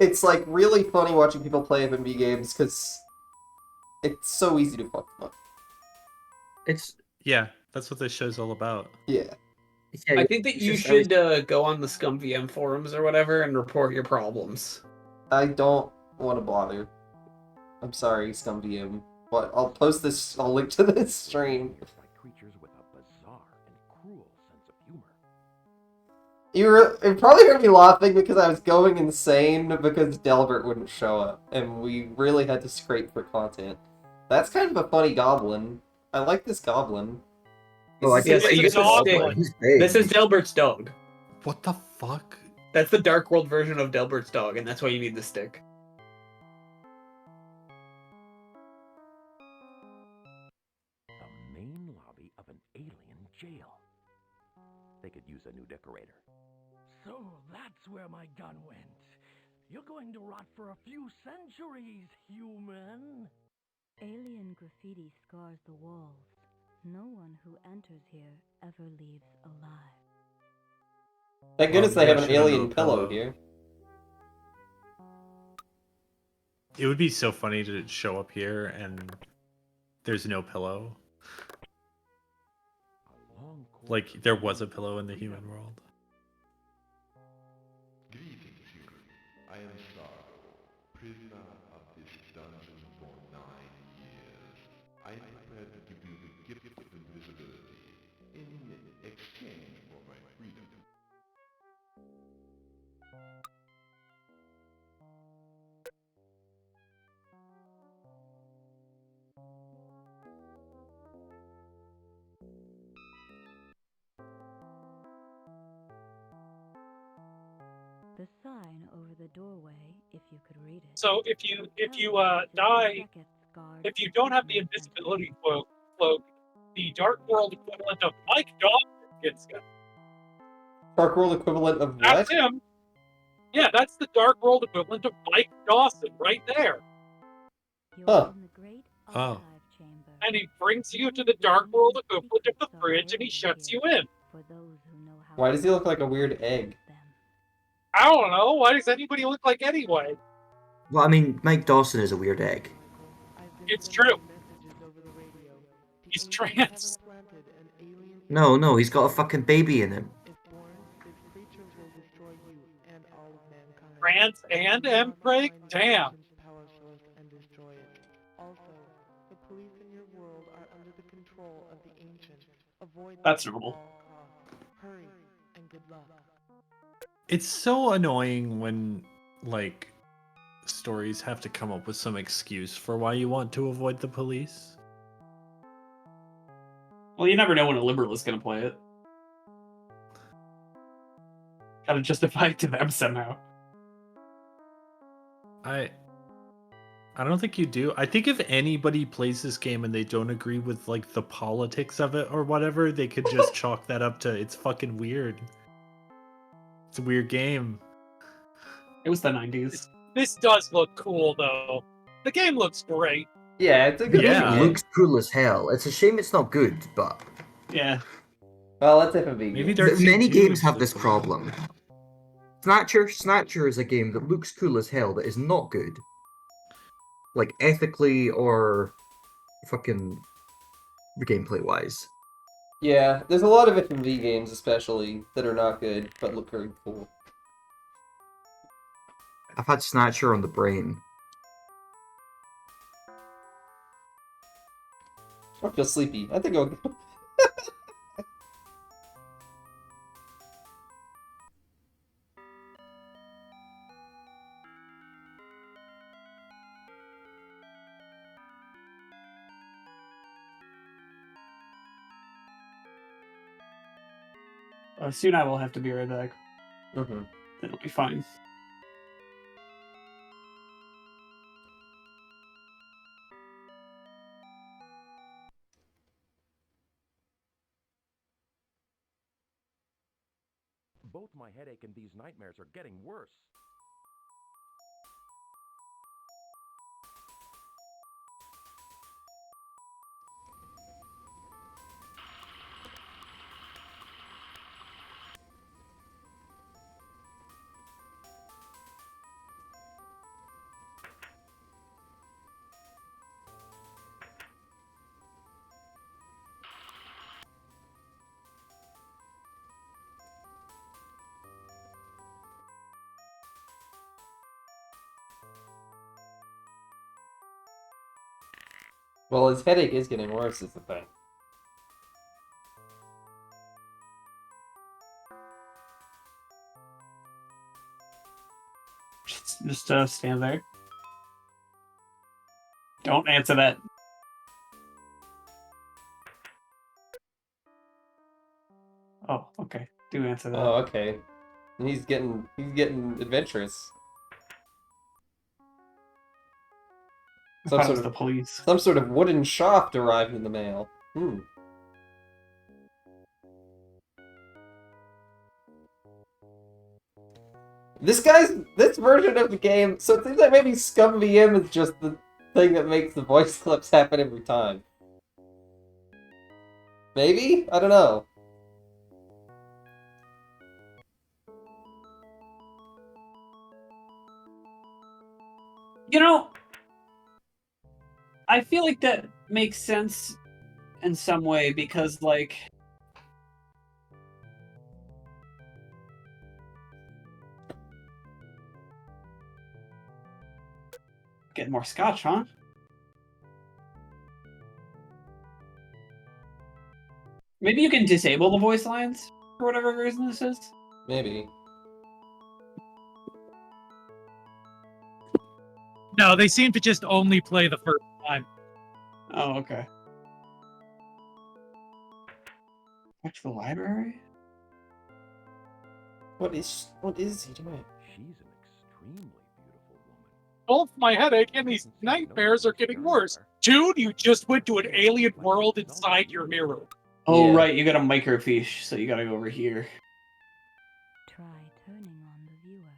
it's like really funny watching people play FMV games because it's so easy to fuck them up. It's Yeah, that's what this show's all about. Yeah. yeah, I think that it's you just should go on the Scum VM forums or whatever and report your problems. I don't want to bother. I'm sorry, ScumVM. But I'll post this, I'll link to this stream. Like creatures with a bizarre and cruel sense of humor. You probably heard me laughing because I was going insane because Delbert wouldn't show up, and we really had to scrape for content. That's kind of a funny goblin. I like this goblin. Oh, I Yes, think you it's get a the dog stick. one. He's big. This is Delbert's dog. What the fuck? That's the Dark World version of Delbert's dog, and that's why you need the stick. The main lobby of an alien jail. They could use a new decorator. So that's where my gun went. You're going to rot for a few centuries, human. Alien graffiti scars the walls. No one who enters here ever leaves alive. Thank goodness they have an Should have alien no pillow pillow. here. It would be so funny to show up here and there's no pillow. Like there was a pillow in the human world. Greetings, human. I am Stargo, prisoner of this dungeon for 9 years. I am prepared to give you the gift of invisibility in exchange for my freedom. The sign over the doorway, if you could read it. So if you die, if you don't have the invisibility cloak, the Dark World equivalent of Mike Dawson gets got. Dark World equivalent of what? That's him. Yeah, that's the Dark World equivalent of Mike Dawson right there. Huh. Oh. And he brings you to the Dark World equivalent of the fridge, and he shuts you in. Why does he look like a weird egg? I don't know. Why does anybody look like anyway? Well, I mean, Mike Dawson is a weird egg. It's true. He's trans. No, he's got a fucking baby in him. Trans and M-Craig? Damn. That's normal. It's so annoying when, like, stories have to come up with some excuse for why you want to avoid the police. Well, you never know when a liberal is going to play it. Gotta justify it to them somehow. I don't think you do. I think if anybody plays this game and they don't agree with, like, the politics of it or whatever, they could just chalk that up to it's fucking weird. It's a weird game. It was the 90s. This does look cool, though. The game looks great. Yeah, it's a good It movie. looks cool as hell. It's a shame it's not good, but Yeah. Well, let's FMV. Maybe game. many games have this problem. Snatcher is a game that looks cool as hell that is not good. Like, ethically or fucking gameplay-wise. Yeah, there's a lot of FMV games, especially, that are not good, but look very cool. I've had Snatcher on the brain. I feel sleepy. I think I'll go. Soon I will have to be right back. Mm-hmm. It'll be fine. Both my headache and these nightmares are getting worse. Well, his headache is getting worse, is the thing. Just stand there. Don't answer that. Oh, okay. Do answer that. Oh, okay. And he's getting adventurous. I thought it was the police. Some sort of wooden shaft arrived in the mail. This version of the game, so it seems like maybe Scum VM is just the thing that makes the voice clips happen every time. Maybe? I don't know. You know, I feel like that makes sense in some way because, like, get more scotch, huh? Maybe you can disable the voice lines for whatever reason this is. Maybe. No, they seem to just only play the first time. Oh, okay. Back to the library? What is he doing? She's an extremely beautiful woman. Both my headache and these nightmares are getting worse. Dude, you just went to an alien world inside your mirror. Oh, Yeah. right, you got a microfiche, so you gotta go over here. Try turning on the viewer.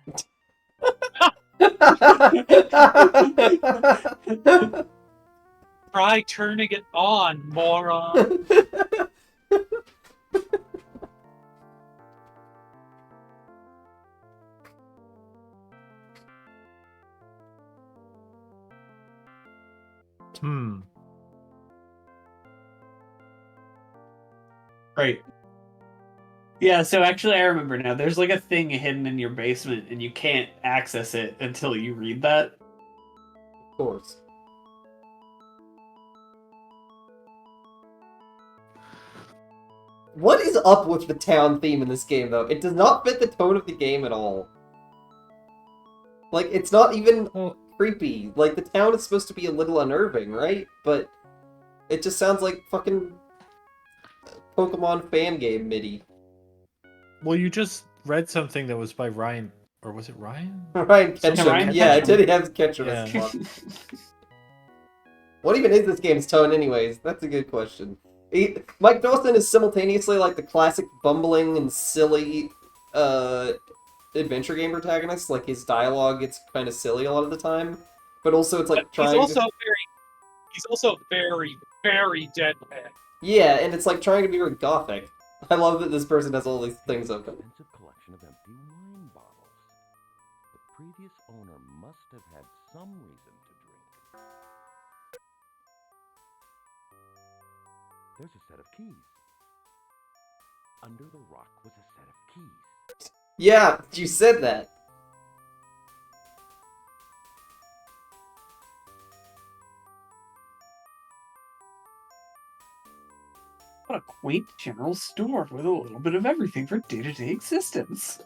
Try turning it on, moron. Right. Yeah, so actually I remember now. There's like a thing hidden in your basement and you can't access it until you read that. Of course. What is up with the town theme in this game, though? It does not fit the tone of the game at all. Like, it's not even creepy. Like, the town is supposed to be a little unnerving, right? But it just sounds like fucking Pokemon fan game MIDI. Well, you just read something that was by Ryan, or was it Ryan? Ryan Ketchum. Ryan Yeah, Ketchum. it have Ketchum as Yeah. fuck. What even is this game's tone anyways? That's a good question. Mike Dawson is simultaneously like the classic bumbling and silly adventure game protagonist. Like his dialogue gets kind of silly a lot of the time, but also it's like He's also very, very deadpan. Yeah, and it's like trying to be very gothic. I love that this person has all these things open. Expensive collection of empty wine bottles. The previous owner must have had some reason to drink. There's a set of keys. Under the rock was a set of keys. Yeah, you said that. What a quaint general store with a little bit of everything for day-to-day existence.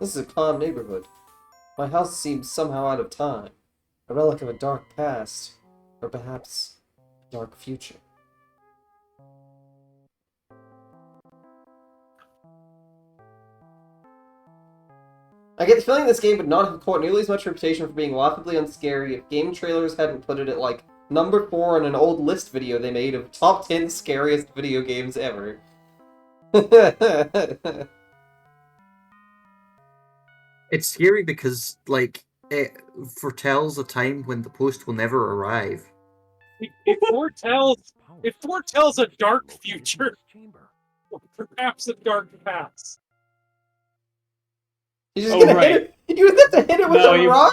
This is a calm neighborhood. My house seems somehow out of time. A relic of a dark past. Or perhaps a dark future. I get the feeling this game would not have caught nearly as much reputation for being laughably unscary if game trailers hadn't put it at, like, number 4 on an old list video they made of top 10 scariest video games ever. It's scary because, like, it foretells a time when the post will never arrive. It foretells a dark future. Or perhaps a dark past. You're just gonna hit it. You have to hit it with a rock.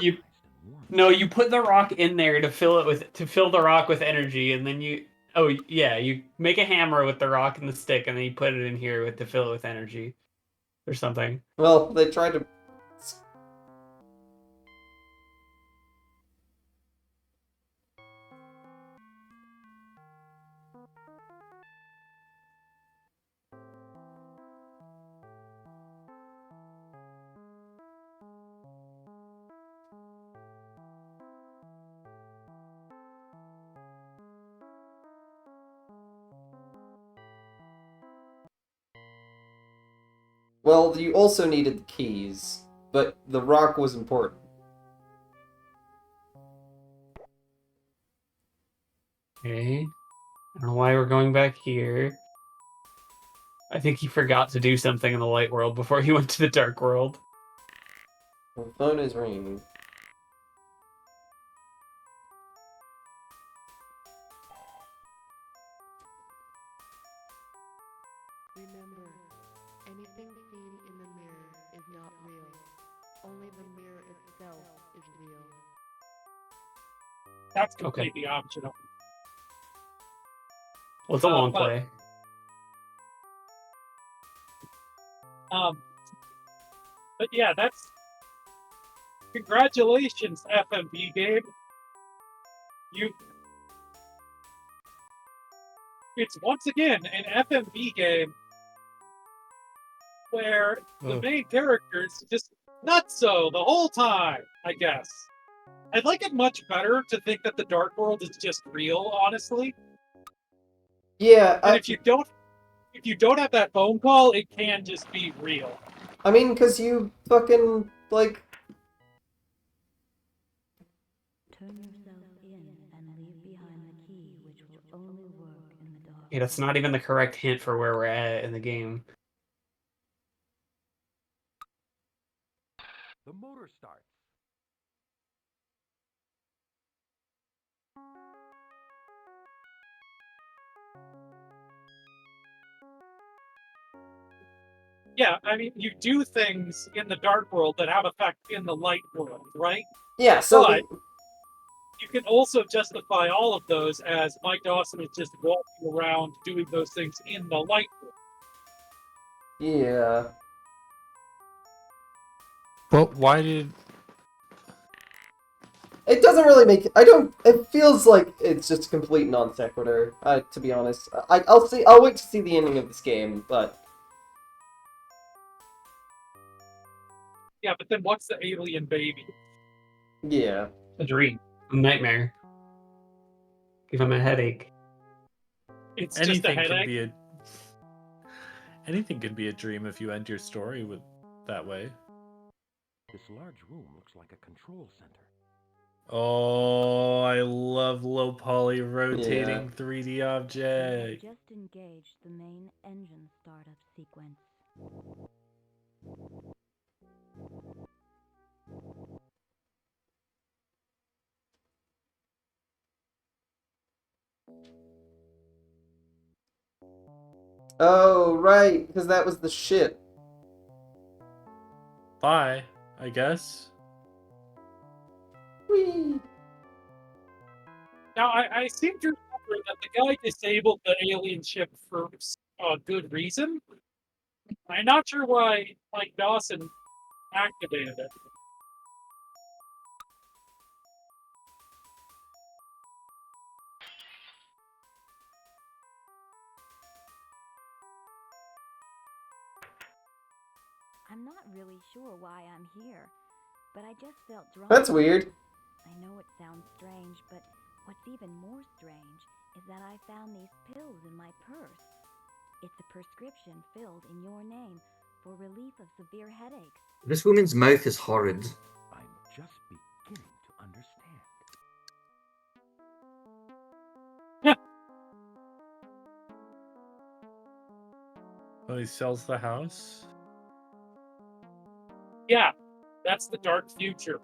No, you put the rock in there to fill the rock with energy, and then you make a hammer with the rock and the stick, and then you put it in here to fill it with energy, or something. Well, they tried to. Well, you also needed the keys, but the rock was important. Okay. I don't know why we're going back here. I think he forgot to do something in the light world before he went to the dark world. The phone is ringing. Remember, anything seen in the mirror is not real. Only the mirror itself is real. That's completely optional. Well, it's a long but- play. But yeah, that's congratulations, FMV game. It's once again an FMV game where the main character's just nutso the whole time, I guess. I'd like it much better to think that the Dark World is just real, honestly. Yeah, And if you don't have that phone call, it can just be real. I mean, because you fucking, like... Turn yourself in and leave behind the key, which will only work in the dark. Yeah, that's not even the correct hint for where we're at in the game. The motor starts. Yeah, I mean, you do things in the Dark World that have effect in the Light World, right? Yeah, so... But you can also justify all of those as Mike Dawson is just walking around doing those things in the Light World. Yeah. Well, why did... It doesn't really make... I don't... It feels like it's just a complete non sequitur, to be honest. I'll wait to see the ending of this game, but... Yeah, but then what's the alien baby? Yeah. A dream. A nightmare. Give him a headache. It's just a headache? Can be a... Anything can be a dream if you end your story with that way. This large room looks like a control center. Oh, I love low poly rotating 3D You have object. just engaged the main engine startup sequence. Oh, right, because that was the ship. Bye, I guess. Whee! Now, I seem to remember that the guy disabled the alien ship for a good reason. I'm not sure why Mike Dawson activated it. I'm not really sure why I'm here, but I just felt drawn. That's weird. I know it sounds strange, but what's even more strange is that I found these pills in my purse. It's a prescription filled in your name for relief of severe headaches. This woman's mouth is horrid. I'm just beginning to understand. Oh, he sells the house? Yeah, that's the dark future.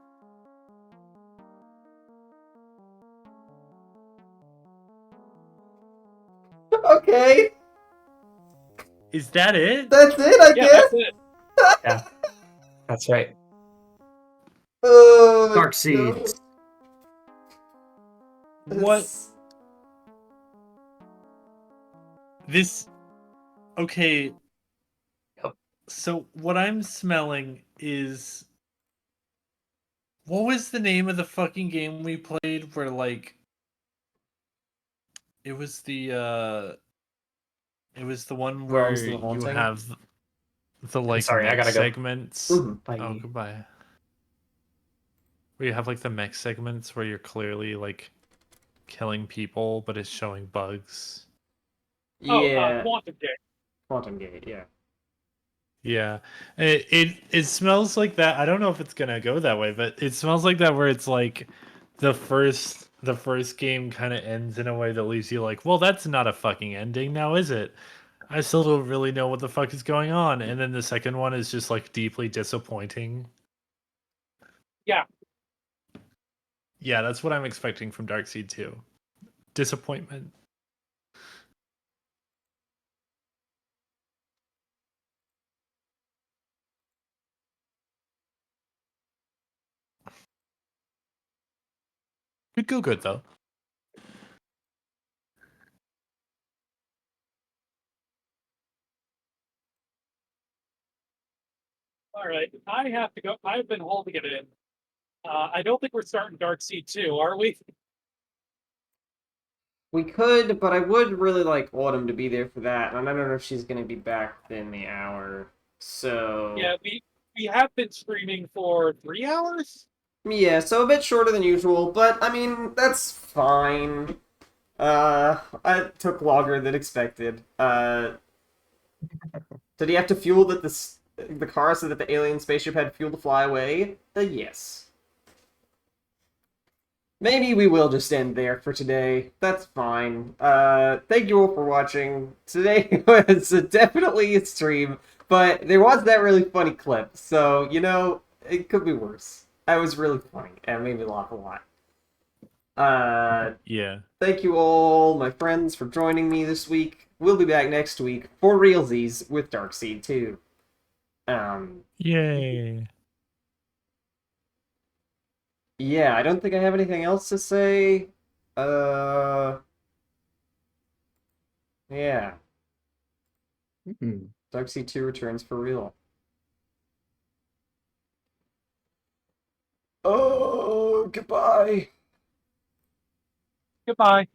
Okay. Is that it? That's it, I Yeah, guess? that's it. Yeah. That's right. Oh, Dark Seed. What? This... Okay. So, what I'm smelling is... What was the name of the fucking game we played where, like... It was the, It was the one where Realms of the you Haunting? have the, like, sorry, I mech gotta go. segments. Bye. Oh, goodbye. Where you have, like, the mech segments where you're clearly, like, killing people, but it's showing bugs. Yeah. Quantum Gate. Quantum Gate, yeah. Yeah, it smells like that. I don't know if it's gonna go that way, but it smells like that where it's like the first game kind of ends in a way that leaves you like, well, that's not a fucking ending now, is it? I still don't really know what the fuck is going on. And then the second one is just like deeply disappointing. Yeah. Yeah, that's what I'm expecting from Darkseid 2. Disappointment. Could go good though. All right. I have to go. I've been holding it in. I don't think we're starting Darkseid 2, are we? We could, but I would really like Autumn to be there for that, and I don't know if she's gonna be back within the hour. So Yeah, we have been streaming for 3 hours. yeah, so a bit shorter than usual, but I mean that's fine. It took longer than expected. Did he have to fuel the car so that the alien spaceship had fuel to fly away? Yes. Maybe we will just end there for today. That's fine. Thank you all for watching. Today was definitely a stream, but there was that really funny clip, so, you know, it could be worse. That was really funny, and it made me laugh a lot. Yeah. Thank you all, my friends, for joining me this week. We'll be back next week for realsies with Darkseid 2. Yay. Yeah, I don't think I have anything else to say. Yeah. Darkseid 2 returns for real. Oh, goodbye. Goodbye.